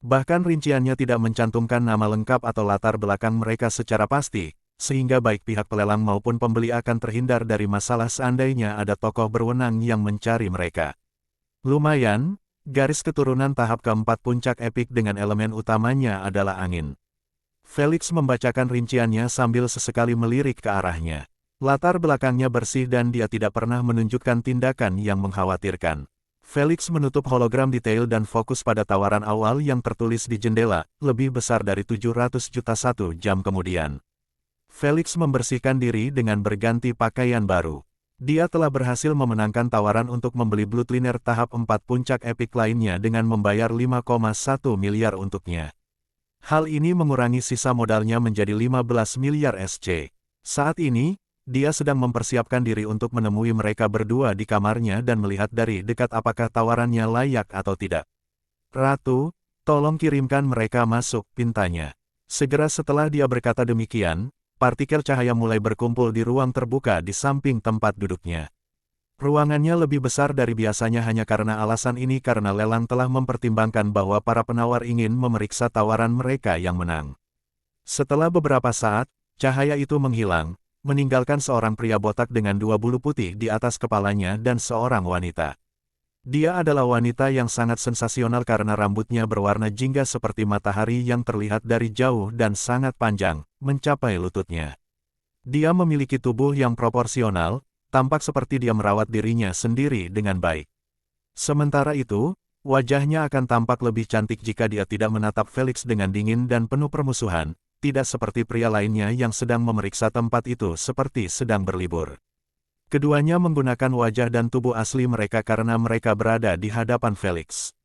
Bahkan rinciannya tidak mencantumkan nama lengkap atau latar belakang mereka secara pasti, sehingga baik pihak pelelang maupun pembeli akan terhindar dari masalah seandainya ada tokoh berwenang yang mencari mereka. Lumayan, garis keturunan tahap keempat puncak epik dengan elemen utamanya adalah angin. Felix membacakan rinciannya sambil sesekali melirik ke arahnya. Latar belakangnya bersih dan dia tidak pernah menunjukkan tindakan yang mengkhawatirkan. Felix menutup hologram detail dan fokus pada tawaran awal yang tertulis di jendela, lebih besar dari 700 juta 1 jam kemudian. Felix membersihkan diri dengan berganti pakaian baru. Dia telah berhasil memenangkan tawaran untuk membeli Bloodliner tahap 4 puncak epik lainnya dengan membayar 5,1 miliar untuknya. Hal ini mengurangi sisa modalnya menjadi 15 miliar SC. Saat ini, dia sedang mempersiapkan diri untuk menemui mereka berdua di kamarnya dan melihat dari dekat apakah tawarannya layak atau tidak. "Ratu, tolong kirimkan mereka masuk," pintanya. Segera setelah dia berkata demikian, partikel cahaya mulai berkumpul di ruang terbuka di samping tempat duduknya. Ruangannya lebih besar dari biasanya hanya karena alasan ini karena lelang telah mempertimbangkan bahwa para penawar ingin memeriksa tawaran mereka yang menang. Setelah beberapa saat, cahaya itu menghilang, meninggalkan seorang pria botak dengan 2 bulu putih di atas kepalanya dan seorang wanita. Dia adalah wanita yang sangat sensasional karena rambutnya berwarna jingga seperti matahari yang terlihat dari jauh dan sangat panjang, mencapai lututnya. Dia memiliki tubuh yang proporsional, tampak seperti dia merawat dirinya sendiri dengan baik. Sementara itu, wajahnya akan tampak lebih cantik jika dia tidak menatap Felix dengan dingin dan penuh permusuhan, tidak seperti pria lainnya yang sedang memeriksa tempat itu seperti sedang berlibur. Keduanya menggunakan wajah dan tubuh asli mereka karena mereka berada di hadapan Felix.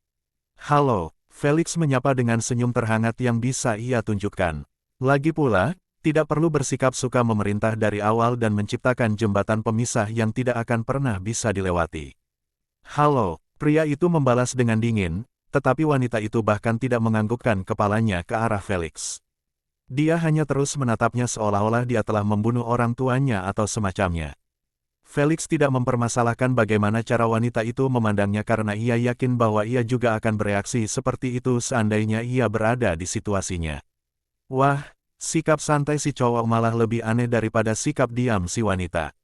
"Halo," Felix menyapa dengan senyum terhangat yang bisa ia tunjukkan. Lagi pula, tidak perlu bersikap suka memerintah dari awal dan menciptakan jembatan pemisah yang tidak akan pernah bisa dilewati. "Halo," pria itu membalas dengan dingin, tetapi wanita itu bahkan tidak menganggukkan kepalanya ke arah Felix. Dia hanya terus menatapnya seolah-olah dia telah membunuh orang tuanya atau semacamnya. Felix tidak mempermasalahkan bagaimana cara wanita itu memandangnya karena ia yakin bahwa ia juga akan bereaksi seperti itu seandainya ia berada di situasinya. Wah, sikap santai si cowok malah lebih aneh daripada sikap diam si wanita.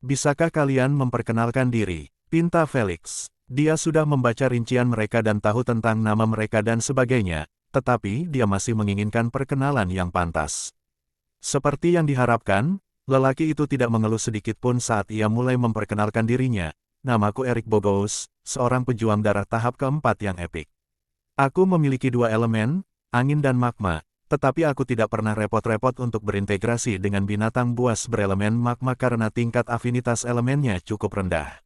"Bisakah kalian memperkenalkan diri?" pinta Felix. Dia sudah membaca rincian mereka dan tahu tentang nama mereka dan sebagainya, tetapi dia masih menginginkan perkenalan yang pantas. Seperti yang diharapkan, lelaki itu tidak mengeluh sedikit pun saat ia mulai memperkenalkan dirinya. "Namaku Eric Bogos, seorang pejuang darah tahap keempat yang epik. Aku memiliki 2 elemen, angin dan magma, tetapi aku tidak pernah repot-repot untuk berintegrasi dengan binatang buas berelemen magma karena tingkat afinitas elemennya cukup rendah."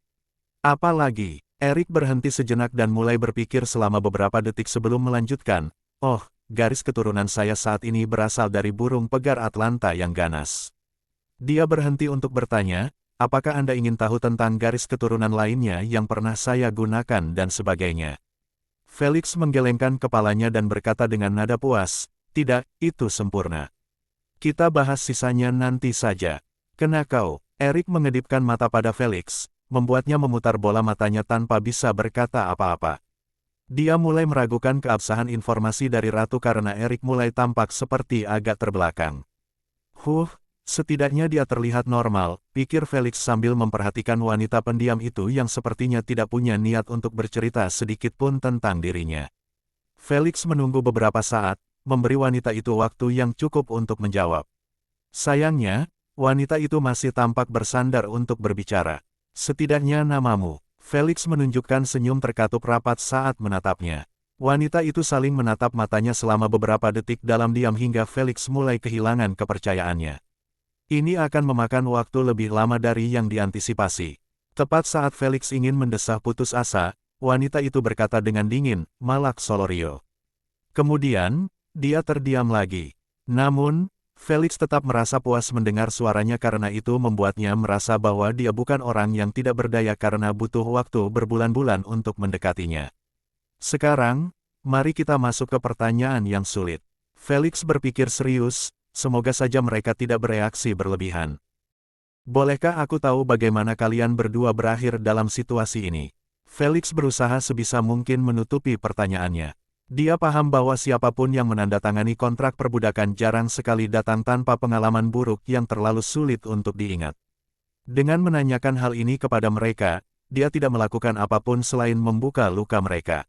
Apalagi, Eric berhenti sejenak dan mulai berpikir selama beberapa detik sebelum melanjutkan. "Oh, garis keturunan saya saat ini berasal dari burung pegar Atlanta yang ganas." Dia berhenti untuk bertanya, "Apakah Anda ingin tahu tentang garis keturunan lainnya yang pernah saya gunakan dan sebagainya?" Felix menggelengkan kepalanya dan berkata dengan nada puas, "Tidak, itu sempurna. Kita bahas sisanya nanti saja." "Kena kau?" Eric mengedipkan mata pada Felix, membuatnya memutar bola matanya tanpa bisa berkata apa-apa. Dia mulai meragukan keabsahan informasi dari Ratu karena Eric mulai tampak seperti agak terbelakang. Setidaknya dia terlihat normal, pikir Felix sambil memperhatikan wanita pendiam itu yang sepertinya tidak punya niat untuk bercerita sedikit pun tentang dirinya. Felix menunggu beberapa saat, memberi wanita itu waktu yang cukup untuk menjawab. Sayangnya, wanita itu masih tampak bersandar untuk berbicara. "Setidaknya namamu." Felix menunjukkan senyum terkatup rapat saat menatapnya. Wanita itu saling menatap matanya selama beberapa detik dalam diam hingga Felix mulai kehilangan kepercayaannya. Ini akan memakan waktu lebih lama dari yang diantisipasi. Tepat saat Felix ingin mendesah putus asa, wanita itu berkata dengan dingin, "Malak Solorio." Kemudian, dia terdiam lagi. Namun, Felix tetap merasa puas mendengar suaranya karena itu membuatnya merasa bahwa dia bukan orang yang tidak berdaya karena butuh waktu berbulan-bulan untuk mendekatinya. "Sekarang, mari kita masuk ke pertanyaan yang sulit." Felix berpikir serius, semoga saja mereka tidak bereaksi berlebihan. Bolehkah aku tahu bagaimana kalian berdua berakhir dalam situasi ini? Felix berusaha sebisa mungkin menutupi pertanyaannya. Dia paham bahwa siapapun yang menandatangani kontrak perbudakan jarang sekali datang tanpa pengalaman buruk yang terlalu sulit untuk diingat. Dengan menanyakan hal ini kepada mereka, dia tidak melakukan apapun selain membuka luka mereka.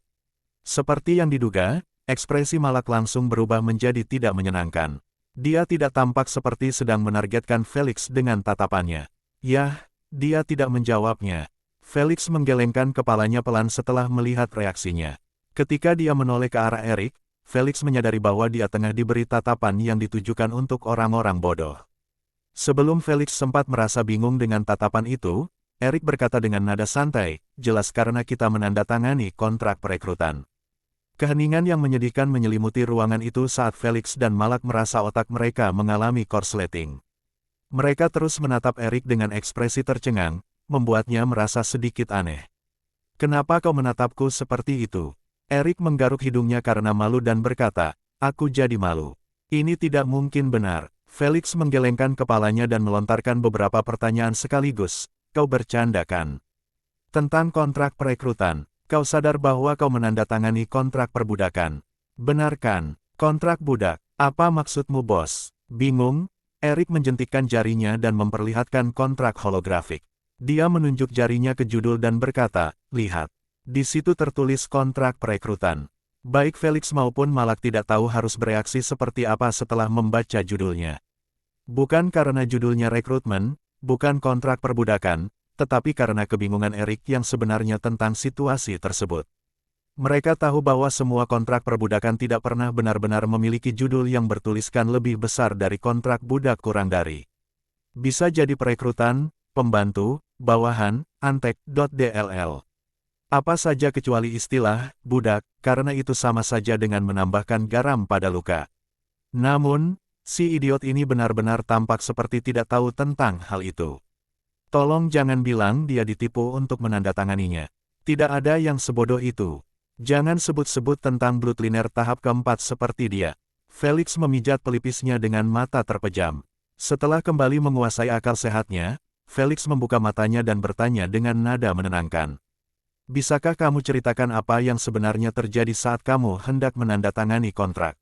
Seperti yang diduga, ekspresi Malak langsung berubah menjadi tidak menyenangkan. Dia tidak tampak seperti sedang menargetkan Felix dengan tatapannya. Yah, dia tidak menjawabnya. Felix menggelengkan kepalanya pelan setelah melihat reaksinya. Ketika dia menoleh ke arah Erik, Felix menyadari bahwa dia tengah diberi tatapan yang ditujukan untuk orang-orang bodoh. Sebelum Felix sempat merasa bingung dengan tatapan itu, Erik berkata dengan nada santai, jelas karena kita menandatangani kontrak perekrutan. Keheningan yang menyedihkan menyelimuti ruangan itu saat Felix dan Malak merasa otak mereka mengalami korsleting. Mereka terus menatap Erik dengan ekspresi tercengang, membuatnya merasa sedikit aneh. Kenapa kau menatapku seperti itu? Erik menggaruk hidungnya karena malu dan berkata, aku jadi malu. Ini tidak mungkin benar. Felix menggelengkan kepalanya dan melontarkan beberapa pertanyaan sekaligus. Kau bercanda kan? Tentang kontrak perekrutan, kau sadar bahwa kau menandatangani kontrak perbudakan. Benar kan? Kontrak budak. Apa maksudmu bos? Bingung? Erik menjentikkan jarinya dan memperlihatkan kontrak holografik. Dia menunjuk jarinya ke judul dan berkata, lihat. Di situ tertulis kontrak perekrutan. Baik Felix maupun Malak tidak tahu harus bereaksi seperti apa setelah membaca judulnya. Bukan karena judulnya rekrutmen, bukan kontrak perbudakan, tetapi karena kebingungan Erik yang sebenarnya tentang situasi tersebut. Mereka tahu bahwa semua kontrak perbudakan tidak pernah benar-benar memiliki judul yang bertuliskan lebih besar dari kontrak budak kurang dari. Bisa jadi perekrutan, pembantu, bawahan, antek.dll. Apa saja kecuali istilah, budak, karena itu sama saja dengan menambahkan garam pada luka. Namun, si idiot ini benar-benar tampak seperti tidak tahu tentang hal itu. Tolong jangan bilang dia ditipu untuk menandatanganinya. Tidak ada yang sebodoh itu. Jangan sebut-sebut tentang bloodliner tahap keempat seperti dia. Felix memijat pelipisnya dengan mata terpejam. Setelah kembali menguasai akal sehatnya, Felix membuka matanya dan bertanya dengan nada menenangkan. Bisakah kamu ceritakan apa yang sebenarnya terjadi saat kamu hendak menandatangani kontrak?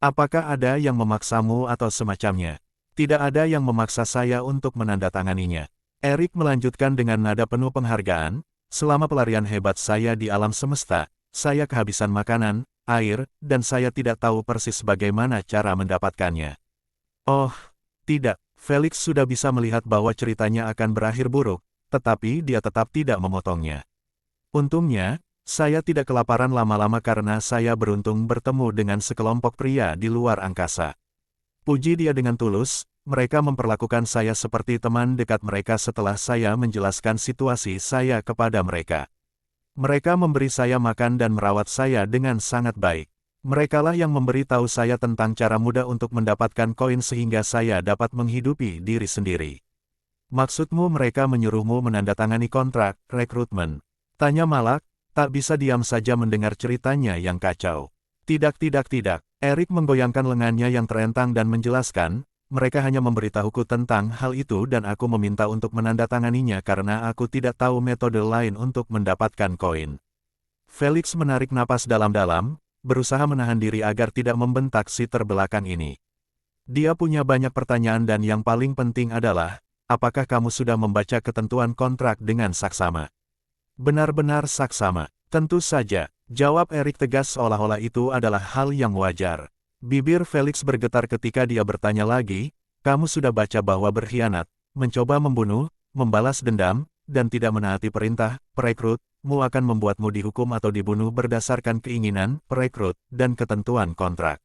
Apakah ada yang memaksamu atau semacamnya? Tidak ada yang memaksa saya untuk menandatanganinya. Erik melanjutkan dengan nada penuh penghargaan, selama pelarian hebat saya di alam semesta, saya kehabisan makanan, air, dan saya tidak tahu persis bagaimana cara mendapatkannya. Oh, tidak, Felix sudah bisa melihat bahwa ceritanya akan berakhir buruk, tetapi dia tetap tidak memotongnya. Untungnya, saya tidak kelaparan lama-lama karena saya beruntung bertemu dengan sekelompok pria di luar angkasa. Puji dia dengan tulus, mereka memperlakukan saya seperti teman dekat mereka setelah saya menjelaskan situasi saya kepada mereka. Mereka memberi saya makan dan merawat saya dengan sangat baik. Merekalah yang memberi tahu saya tentang cara mudah untuk mendapatkan koin sehingga saya dapat menghidupi diri sendiri. Maksudmu mereka menyuruhmu menandatangani kontrak rekrutmen? Tanya Malak, tak bisa diam saja mendengar ceritanya yang kacau. Tidak. Erik menggoyangkan lengannya yang terentang dan menjelaskan, mereka hanya memberitahuku tentang hal itu dan aku meminta untuk menandatanganinya karena aku tidak tahu metode lain untuk mendapatkan koin. Felix menarik napas dalam-dalam, berusaha menahan diri agar tidak membentak si terbelakang ini. Dia punya banyak pertanyaan dan yang paling penting adalah, apakah kamu sudah membaca ketentuan kontrak dengan saksama? Benar-benar saksama. Tentu saja, jawab Erik tegas seolah-olah itu adalah hal yang wajar. Bibir Felix bergetar ketika dia bertanya lagi, kamu sudah baca bahwa berkhianat, mencoba membunuh, membalas dendam, dan tidak menaati perintah, perekrutmu akan membuatmu dihukum atau dibunuh berdasarkan keinginan, perekrut, dan ketentuan kontrak.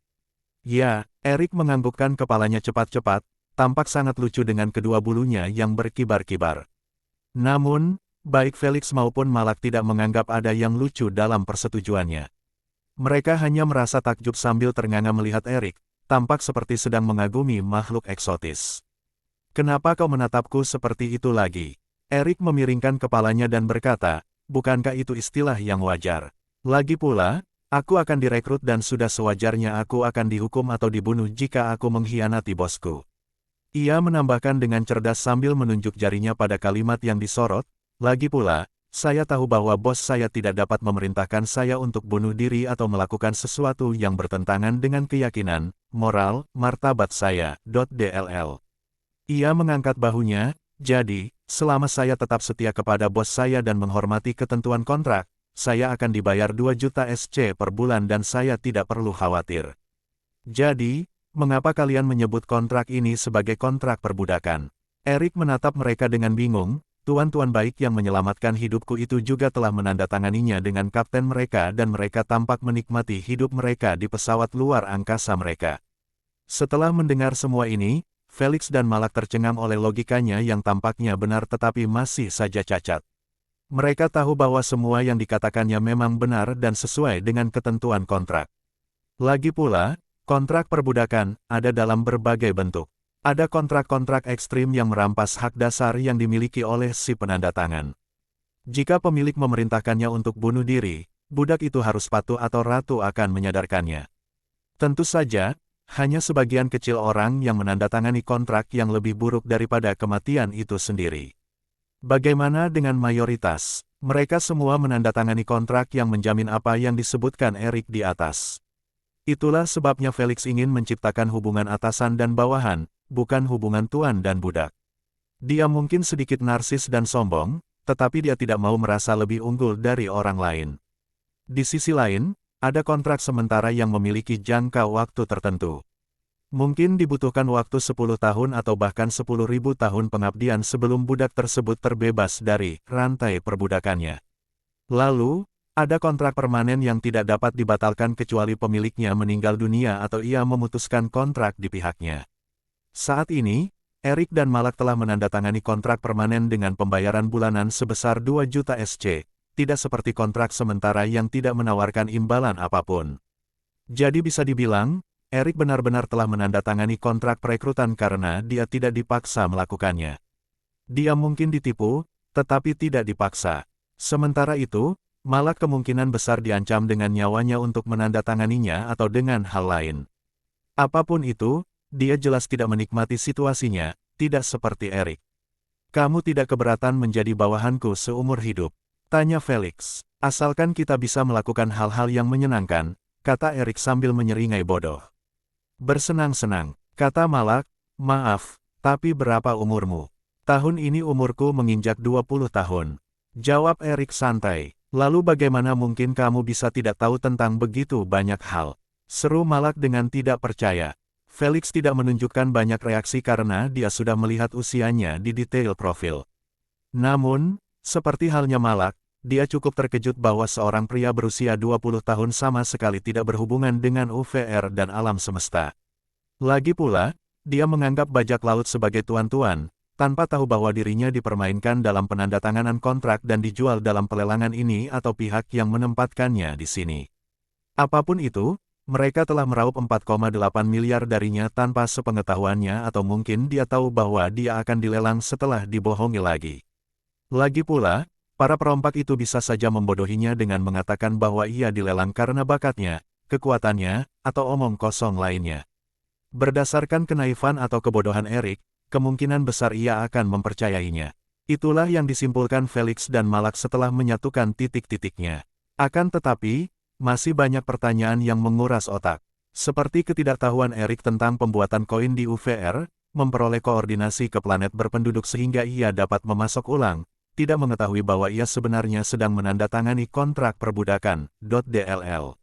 Ya, Erik menganggukkan kepalanya cepat-cepat, tampak sangat lucu dengan kedua bulunya yang berkibar-kibar. Namun, baik Felix maupun Malak tidak menganggap ada yang lucu dalam persetujuannya. Mereka hanya merasa takjub sambil ternganga melihat Erik, tampak seperti sedang mengagumi makhluk eksotis. Kenapa kau menatapku seperti itu lagi? Erik memiringkan kepalanya dan berkata, bukankah itu istilah yang wajar? Lagi pula, Aku akan direkrut dan sudah sewajarnya aku akan dihukum atau dibunuh jika aku mengkhianati bosku. Ia menambahkan dengan cerdas sambil menunjuk jarinya pada kalimat yang disorot, lagi pula, saya tahu bahwa bos saya tidak dapat memerintahkan saya untuk bunuh diri atau melakukan sesuatu yang bertentangan dengan keyakinan, moral, martabat saya. DLL. Ia mengangkat bahunya, jadi, selama saya tetap setia kepada bos saya dan menghormati ketentuan kontrak, saya akan dibayar 2 juta SC per bulan dan saya tidak perlu khawatir. Jadi, mengapa kalian menyebut kontrak ini sebagai kontrak perbudakan? Erik menatap mereka dengan bingung. Tuan-tuan baik yang menyelamatkan hidupku itu juga telah menandatanganinya dengan kapten mereka dan mereka tampak menikmati hidup mereka di pesawat luar angkasa mereka. Setelah mendengar semua ini, Felix dan Malak tercengang oleh logikanya yang tampaknya benar tetapi masih saja cacat. Mereka tahu bahwa semua yang dikatakannya memang benar dan sesuai dengan ketentuan kontrak. Lagi pula, kontrak perbudakan ada dalam berbagai bentuk. Ada kontrak-kontrak ekstrim yang merampas hak dasar yang dimiliki oleh si penandatangan. Jika pemilik memerintahkannya untuk bunuh diri, budak itu harus patuh atau ratu akan menyadarkannya. Tentu saja, hanya sebagian kecil orang yang menandatangani kontrak yang lebih buruk daripada kematian itu sendiri. Bagaimana dengan mayoritas? Mereka semua menandatangani kontrak yang menjamin apa yang disebutkan Erik di atas. Itulah sebabnya Felix ingin menciptakan hubungan atasan dan bawahan, bukan hubungan tuan dan budak. Dia mungkin sedikit narsis dan sombong, tetapi dia tidak mau merasa lebih unggul dari orang lain. Di sisi lain, ada kontrak sementara yang memiliki jangka waktu tertentu. Mungkin dibutuhkan waktu 10 tahun atau bahkan 10.000 tahun pengabdian sebelum budak tersebut terbebas dari rantai perbudakannya. Lalu, ada kontrak permanen yang tidak dapat dibatalkan kecuali pemiliknya meninggal dunia atau ia memutuskan kontrak di pihaknya. Saat ini, Erik dan Malak telah menandatangani kontrak permanen dengan pembayaran bulanan sebesar 2 juta SC, tidak seperti kontrak sementara yang tidak menawarkan imbalan apapun. Jadi bisa dibilang, Erik benar-benar telah menandatangani kontrak perekrutan karena dia tidak dipaksa melakukannya. Dia mungkin ditipu, tetapi tidak dipaksa. Sementara itu, Malak kemungkinan besar diancam dengan nyawanya untuk menandatanganinya atau dengan hal lain. Apapun itu, dia jelas tidak menikmati situasinya, tidak seperti Erik. Kamu tidak keberatan menjadi bawahanku seumur hidup? Tanya Felix. Asalkan kita bisa melakukan hal-hal yang menyenangkan, kata Erik sambil menyeringai bodoh. Bersenang-senang, kata Malak, maaf, tapi berapa umurmu? Tahun ini umurku menginjak 20 tahun. Jawab Erik santai. Lalu bagaimana mungkin kamu bisa tidak tahu tentang begitu banyak hal? Seru Malak dengan tidak percaya. Felix tidak menunjukkan banyak reaksi karena dia sudah melihat usianya di detail profil. Namun, seperti halnya Malak, dia cukup terkejut bahwa seorang pria berusia 20 tahun sama sekali tidak berhubungan dengan UVR dan alam semesta. Lagi pula, dia menganggap bajak laut sebagai tuan-tuan, tanpa tahu bahwa dirinya dipermainkan dalam penandatanganan kontrak dan dijual dalam pelelangan ini atau pihak yang menempatkannya di sini. Apapun itu, mereka telah meraup 4,8 miliar darinya tanpa sepengetahuannya atau mungkin dia tahu bahwa dia akan dilelang setelah dibohongi lagi. Lagi pula, para perompak itu bisa saja membodohinya dengan mengatakan bahwa ia dilelang karena bakatnya, kekuatannya, atau omong kosong lainnya. Berdasarkan kenaifan atau kebodohan Erik, kemungkinan besar ia akan mempercayainya. Itulah yang disimpulkan Felix dan Malak setelah menyatukan titik-titiknya. Akan tetapi, masih banyak pertanyaan yang menguras otak. Seperti ketidaktahuan Erik tentang pembuatan koin di UVR, memperoleh koordinasi ke planet berpenduduk sehingga ia dapat memasok ulang, tidak mengetahui bahwa ia sebenarnya sedang menandatangani kontrak perbudakan. DLL.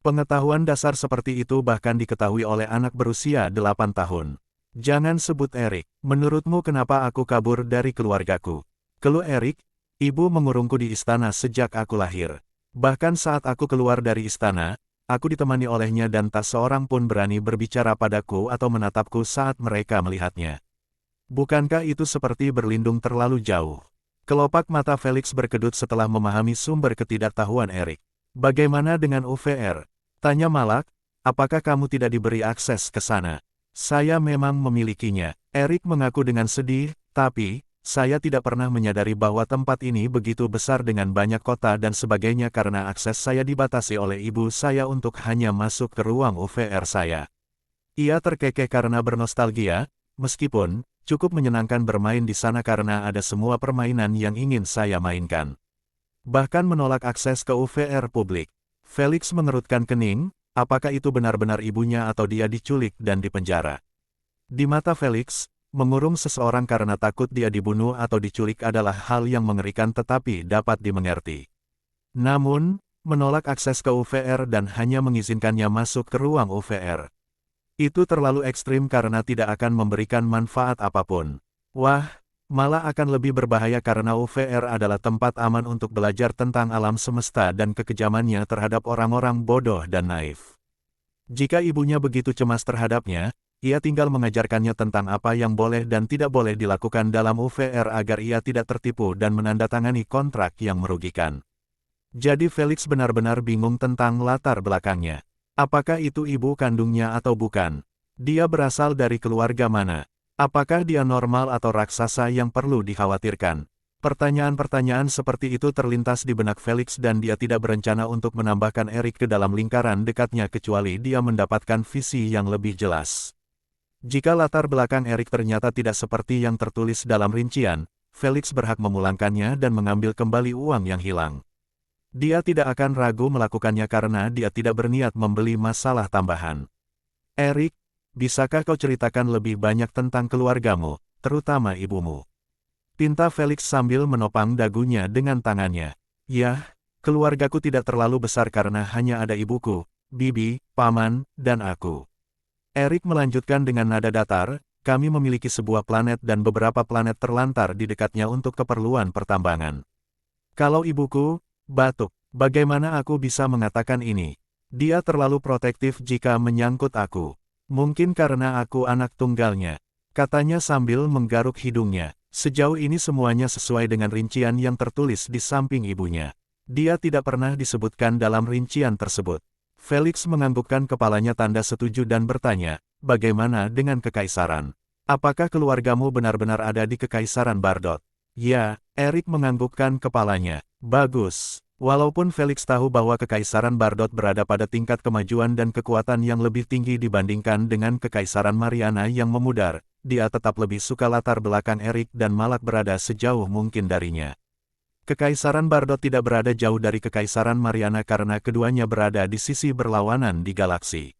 Pengetahuan dasar seperti itu bahkan diketahui oleh anak berusia 8 tahun. Jangan sebut Erik. Menurutmu kenapa aku kabur dari keluargaku? Keluh Erik, ibu mengurungku di istana sejak aku lahir. Bahkan saat aku keluar dari istana, aku ditemani olehnya dan tak seorang pun berani berbicara padaku atau menatapku saat mereka melihatnya. Bukankah itu seperti berlindung terlalu jauh? Kelopak mata Felix berkedut setelah memahami sumber ketidaktahuan Erik. Bagaimana dengan UVR? Tanya Malak, apakah kamu tidak diberi akses ke sana? Saya memang memilikinya. Erik mengaku dengan sedih, tapi, saya tidak pernah menyadari bahwa tempat ini begitu besar dengan banyak kota dan sebagainya karena akses saya dibatasi oleh ibu saya untuk hanya masuk ke ruang UVR saya. Ia terkekeh karena bernostalgia, meskipun cukup menyenangkan bermain di sana karena ada semua permainan yang ingin saya mainkan. Bahkan menolak akses ke UVR publik. Felix mengerutkan kening, apakah itu benar-benar ibunya atau dia diculik dan dipenjara? Di mata Felix, mengurung seseorang karena takut dia dibunuh atau diculik adalah hal yang mengerikan tetapi dapat dimengerti. Namun, menolak akses ke UVR dan hanya mengizinkannya masuk ke ruang UVR. Itu terlalu ekstrim karena tidak akan memberikan manfaat apapun. Wah, malah akan lebih berbahaya karena UVR adalah tempat aman untuk belajar tentang alam semesta dan kekejamannya terhadap orang-orang bodoh dan naif. Jika ibunya begitu cemas terhadapnya, ia tinggal mengajarkannya tentang apa yang boleh dan tidak boleh dilakukan dalam UVR agar ia tidak tertipu dan menandatangani kontrak yang merugikan. Jadi Felix benar-benar bingung tentang latar belakangnya. Apakah itu ibu kandungnya atau bukan? Dia berasal dari keluarga mana? Apakah dia normal atau raksasa yang perlu dikhawatirkan? Pertanyaan-pertanyaan seperti itu terlintas di benak Felix dan dia tidak berencana untuk menambahkan Erik ke dalam lingkaran dekatnya kecuali dia mendapatkan visi yang lebih jelas. Jika latar belakang Erik ternyata tidak seperti yang tertulis dalam rincian, Felix berhak memulangkannya dan mengambil kembali uang yang hilang. Dia tidak akan ragu melakukannya karena dia tidak berniat membeli masalah tambahan. Erik, bisakah kau ceritakan lebih banyak tentang keluargamu, terutama ibumu? Pinta Felix sambil menopang dagunya dengan tangannya. Yah, keluargaku tidak terlalu besar karena hanya ada ibuku, bibi, paman, dan aku. Erik melanjutkan dengan nada datar, kami memiliki sebuah planet dan beberapa planet terlantar di dekatnya untuk keperluan pertambangan. Kalau ibuku, batuk, bagaimana aku bisa mengatakan ini? Dia terlalu protektif jika menyangkut aku. Mungkin karena aku anak tunggalnya, katanya sambil menggaruk hidungnya. Sejauh ini semuanya sesuai dengan rincian yang tertulis di samping ibunya. Dia tidak pernah disebutkan dalam rincian tersebut. Felix menganggukkan kepalanya tanda setuju dan bertanya, bagaimana dengan kekaisaran? Apakah keluargamu benar-benar ada di kekaisaran Bardot? Ya, Erik menganggukkan kepalanya. Bagus. Walaupun Felix tahu bahwa kekaisaran Bardot berada pada tingkat kemajuan dan kekuatan yang lebih tinggi dibandingkan dengan kekaisaran Mariana yang memudar, dia tetap lebih suka latar belakang Erik dan Malak berada sejauh mungkin darinya. Kekaisaran Bardot tidak berada jauh dari kekaisaran Mariana karena keduanya berada di sisi berlawanan di galaksi.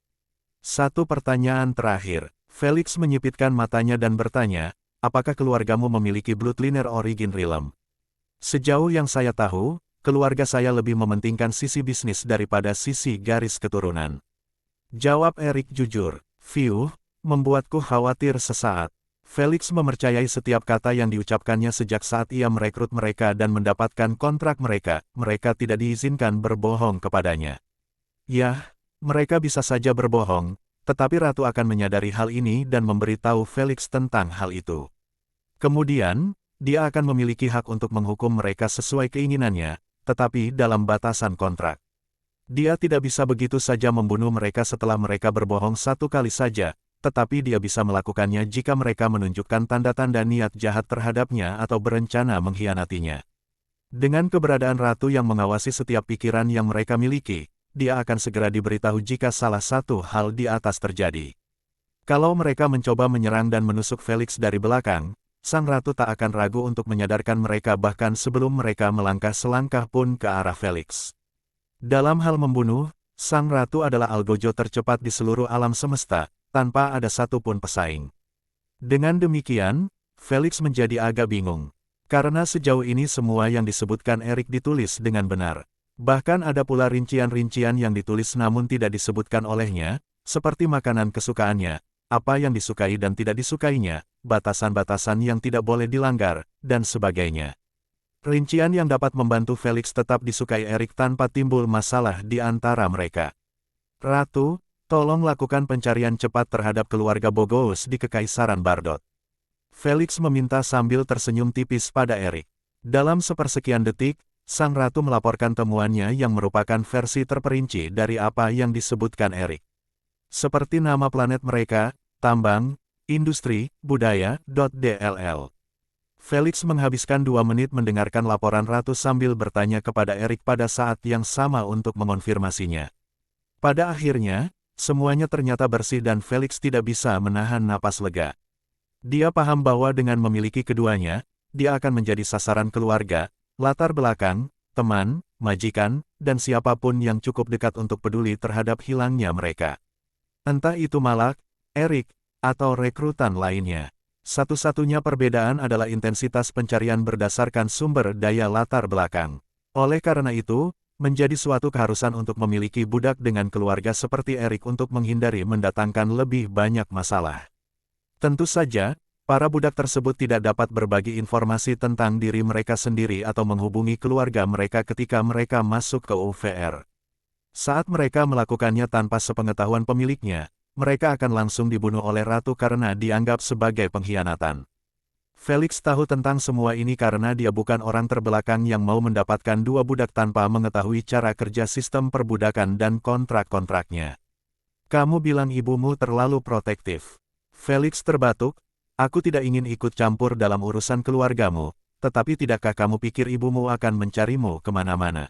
Satu pertanyaan terakhir. Felix menyipitkan matanya dan bertanya, apakah keluargamu memiliki bloodline origin realm? Sejauh yang saya tahu, keluarga saya lebih mementingkan sisi bisnis daripada sisi garis keturunan. Jawab Erik jujur. Fiuh, membuatku khawatir sesaat. Felix mempercayai setiap kata yang diucapkannya sejak saat ia merekrut mereka dan mendapatkan kontrak mereka tidak diizinkan berbohong kepadanya. Yah, mereka bisa saja berbohong, tetapi Ratu akan menyadari hal ini dan memberitahu Felix tentang hal itu. Kemudian, dia akan memiliki hak untuk menghukum mereka sesuai keinginannya, tetapi dalam batasan kontrak. Dia tidak bisa begitu saja membunuh mereka setelah mereka berbohong satu kali saja, tetapi dia bisa melakukannya jika mereka menunjukkan tanda-tanda niat jahat terhadapnya atau berencana mengkhianatinya. Dengan keberadaan Ratu yang mengawasi setiap pikiran yang mereka miliki, dia akan segera diberitahu jika salah satu hal di atas terjadi. Kalau mereka mencoba menyerang dan menusuk Felix dari belakang, Sang Ratu tak akan ragu untuk menyadarkan mereka bahkan sebelum mereka melangkah selangkah pun ke arah Felix. Dalam hal membunuh, Sang Ratu adalah algojo tercepat di seluruh alam semesta, tanpa ada satupun pesaing. Dengan demikian, Felix menjadi agak bingung. Karena sejauh ini semua yang disebutkan Erik ditulis dengan benar. Bahkan ada pula rincian-rincian yang ditulis namun tidak disebutkan olehnya, seperti makanan kesukaannya, apa yang disukai dan tidak disukainya, batasan-batasan yang tidak boleh dilanggar, dan sebagainya. Rincian yang dapat membantu Felix tetap disukai Erik tanpa timbul masalah di antara mereka. Ratu, tolong lakukan pencarian cepat terhadap keluarga Bogoos di Kekaisaran Bardot. Felix meminta sambil tersenyum tipis pada Erik. Dalam sepersekian detik, Sang Ratu melaporkan temuannya yang merupakan versi terperinci dari apa yang disebutkan Erik. Seperti nama planet mereka, tambang, industri, budaya, .dll. Felix menghabiskan 2 menit mendengarkan laporan Ratu sambil bertanya kepada Erik pada saat yang sama untuk mengonfirmasinya. Pada akhirnya, semuanya ternyata bersih dan Felix tidak bisa menahan napas lega. Dia paham bahwa dengan memiliki keduanya, dia akan menjadi sasaran keluarga, latar belakang, teman, majikan, dan siapapun yang cukup dekat untuk peduli terhadap hilangnya mereka. Entah itu Malak, Erik, atau rekrutan lainnya. Satu-satunya perbedaan adalah intensitas pencarian berdasarkan sumber daya latar belakang. Oleh karena itu, menjadi suatu keharusan untuk memiliki budak dengan keluarga seperti Erik untuk menghindari mendatangkan lebih banyak masalah. Tentu saja, para budak tersebut tidak dapat berbagi informasi tentang diri mereka sendiri atau menghubungi keluarga mereka ketika mereka masuk ke UVR. Saat mereka melakukannya tanpa sepengetahuan pemiliknya, mereka akan langsung dibunuh oleh Ratu karena dianggap sebagai pengkhianatan. Felix tahu tentang semua ini karena dia bukan orang terbelakang yang mau mendapatkan 2 budak tanpa mengetahui cara kerja sistem perbudakan dan kontrak-kontraknya. Kamu bilang ibumu terlalu protektif. Felix terbatuk, aku tidak ingin ikut campur dalam urusan keluargamu, tetapi tidakkah kamu pikir ibumu akan mencarimu kemana-mana?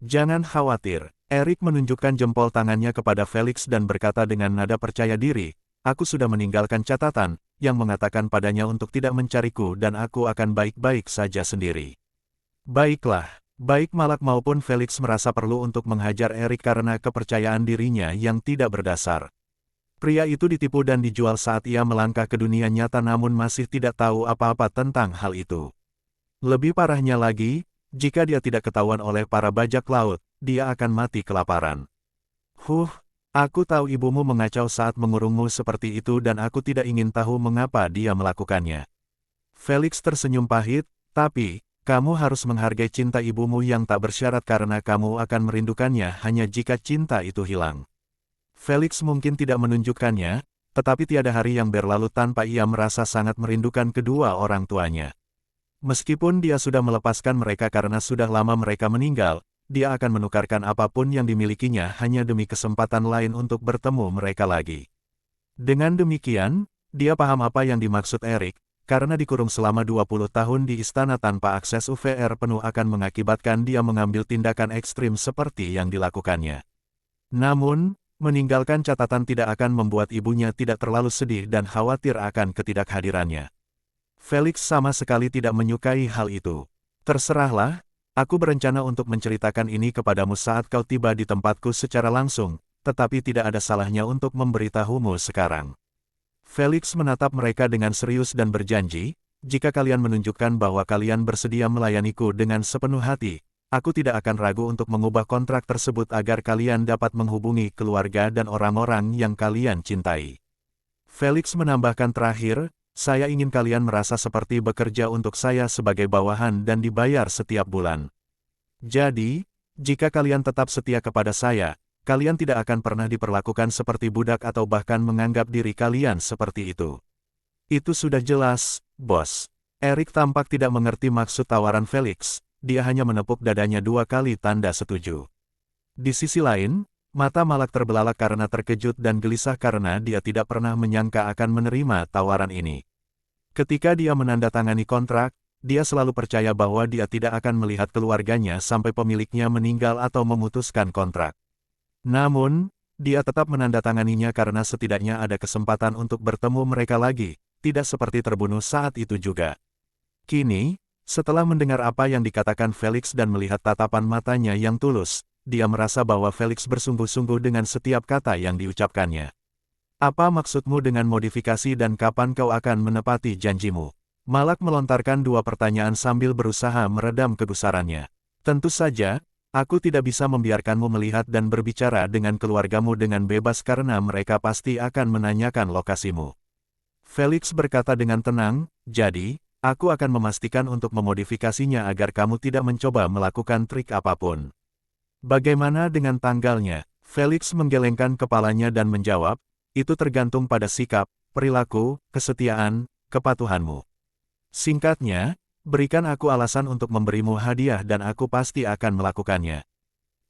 Jangan khawatir. Erik menunjukkan jempol tangannya kepada Felix dan berkata dengan nada percaya diri, aku sudah meninggalkan catatan, yang mengatakan padanya untuk tidak mencariku dan aku akan baik-baik saja sendiri. Baiklah, baik Malak maupun Felix merasa perlu untuk menghajar Erik karena kepercayaan dirinya yang tidak berdasar. Pria itu ditipu dan dijual saat ia melangkah ke dunia nyata namun masih tidak tahu apa-apa tentang hal itu. Lebih parahnya lagi, jika dia tidak ketahuan oleh para bajak laut, dia akan mati kelaparan. Aku tahu ibumu mengacau saat mengurungmu seperti itu dan aku tidak ingin tahu mengapa dia melakukannya. Felix tersenyum pahit, tapi, kamu harus menghargai cinta ibumu yang tak bersyarat karena kamu akan merindukannya hanya jika cinta itu hilang. Felix mungkin tidak menunjukkannya, tetapi tiada hari yang berlalu tanpa ia merasa sangat merindukan kedua orang tuanya. Meskipun dia sudah melepaskan mereka karena sudah lama mereka meninggal, dia akan menukarkan apapun yang dimilikinya hanya demi kesempatan lain untuk bertemu mereka lagi. Dengan demikian, dia paham apa yang dimaksud Erik, karena dikurung selama 20 tahun di istana tanpa akses UVR penuh akan mengakibatkan dia mengambil tindakan ekstrim seperti yang dilakukannya. Namun, meninggalkan catatan tidak akan membuat ibunya tidak terlalu sedih dan khawatir akan ketidakhadirannya. Felix sama sekali tidak menyukai hal itu. Terserahlah. Aku berencana untuk menceritakan ini kepadamu saat kau tiba di tempatku secara langsung, tetapi tidak ada salahnya untuk memberitahumu sekarang. Felix menatap mereka dengan serius dan berjanji, jika kalian menunjukkan bahwa kalian bersedia melayaniku dengan sepenuh hati, aku tidak akan ragu untuk mengubah kontrak tersebut agar kalian dapat menghubungi keluarga dan orang-orang yang kalian cintai. Felix menambahkan terakhir, saya ingin kalian merasa seperti bekerja untuk saya sebagai bawahan dan dibayar setiap bulan. Jadi, jika kalian tetap setia kepada saya, kalian tidak akan pernah diperlakukan seperti budak atau bahkan menganggap diri kalian seperti itu. Itu sudah jelas, bos. Erik tampak tidak mengerti maksud tawaran Felix, dia hanya menepuk dadanya 2 kali tanda setuju. Di sisi lain, mata Malak terbelalak karena terkejut dan gelisah karena dia tidak pernah menyangka akan menerima tawaran ini. Ketika dia menandatangani kontrak, dia selalu percaya bahwa dia tidak akan melihat keluarganya sampai pemiliknya meninggal atau memutuskan kontrak. Namun, dia tetap menandatanganinya karena setidaknya ada kesempatan untuk bertemu mereka lagi, tidak seperti terbunuh saat itu juga. Kini, setelah mendengar apa yang dikatakan Felix dan melihat tatapan matanya yang tulus, dia merasa bahwa Felix bersungguh-sungguh dengan setiap kata yang diucapkannya. Apa maksudmu dengan modifikasi dan kapan kau akan menepati janjimu? Malak melontarkan 2 pertanyaan sambil berusaha meredam kegusarannya. Tentu saja, aku tidak bisa membiarkanmu melihat dan berbicara dengan keluargamu dengan bebas karena mereka pasti akan menanyakan lokasimu. Felix berkata dengan tenang, jadi, aku akan memastikan untuk memodifikasinya agar kamu tidak mencoba melakukan trik apapun. Bagaimana dengan tanggalnya? Felix menggelengkan kepalanya dan menjawab, itu tergantung pada sikap, perilaku, kesetiaan, kepatuhanmu. Singkatnya, berikan aku alasan untuk memberimu hadiah dan aku pasti akan melakukannya.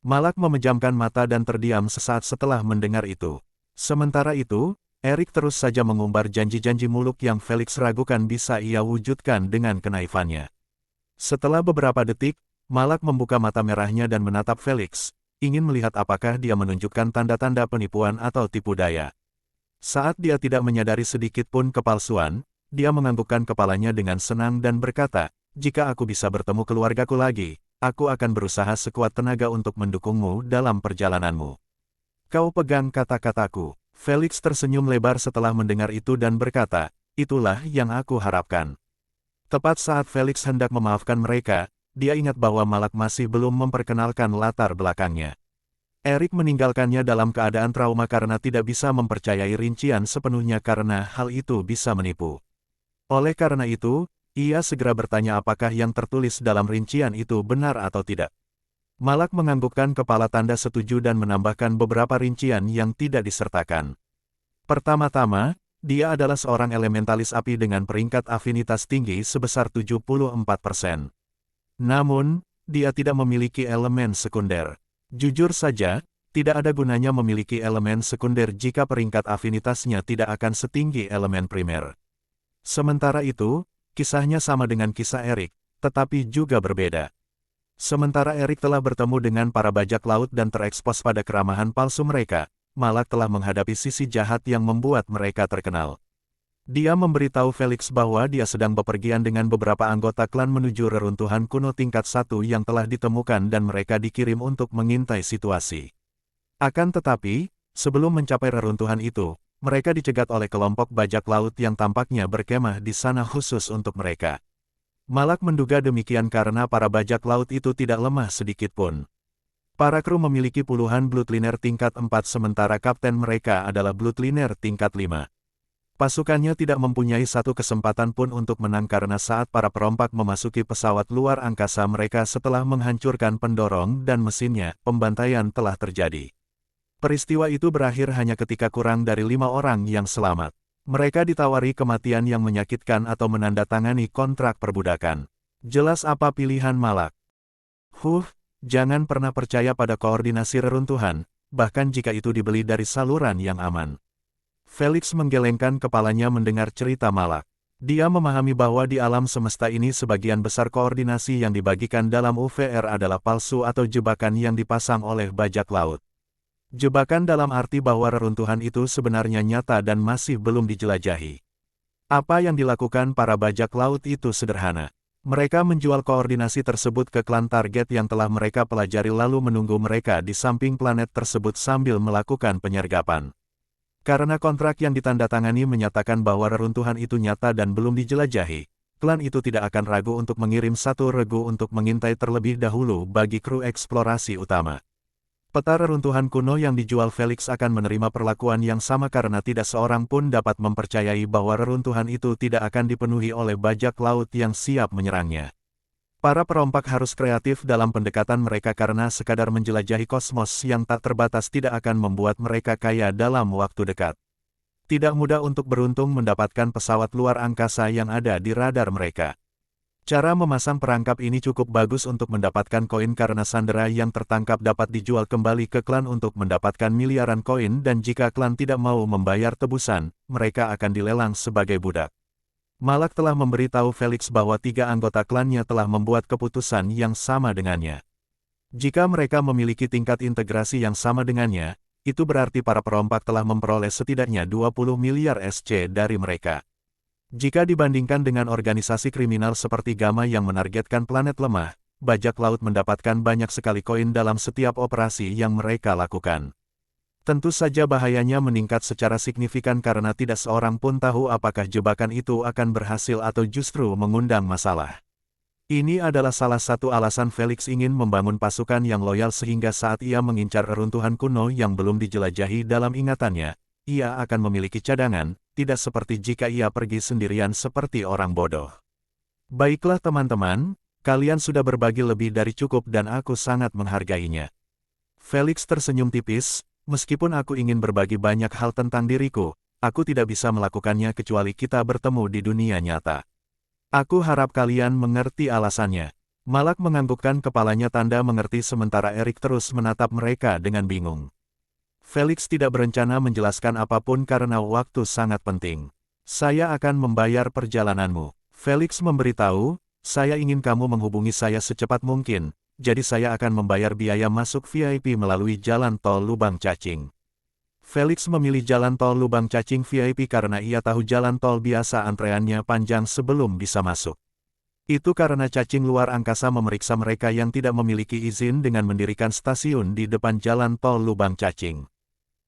Malak memejamkan mata dan terdiam sesaat setelah mendengar itu. Sementara itu, Erik terus saja mengumbar janji-janji muluk yang Felix ragukan bisa ia wujudkan dengan kenaifannya. Setelah beberapa detik, Malak membuka mata merahnya dan menatap Felix, ingin melihat apakah dia menunjukkan tanda-tanda penipuan atau tipu daya. Saat dia tidak menyadari sedikit pun kepalsuan, dia menganggukkan kepalanya dengan senang dan berkata, "Jika aku bisa bertemu keluargaku lagi, aku akan berusaha sekuat tenaga untuk mendukungmu dalam perjalananmu." "Kau pegang kata-kataku." Felix tersenyum lebar setelah mendengar itu dan berkata, "Itulah yang aku harapkan." Tepat saat Felix hendak memaafkan mereka, dia ingat bahwa Malak masih belum memperkenalkan latar belakangnya. Erik meninggalkannya dalam keadaan trauma karena tidak bisa mempercayai rincian sepenuhnya karena hal itu bisa menipu. Oleh karena itu, ia segera bertanya apakah yang tertulis dalam rincian itu benar atau tidak. Malak menganggukkan kepala tanda setuju dan menambahkan beberapa rincian yang tidak disertakan. Pertama-tama, dia adalah seorang elementalis api dengan peringkat afinitas tinggi sebesar 74%. Namun, dia tidak memiliki elemen sekunder. Jujur saja, tidak ada gunanya memiliki elemen sekunder jika peringkat afinitasnya tidak akan setinggi elemen primer. Sementara itu, kisahnya sama dengan kisah Erik, tetapi juga berbeda. Sementara Erik telah bertemu dengan para bajak laut dan terekspos pada keramahan palsu mereka, Malak telah menghadapi sisi jahat yang membuat mereka terkenal. Dia memberitahu Felix bahwa dia sedang bepergian dengan beberapa anggota klan menuju reruntuhan kuno tingkat 1 yang telah ditemukan dan mereka dikirim untuk mengintai situasi. Akan tetapi, sebelum mencapai reruntuhan itu, mereka dicegat oleh kelompok bajak laut yang tampaknya berkemah di sana khusus untuk mereka. Malak menduga demikian karena para bajak laut itu tidak lemah sedikit pun. Para kru memiliki puluhan bloodliner tingkat 4 sementara kapten mereka adalah bloodliner tingkat 5. Pasukannya tidak mempunyai satu kesempatan pun untuk menang karena saat para perompak memasuki pesawat luar angkasa mereka setelah menghancurkan pendorong dan mesinnya, pembantaian telah terjadi. Peristiwa itu berakhir hanya ketika kurang dari 5 orang yang selamat. Mereka ditawari kematian yang menyakitkan atau menandatangani kontrak perbudakan. Jelas apa pilihan Malak? Jangan pernah percaya pada koordinasi reruntuhan, bahkan jika itu dibeli dari saluran yang aman. Felix menggelengkan kepalanya mendengar cerita Malak. Dia memahami bahwa di alam semesta ini sebagian besar koordinasi yang dibagikan dalam UVR adalah palsu atau jebakan yang dipasang oleh bajak laut. Jebakan dalam arti bahwa reruntuhan itu sebenarnya nyata dan masih belum dijelajahi. Apa yang dilakukan para bajak laut itu sederhana. Mereka menjual koordinasi tersebut ke klan target yang telah mereka pelajari lalu menunggu mereka di samping planet tersebut sambil melakukan penyergapan. Karena kontrak yang ditandatangani menyatakan bahwa reruntuhan itu nyata dan belum dijelajahi, klan itu tidak akan ragu untuk mengirim satu regu untuk mengintai terlebih dahulu bagi kru eksplorasi utama. Peta reruntuhan kuno yang dijual Felix akan menerima perlakuan yang sama karena tidak seorang pun dapat mempercayai bahwa reruntuhan itu tidak akan dipenuhi oleh bajak laut yang siap menyerangnya. Para perompak harus kreatif dalam pendekatan mereka karena sekadar menjelajahi kosmos yang tak terbatas tidak akan membuat mereka kaya dalam waktu dekat. Tidak mudah untuk beruntung mendapatkan pesawat luar angkasa yang ada di radar mereka. Cara memasang perangkap ini cukup bagus untuk mendapatkan koin karena sandera yang tertangkap dapat dijual kembali ke klan untuk mendapatkan miliaran koin dan jika klan tidak mau membayar tebusan, mereka akan dilelang sebagai budak. Malak telah memberitahu Felix bahwa 3 anggota klannya telah membuat keputusan yang sama dengannya. Jika mereka memiliki tingkat integrasi yang sama dengannya, itu berarti para perompak telah memperoleh setidaknya 20 miliar SC dari mereka. Jika dibandingkan dengan organisasi kriminal seperti Gamma yang menargetkan planet lemah, bajak laut mendapatkan banyak sekali koin dalam setiap operasi yang mereka lakukan. Tentu saja bahayanya meningkat secara signifikan karena tidak seorang pun tahu apakah jebakan itu akan berhasil atau justru mengundang masalah. Ini adalah salah satu alasan Felix ingin membangun pasukan yang loyal sehingga saat ia mengincar reruntuhan kuno yang belum dijelajahi dalam ingatannya, ia akan memiliki cadangan, tidak seperti jika ia pergi sendirian seperti orang bodoh. Baiklah teman-teman, kalian sudah berbagi lebih dari cukup dan aku sangat menghargainya. Felix tersenyum tipis, meskipun aku ingin berbagi banyak hal tentang diriku, aku tidak bisa melakukannya kecuali kita bertemu di dunia nyata. Aku harap kalian mengerti alasannya. Malak menganggukkan kepalanya tanda mengerti sementara Erik terus menatap mereka dengan bingung. Felix tidak berencana menjelaskan apapun karena waktu sangat penting. Saya akan membayar perjalananmu. Felix memberitahu, saya ingin kamu menghubungi saya secepat mungkin, jadi saya akan membayar biaya masuk VIP melalui jalan tol Lubang Cacing. Felix memilih jalan tol Lubang Cacing VIP karena ia tahu jalan tol biasa antreannya panjang sebelum bisa masuk. Itu karena cacing luar angkasa memeriksa mereka yang tidak memiliki izin dengan mendirikan stasiun di depan jalan tol Lubang Cacing.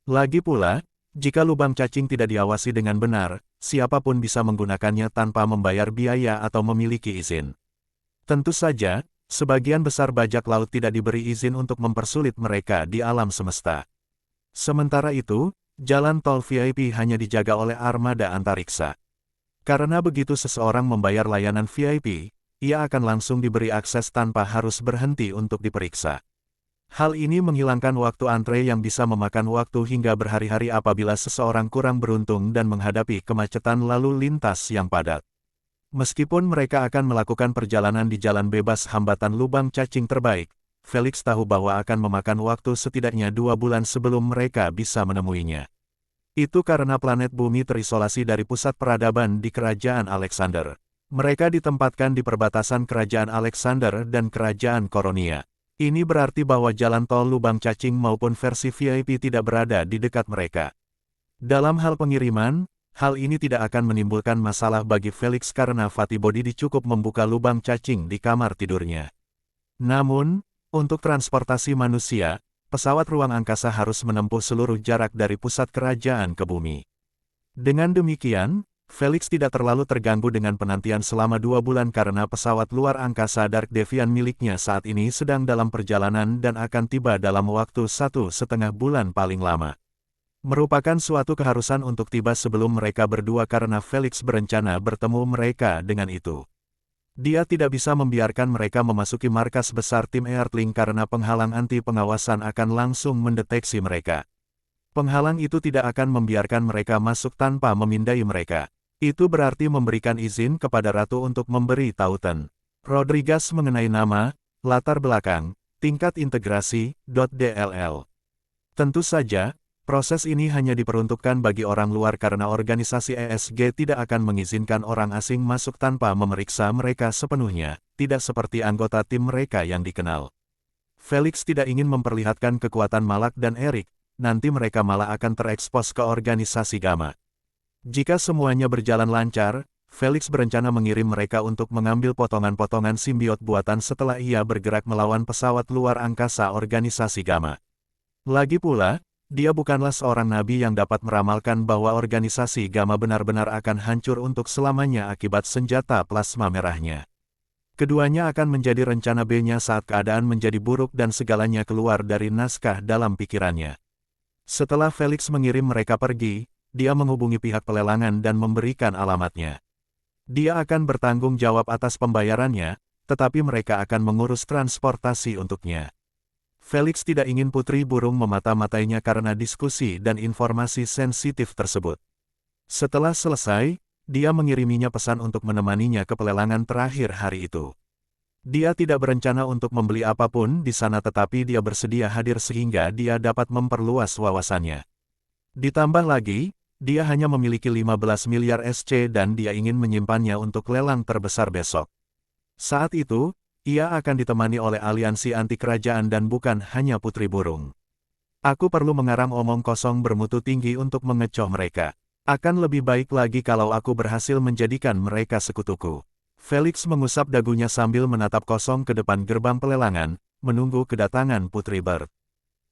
Lagi pula, jika lubang cacing tidak diawasi dengan benar, siapapun bisa menggunakannya tanpa membayar biaya atau memiliki izin. Tentu saja, sebagian besar bajak laut tidak diberi izin untuk mempersulit mereka di alam semesta. Sementara itu, jalan tol VIP hanya dijaga oleh armada antariksa. Karena begitu seseorang membayar layanan VIP, ia akan langsung diberi akses tanpa harus berhenti untuk diperiksa. Hal ini menghilangkan waktu antre yang bisa memakan waktu hingga berhari-hari apabila seseorang kurang beruntung dan menghadapi kemacetan lalu lintas yang padat. Meskipun mereka akan melakukan perjalanan di jalan bebas hambatan lubang cacing terbaik, Felix tahu bahwa akan memakan waktu setidaknya 2 bulan sebelum mereka bisa menemuinya. Itu karena planet bumi terisolasi dari pusat peradaban di Kerajaan Alexander. Mereka ditempatkan di perbatasan Kerajaan Alexander dan Kerajaan Koronia. Ini berarti bahwa jalan tol Lubang Cacing maupun versi VIP tidak berada di dekat mereka. Dalam hal pengiriman, hal ini tidak akan menimbulkan masalah bagi Felix karena Fatih Bodhidhi cukup membuka lubang cacing di kamar tidurnya. Namun, untuk transportasi manusia, pesawat ruang angkasa harus menempuh seluruh jarak dari pusat kerajaan ke bumi. Dengan demikian, Felix tidak terlalu terganggu dengan penantian selama 2 bulan karena pesawat luar angkasa Dark Devian miliknya saat ini sedang dalam perjalanan dan akan tiba dalam waktu 1,5 bulan paling lama. Merupakan suatu keharusan untuk tiba sebelum mereka berdua karena Felix berencana bertemu mereka dengan itu. Dia tidak bisa membiarkan mereka memasuki markas besar tim Earthling karena penghalang anti pengawasan akan langsung mendeteksi mereka. Penghalang itu tidak akan membiarkan mereka masuk tanpa memindai mereka. Itu berarti memberikan izin kepada Ratu untuk memberi tautan Rodriguez mengenai nama, latar belakang, tingkat integrasi, .dll. Tentu saja, proses ini hanya diperuntukkan bagi orang luar karena organisasi ESG tidak akan mengizinkan orang asing masuk tanpa memeriksa mereka sepenuhnya, tidak seperti anggota tim mereka yang dikenal. Felix tidak ingin memperlihatkan kekuatan Malak dan Eric, nanti mereka malah akan terekspos ke organisasi Gamma. Jika semuanya berjalan lancar, Felix berencana mengirim mereka untuk mengambil potongan-potongan simbiot buatan setelah ia bergerak melawan pesawat luar angkasa organisasi Gamma. Lagi pula, dia bukanlah seorang nabi yang dapat meramalkan bahwa organisasi Gamma benar-benar akan hancur untuk selamanya akibat senjata plasma merahnya. Keduanya akan menjadi rencana B-nya saat keadaan menjadi buruk dan segalanya keluar dari naskah dalam pikirannya. Setelah Felix mengirim mereka pergi, dia menghubungi pihak pelelangan dan memberikan alamatnya. Dia akan bertanggung jawab atas pembayarannya, tetapi mereka akan mengurus transportasi untuknya. Felix tidak ingin Putri Burung memata-matainya karena diskusi dan informasi sensitif tersebut. Setelah selesai, dia mengiriminya pesan untuk menemaninya ke pelelangan terakhir hari itu. Dia tidak berencana untuk membeli apapun di sana tetapi dia bersedia hadir sehingga dia dapat memperluas wawasannya. Ditambah lagi, dia hanya memiliki 15 miliar SC dan dia ingin menyimpannya untuk lelang terbesar besok. Saat itu, ia akan ditemani oleh aliansi anti kerajaan dan bukan hanya Putri Burung. Aku perlu mengarang omong kosong bermutu tinggi untuk mengecoh mereka. Akan lebih baik lagi kalau aku berhasil menjadikan mereka sekutuku. Felix mengusap dagunya sambil menatap kosong ke depan gerbang pelelangan, menunggu kedatangan Putri Bird.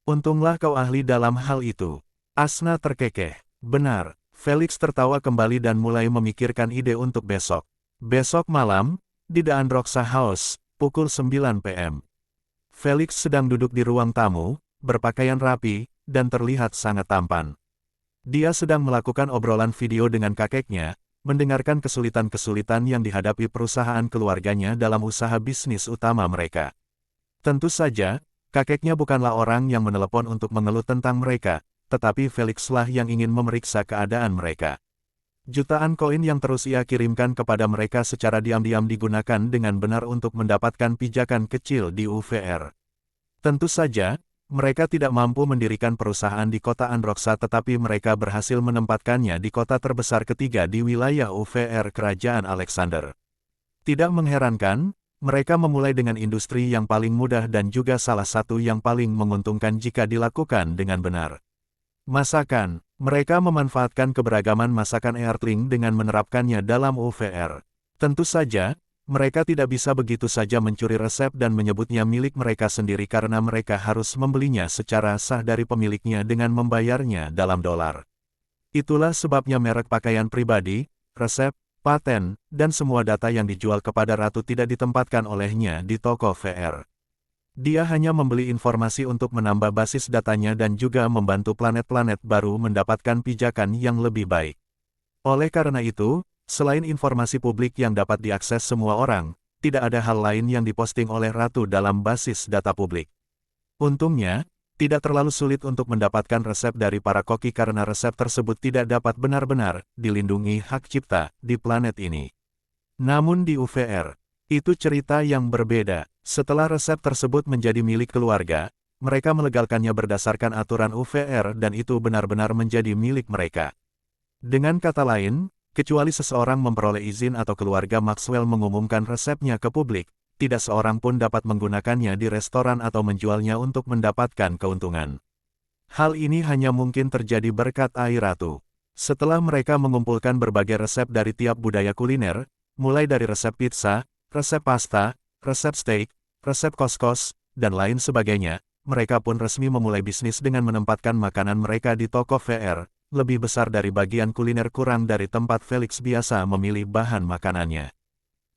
Untunglah kau ahli dalam hal itu. Asna terkekeh. Benar, Felix tertawa kembali dan mulai memikirkan ide untuk besok. Besok malam, di The Androxa House, pukul 9 PM. Felix sedang duduk di ruang tamu, berpakaian rapi, dan terlihat sangat tampan. Dia sedang melakukan obrolan video dengan kakeknya, mendengarkan kesulitan-kesulitan yang dihadapi perusahaan keluarganya dalam usaha bisnis utama mereka. Tentu saja, kakeknya bukanlah orang yang menelepon untuk mengeluh tentang mereka, tetapi Felixlah yang ingin memeriksa keadaan mereka. Jutaan koin yang terus ia kirimkan kepada mereka secara diam-diam digunakan dengan benar untuk mendapatkan pijakan kecil di UVR. Tentu saja, Mereka tidak mampu mendirikan perusahaan di kota Androksa tetapi mereka berhasil menempatkannya di kota terbesar ketiga di wilayah UVR Kerajaan Alexander. Tidak mengherankan, mereka memulai dengan industri yang paling mudah dan juga salah satu yang paling menguntungkan jika dilakukan dengan benar. Masakan, mereka memanfaatkan keberagaman masakan Earthling dengan menerapkannya dalam UVR. Tentu saja, mereka tidak bisa begitu saja mencuri resep dan menyebutnya milik mereka sendiri karena mereka harus membelinya secara sah dari pemiliknya dengan membayarnya dalam dolar. Itulah sebabnya merek pakaian pribadi, resep, paten, dan semua data yang dijual kepada Ratu tidak ditempatkan olehnya di toko VR. Dia hanya membeli informasi untuk menambah basis datanya dan juga membantu planet-planet baru mendapatkan pijakan yang lebih baik. Oleh karena itu, selain informasi publik yang dapat diakses semua orang, tidak ada hal lain yang diposting oleh Ratu dalam basis data publik. Untungnya, tidak terlalu sulit untuk mendapatkan resep dari para koki karena resep tersebut tidak dapat benar-benar dilindungi hak cipta di planet ini. Namun di UVR, itu cerita yang berbeda. Setelah resep tersebut menjadi milik keluarga, mereka melegalkannya berdasarkan aturan UVR dan itu benar-benar menjadi milik mereka. Dengan kata lain, kecuali seseorang memperoleh izin atau keluarga Maxwell mengumumkan resepnya ke publik, tidak seorang pun dapat menggunakannya di restoran atau menjualnya untuk mendapatkan keuntungan. Hal ini hanya mungkin terjadi berkat Ai Ratu. Setelah mereka mengumpulkan berbagai resep dari tiap budaya kuliner, mulai dari resep pizza, resep pasta, resep steak, resep kos-kos, dan lain sebagainya, mereka pun resmi memulai bisnis dengan menempatkan makanan mereka di toko VR, lebih besar dari bagian kuliner kurang dari tempat Felix biasa memilih bahan makanannya.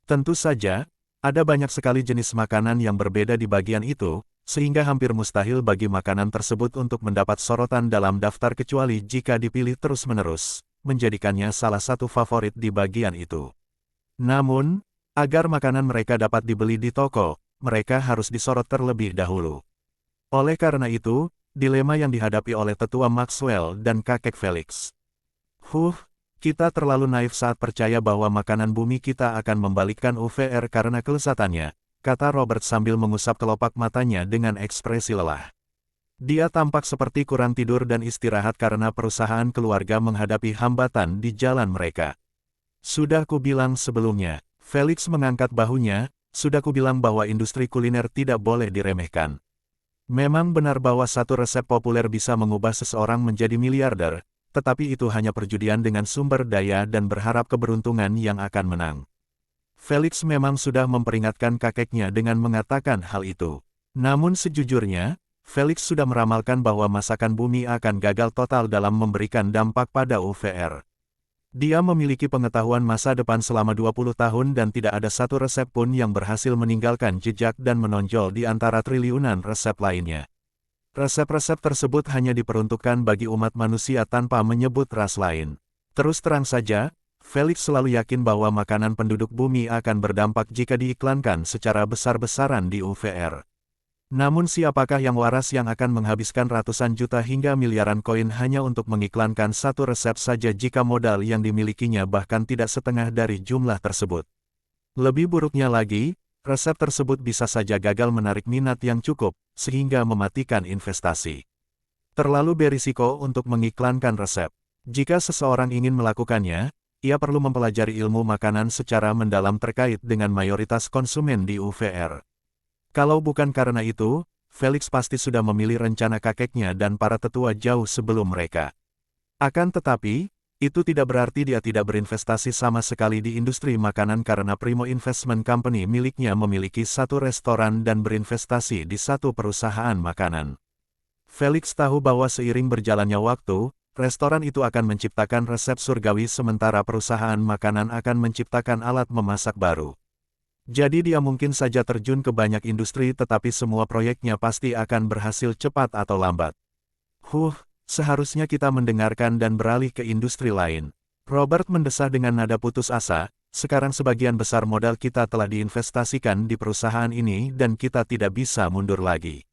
Tentu saja, ada banyak sekali jenis makanan yang berbeda di bagian itu, sehingga hampir mustahil bagi makanan tersebut untuk mendapat sorotan dalam daftar kecuali jika dipilih terus-menerus, menjadikannya salah satu favorit di bagian itu. Namun, agar makanan mereka dapat dibeli di toko, mereka harus disorot terlebih dahulu. Oleh karena itu, dilema yang dihadapi oleh tetua Maxwell dan kakek Felix. Kita terlalu naif saat percaya bahwa makanan bumi kita akan membalikkan UVR karena kelezatannya, kata Robert sambil mengusap kelopak matanya dengan ekspresi lelah. Dia tampak seperti kurang tidur dan istirahat karena perusahaan keluarga menghadapi hambatan di jalan mereka. Sudah kubilang sebelumnya, Felix mengangkat bahunya, sudah kubilang bahwa industri kuliner tidak boleh diremehkan. Memang benar bahwa satu resep populer bisa mengubah seseorang menjadi miliarder, tetapi itu hanya perjudian dengan sumber daya dan berharap keberuntungan yang akan menang. Felix memang sudah memperingatkan kakeknya dengan mengatakan hal itu. Namun sejujurnya, Felix sudah meramalkan bahwa masakan bumi akan gagal total dalam memberikan dampak pada UVR. Dia memiliki pengetahuan masa depan selama 20 tahun dan tidak ada satu resep pun yang berhasil meninggalkan jejak dan menonjol di antara triliunan resep lainnya. Resep-resep tersebut hanya diperuntukkan bagi umat manusia tanpa menyebut ras lain. Terus terang saja, Felix selalu yakin bahwa makanan penduduk bumi akan berdampak jika diiklankan secara besar-besaran di UVR. Namun siapakah yang waras yang akan menghabiskan ratusan juta hingga miliaran koin hanya untuk mengiklankan satu resep saja jika modal yang dimilikinya bahkan tidak setengah dari jumlah tersebut? Lebih buruknya lagi, resep tersebut bisa saja gagal menarik minat yang cukup, sehingga mematikan investasi. Terlalu berisiko untuk mengiklankan resep. Jika seseorang ingin melakukannya, ia perlu mempelajari ilmu makanan secara mendalam terkait dengan mayoritas konsumen di UVR. Kalau bukan karena itu, Felix pasti sudah memilih rencana kakeknya dan para tetua jauh sebelum mereka. Akan tetapi, itu tidak berarti dia tidak berinvestasi sama sekali di industri makanan karena Primo Investment Company miliknya memiliki satu restoran dan berinvestasi di satu perusahaan makanan. Felix tahu bahwa seiring berjalannya waktu, restoran itu akan menciptakan resep surgawi sementara perusahaan makanan akan menciptakan alat memasak baru. Jadi dia mungkin saja terjun ke banyak industri tetapi semua proyeknya pasti akan berhasil cepat atau lambat. Seharusnya kita mendengarkan dan beralih ke industri lain. Robert mendesah dengan nada putus asa, sekarang sebagian besar modal kita telah diinvestasikan di perusahaan ini dan kita tidak bisa mundur lagi.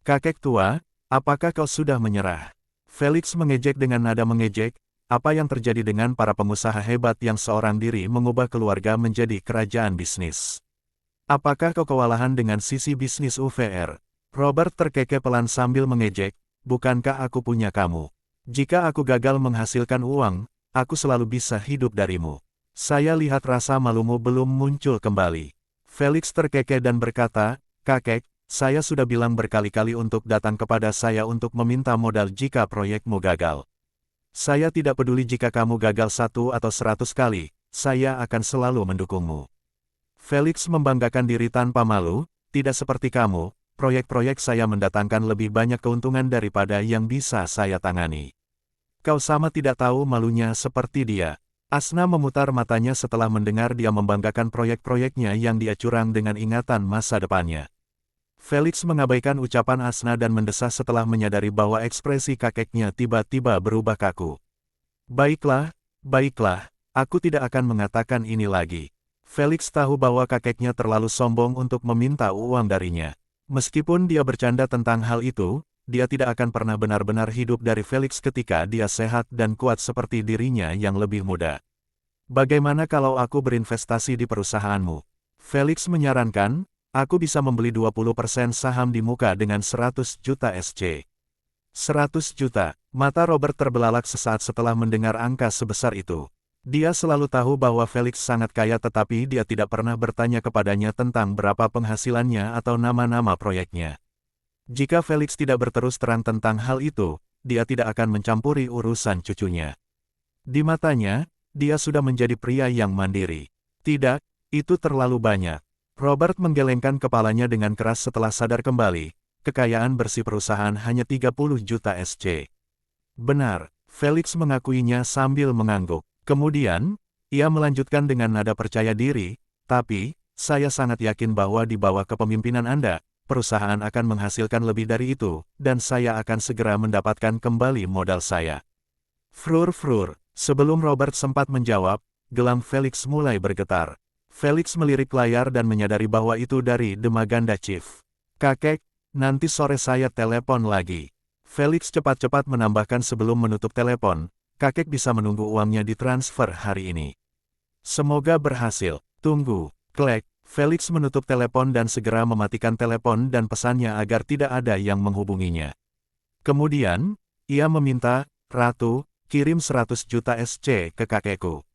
Kakek tua, apakah kau sudah menyerah? Felix mengejek dengan nada mengejek. Apa yang terjadi dengan para pengusaha hebat yang seorang diri mengubah keluarga menjadi kerajaan bisnis? Apakah kau kewalahan dengan sisi bisnis UVR? Robert terkekeh pelan sambil mengejek, bukankah aku punya kamu? Jika aku gagal menghasilkan uang, aku selalu bisa hidup darimu. Saya lihat rasa malumu belum muncul kembali. Felix terkekeh dan berkata, kakek, saya sudah bilang berkali-kali untuk datang kepada saya untuk meminta modal jika proyekmu gagal. Saya tidak peduli jika kamu gagal 1 atau 100 kali, saya akan selalu mendukungmu. Felix membanggakan diri tanpa malu, tidak seperti kamu, proyek-proyek saya mendatangkan lebih banyak keuntungan daripada yang bisa saya tangani. Kau sama tidak tahu malunya seperti dia. Asna memutar matanya setelah mendengar dia membanggakan proyek-proyeknya yang dia curang dengan ingatan masa depannya. Felix mengabaikan ucapan Asna dan mendesah setelah menyadari bahwa ekspresi kakeknya tiba-tiba berubah kaku. Baiklah, baiklah, aku tidak akan mengatakan ini lagi. Felix tahu bahwa kakeknya terlalu sombong untuk meminta uang darinya. Meskipun dia bercanda tentang hal itu, dia tidak akan pernah benar-benar hidup dari Felix ketika dia sehat dan kuat seperti dirinya yang lebih muda. Bagaimana kalau aku berinvestasi di perusahaanmu? Felix menyarankan, aku bisa membeli 20% saham di Muka dengan 100 juta SC. 100 juta, mata Robert terbelalak sesaat setelah mendengar angka sebesar itu. Dia selalu tahu bahwa Felix sangat kaya tetapi dia tidak pernah bertanya kepadanya tentang berapa penghasilannya atau nama-nama proyeknya. Jika Felix tidak berterus terang tentang hal itu, dia tidak akan mencampuri urusan cucunya. Di matanya, dia sudah menjadi pria yang mandiri. Tidak, itu terlalu banyak. Robert menggelengkan kepalanya dengan keras setelah sadar kembali, kekayaan bersih perusahaan hanya 30 juta SC. Benar, Felix mengakuinya sambil mengangguk. Kemudian, ia melanjutkan dengan nada percaya diri, tapi, saya sangat yakin bahwa di bawah kepemimpinan Anda, perusahaan akan menghasilkan lebih dari itu, dan saya akan segera mendapatkan kembali modal saya. Frur, sebelum Robert sempat menjawab, gelang Felix mulai bergetar. Felix melirik layar dan menyadari bahwa itu dari The Maganda Chief. Kakek, nanti sore saya telepon lagi. Felix cepat-cepat menambahkan sebelum menutup telepon, kakek bisa menunggu uangnya ditransfer hari ini. Semoga berhasil. Tunggu. Klek. Felix menutup telepon dan segera mematikan telepon dan pesannya agar tidak ada yang menghubunginya. Kemudian, ia meminta, Ratu, kirim 100 juta SC ke kakekku.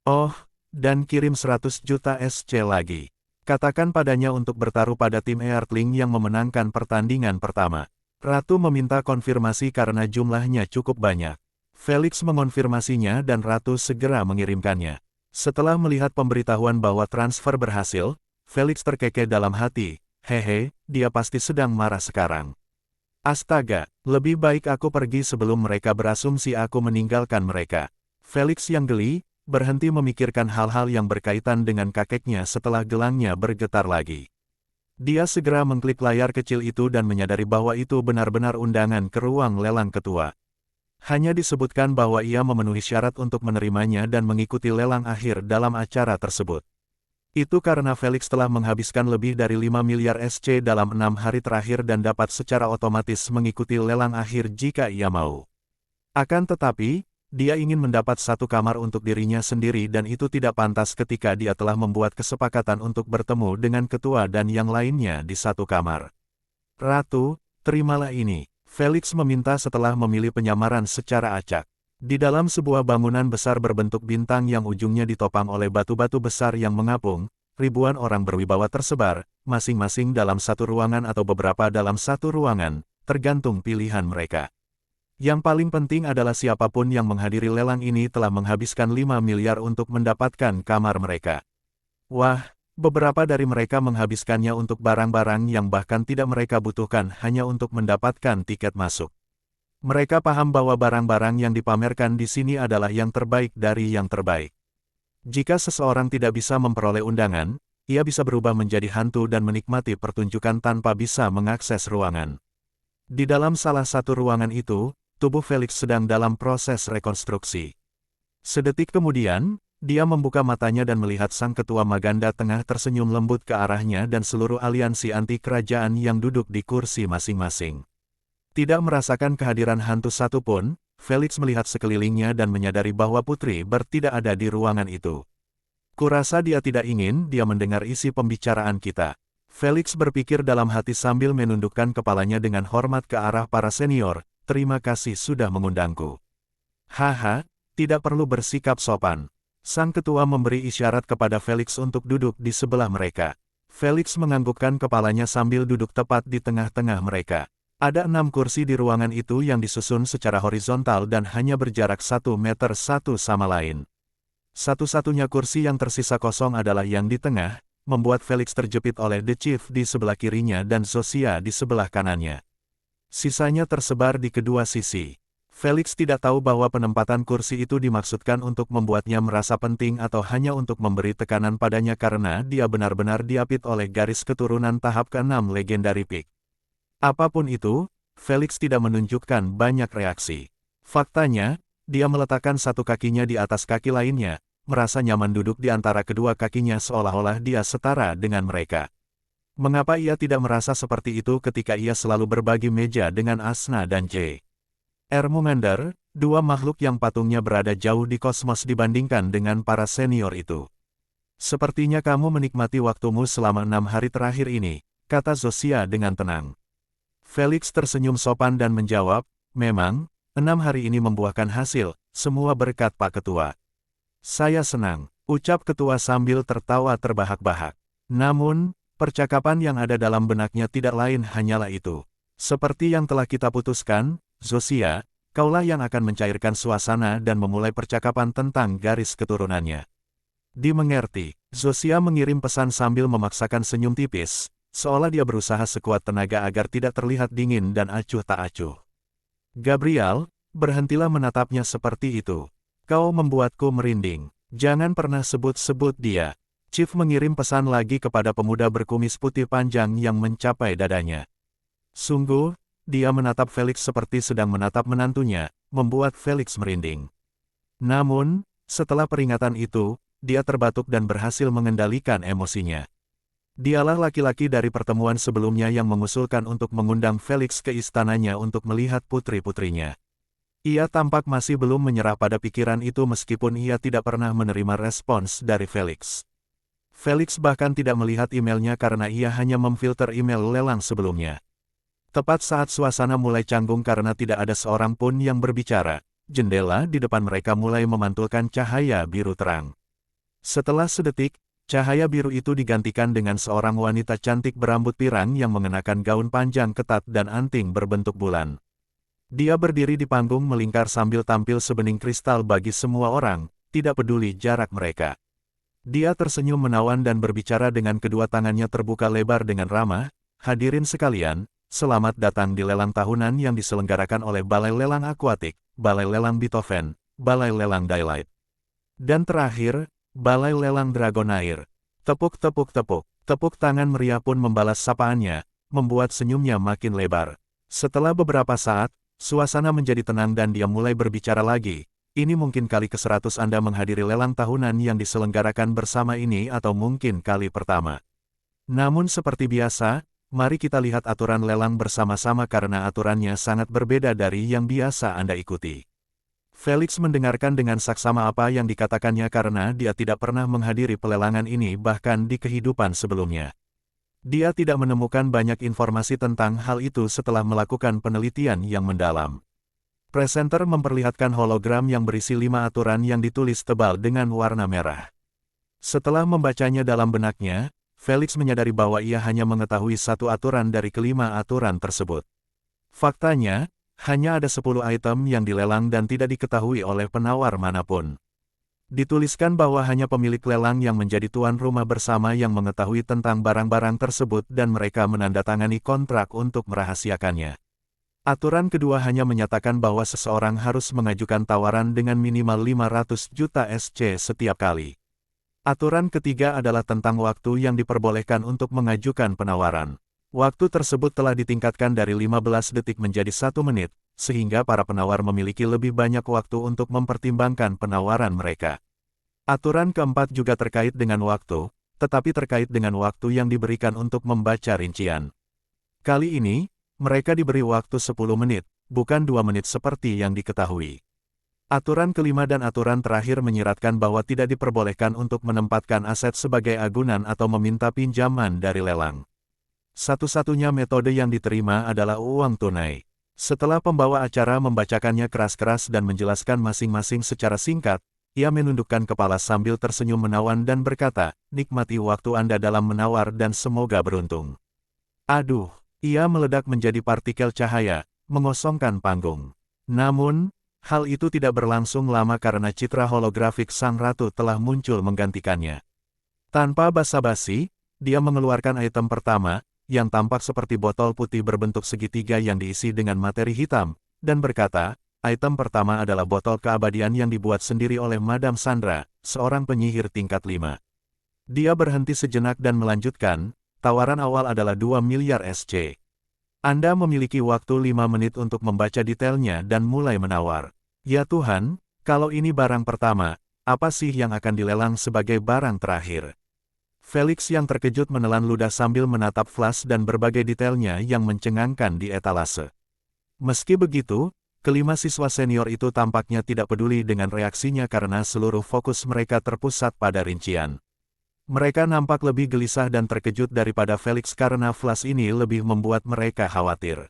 Oh, dan kirim 100 juta SC lagi. Katakan padanya untuk bertaruh pada tim Earthling yang memenangkan pertandingan pertama. Ratu meminta konfirmasi karena jumlahnya cukup banyak. Felix mengonfirmasinya dan Ratu segera mengirimkannya. Setelah melihat pemberitahuan bahwa transfer berhasil, Felix terkekeh dalam hati, hehe, dia pasti sedang marah sekarang. Astaga, lebih baik aku pergi sebelum mereka berasumsi aku meninggalkan mereka. Felix yang geli, berhenti memikirkan hal-hal yang berkaitan dengan kakeknya setelah gelangnya bergetar lagi. Dia segera mengklik layar kecil itu dan menyadari bahwa itu benar-benar undangan ke ruang lelang ketua. Hanya disebutkan bahwa ia memenuhi syarat untuk menerimanya dan mengikuti lelang akhir dalam acara tersebut. Itu karena Felix telah menghabiskan lebih dari 5 miliar SC dalam 6 hari terakhir dan dapat secara otomatis mengikuti lelang akhir jika ia mau. Akan tetapi, dia ingin mendapat satu kamar untuk dirinya sendiri dan itu tidak pantas ketika dia telah membuat kesepakatan untuk bertemu dengan ketua dan yang lainnya di satu kamar. Ratu, terimalah ini. Felix meminta setelah memilih penyamaran secara acak. Di dalam sebuah bangunan besar berbentuk bintang yang ujungnya ditopang oleh batu-batu besar yang mengapung, ribuan orang berwibawa tersebar, masing-masing dalam satu ruangan atau beberapa dalam satu ruangan, tergantung pilihan mereka. Yang paling penting adalah siapapun yang menghadiri lelang ini telah menghabiskan 5 miliar untuk mendapatkan kamar mereka. Wah! Beberapa dari mereka menghabiskannya untuk barang-barang yang bahkan tidak mereka butuhkan hanya untuk mendapatkan tiket masuk. Mereka paham bahwa barang-barang yang dipamerkan di sini adalah yang terbaik dari yang terbaik. Jika seseorang tidak bisa memperoleh undangan, ia bisa berubah menjadi hantu dan menikmati pertunjukan tanpa bisa mengakses ruangan. Di dalam salah satu ruangan itu, tubuh Felix sedang dalam proses rekonstruksi. Sedetik kemudian, dia membuka matanya dan melihat sang ketua Maganda tengah tersenyum lembut ke arahnya dan seluruh aliansi anti-kerajaan yang duduk di kursi masing-masing. Tidak merasakan kehadiran hantu satupun, Felix melihat sekelilingnya dan menyadari bahwa Putri Bird tidak ada di ruangan itu. Kurasa dia tidak ingin dia mendengar isi pembicaraan kita. Felix berpikir dalam hati sambil menundukkan kepalanya dengan hormat ke arah para senior, terima kasih sudah mengundangku. Haha, tidak perlu bersikap sopan. Sang ketua memberi isyarat kepada Felix untuk duduk di sebelah mereka. Felix menganggukkan kepalanya sambil duduk tepat di tengah-tengah mereka. Ada 6 kursi di ruangan itu yang disusun secara horizontal dan hanya berjarak 1 meter satu sama lain. Satu-satunya kursi yang tersisa kosong adalah yang di tengah, membuat Felix terjepit oleh The Chief di sebelah kirinya dan Zosia di sebelah kanannya. Sisanya tersebar di kedua sisi. Felix tidak tahu bahwa penempatan kursi itu dimaksudkan untuk membuatnya merasa penting atau hanya untuk memberi tekanan padanya karena dia benar-benar diapit oleh garis keturunan tahap ke-6 Legendary Peak. Apapun itu, Felix tidak menunjukkan banyak reaksi. Faktanya, dia meletakkan satu kakinya di atas kaki lainnya, merasa nyaman duduk di antara kedua kakinya seolah-olah dia setara dengan mereka. Mengapa ia tidak merasa seperti itu ketika ia selalu berbagi meja dengan Asna dan J. R. Mumander, dua makhluk yang patungnya berada jauh di kosmos dibandingkan dengan para senior itu. Sepertinya kamu menikmati waktumu selama 6 hari terakhir ini, kata Zosia dengan tenang. Felix tersenyum sopan dan menjawab, memang, 6 hari ini membuahkan hasil, semua berkat Pak Ketua. Saya senang, ucap ketua sambil tertawa terbahak-bahak. Namun, percakapan yang ada dalam benaknya tidak lain hanyalah itu. Seperti yang telah kita putuskan, Zosia, kaulah yang akan mencairkan suasana dan memulai percakapan tentang garis keturunannya. Dimengerti, Zosia mengirim pesan sambil memaksakan senyum tipis, seolah dia berusaha sekuat tenaga agar tidak terlihat dingin dan acuh tak acuh. Gabriel, berhentilah menatapnya seperti itu. Kau membuatku merinding. Jangan pernah sebut-sebut dia. Chief mengirim pesan lagi kepada pemuda berkumis putih panjang yang mencapai dadanya. Sungguh, dia menatap Felix seperti sedang menatap menantunya, membuat Felix merinding. Namun, setelah peringatan itu, dia terbatuk dan berhasil mengendalikan emosinya. Dialah laki-laki dari pertemuan sebelumnya yang mengusulkan untuk mengundang Felix ke istananya untuk melihat putri-putrinya. Ia tampak masih belum menyerah pada pikiran itu meskipun ia tidak pernah menerima respons dari Felix. Felix bahkan tidak melihat emailnya karena ia hanya memfilter email lelang sebelumnya. Tepat saat suasana mulai canggung karena tidak ada seorang pun yang berbicara, jendela di depan mereka mulai memantulkan cahaya biru terang. Setelah sedetik, cahaya biru itu digantikan dengan seorang wanita cantik berambut pirang yang mengenakan gaun panjang ketat dan anting berbentuk bulan. Dia berdiri di panggung melingkar sambil tampil sebening kristal bagi semua orang, tidak peduli jarak mereka. Dia tersenyum menawan dan berbicara dengan kedua tangannya terbuka lebar dengan ramah, hadirin sekalian, selamat datang di lelang tahunan yang diselenggarakan oleh Balai Lelang Akuatik, Balai Lelang Beethoven, Balai Lelang Daylight. Dan terakhir, Balai Lelang Dragonair. Tepuk tepuk tepuk, tepuk tangan meriah pun membalas sapaannya, membuat senyumnya makin lebar. Setelah beberapa saat, suasana menjadi tenang dan dia mulai berbicara lagi. Ini mungkin kali ke-100 Anda menghadiri lelang tahunan yang diselenggarakan bersama ini atau mungkin kali pertama. Namun seperti biasa, mari kita lihat aturan lelang bersama-sama karena aturannya sangat berbeda dari yang biasa Anda ikuti. Felix mendengarkan dengan saksama apa yang dikatakannya karena dia tidak pernah menghadiri pelelangan ini bahkan di kehidupan sebelumnya. Dia tidak menemukan banyak informasi tentang hal itu setelah melakukan penelitian yang mendalam. Presenter memperlihatkan hologram yang berisi 5 aturan yang ditulis tebal dengan warna merah. Setelah membacanya dalam benaknya, Felix menyadari bahwa ia hanya mengetahui satu aturan dari kelima aturan tersebut. Faktanya, hanya ada 10 item yang dilelang dan tidak diketahui oleh penawar manapun. Dituliskan bahwa hanya pemilik lelang yang menjadi tuan rumah bersama yang mengetahui tentang barang-barang tersebut dan mereka menandatangani kontrak untuk merahasiakannya. Aturan kedua hanya menyatakan bahwa seseorang harus mengajukan tawaran dengan minimal 500 juta SC setiap kali. Aturan ketiga adalah tentang waktu yang diperbolehkan untuk mengajukan penawaran. Waktu tersebut telah ditingkatkan dari 15 detik menjadi 1 menit, sehingga para penawar memiliki lebih banyak waktu untuk mempertimbangkan penawaran mereka. Aturan keempat juga terkait dengan waktu, tetapi terkait dengan waktu yang diberikan untuk membaca rincian. Kali ini, mereka diberi waktu 10 menit, bukan 2 menit seperti yang diketahui. Aturan kelima dan aturan terakhir menyiratkan bahwa tidak diperbolehkan untuk menempatkan aset sebagai agunan atau meminta pinjaman dari lelang. Satu-satunya metode yang diterima adalah uang tunai. Setelah pembawa acara membacakannya keras-keras dan menjelaskan masing-masing secara singkat, ia menundukkan kepala sambil tersenyum menawan dan berkata, "Nikmati waktu Anda dalam menawar dan semoga beruntung." Aduh, ia meledak menjadi partikel cahaya, mengosongkan panggung. Namun, hal itu tidak berlangsung lama karena citra holografik sang ratu telah muncul menggantikannya. Tanpa basa-basi, dia mengeluarkan item pertama, yang tampak seperti botol putih berbentuk segitiga yang diisi dengan materi hitam, dan berkata, item pertama adalah botol keabadian yang dibuat sendiri oleh Madame Sandra, seorang penyihir tingkat 5. Dia berhenti sejenak dan melanjutkan, tawaran awal adalah 2 miliar SC. Anda memiliki waktu 5 menit untuk membaca detailnya dan mulai menawar. Ya Tuhan, kalau ini barang pertama, apa sih yang akan dilelang sebagai barang terakhir? Felix yang terkejut menelan ludah sambil menatap flash dan berbagai detailnya yang mencengangkan di etalase. Meski begitu, kelima siswa senior itu tampaknya tidak peduli dengan reaksinya karena seluruh fokus mereka terpusat pada rincian. Mereka nampak lebih gelisah dan terkejut daripada Felix karena flash ini lebih membuat mereka khawatir.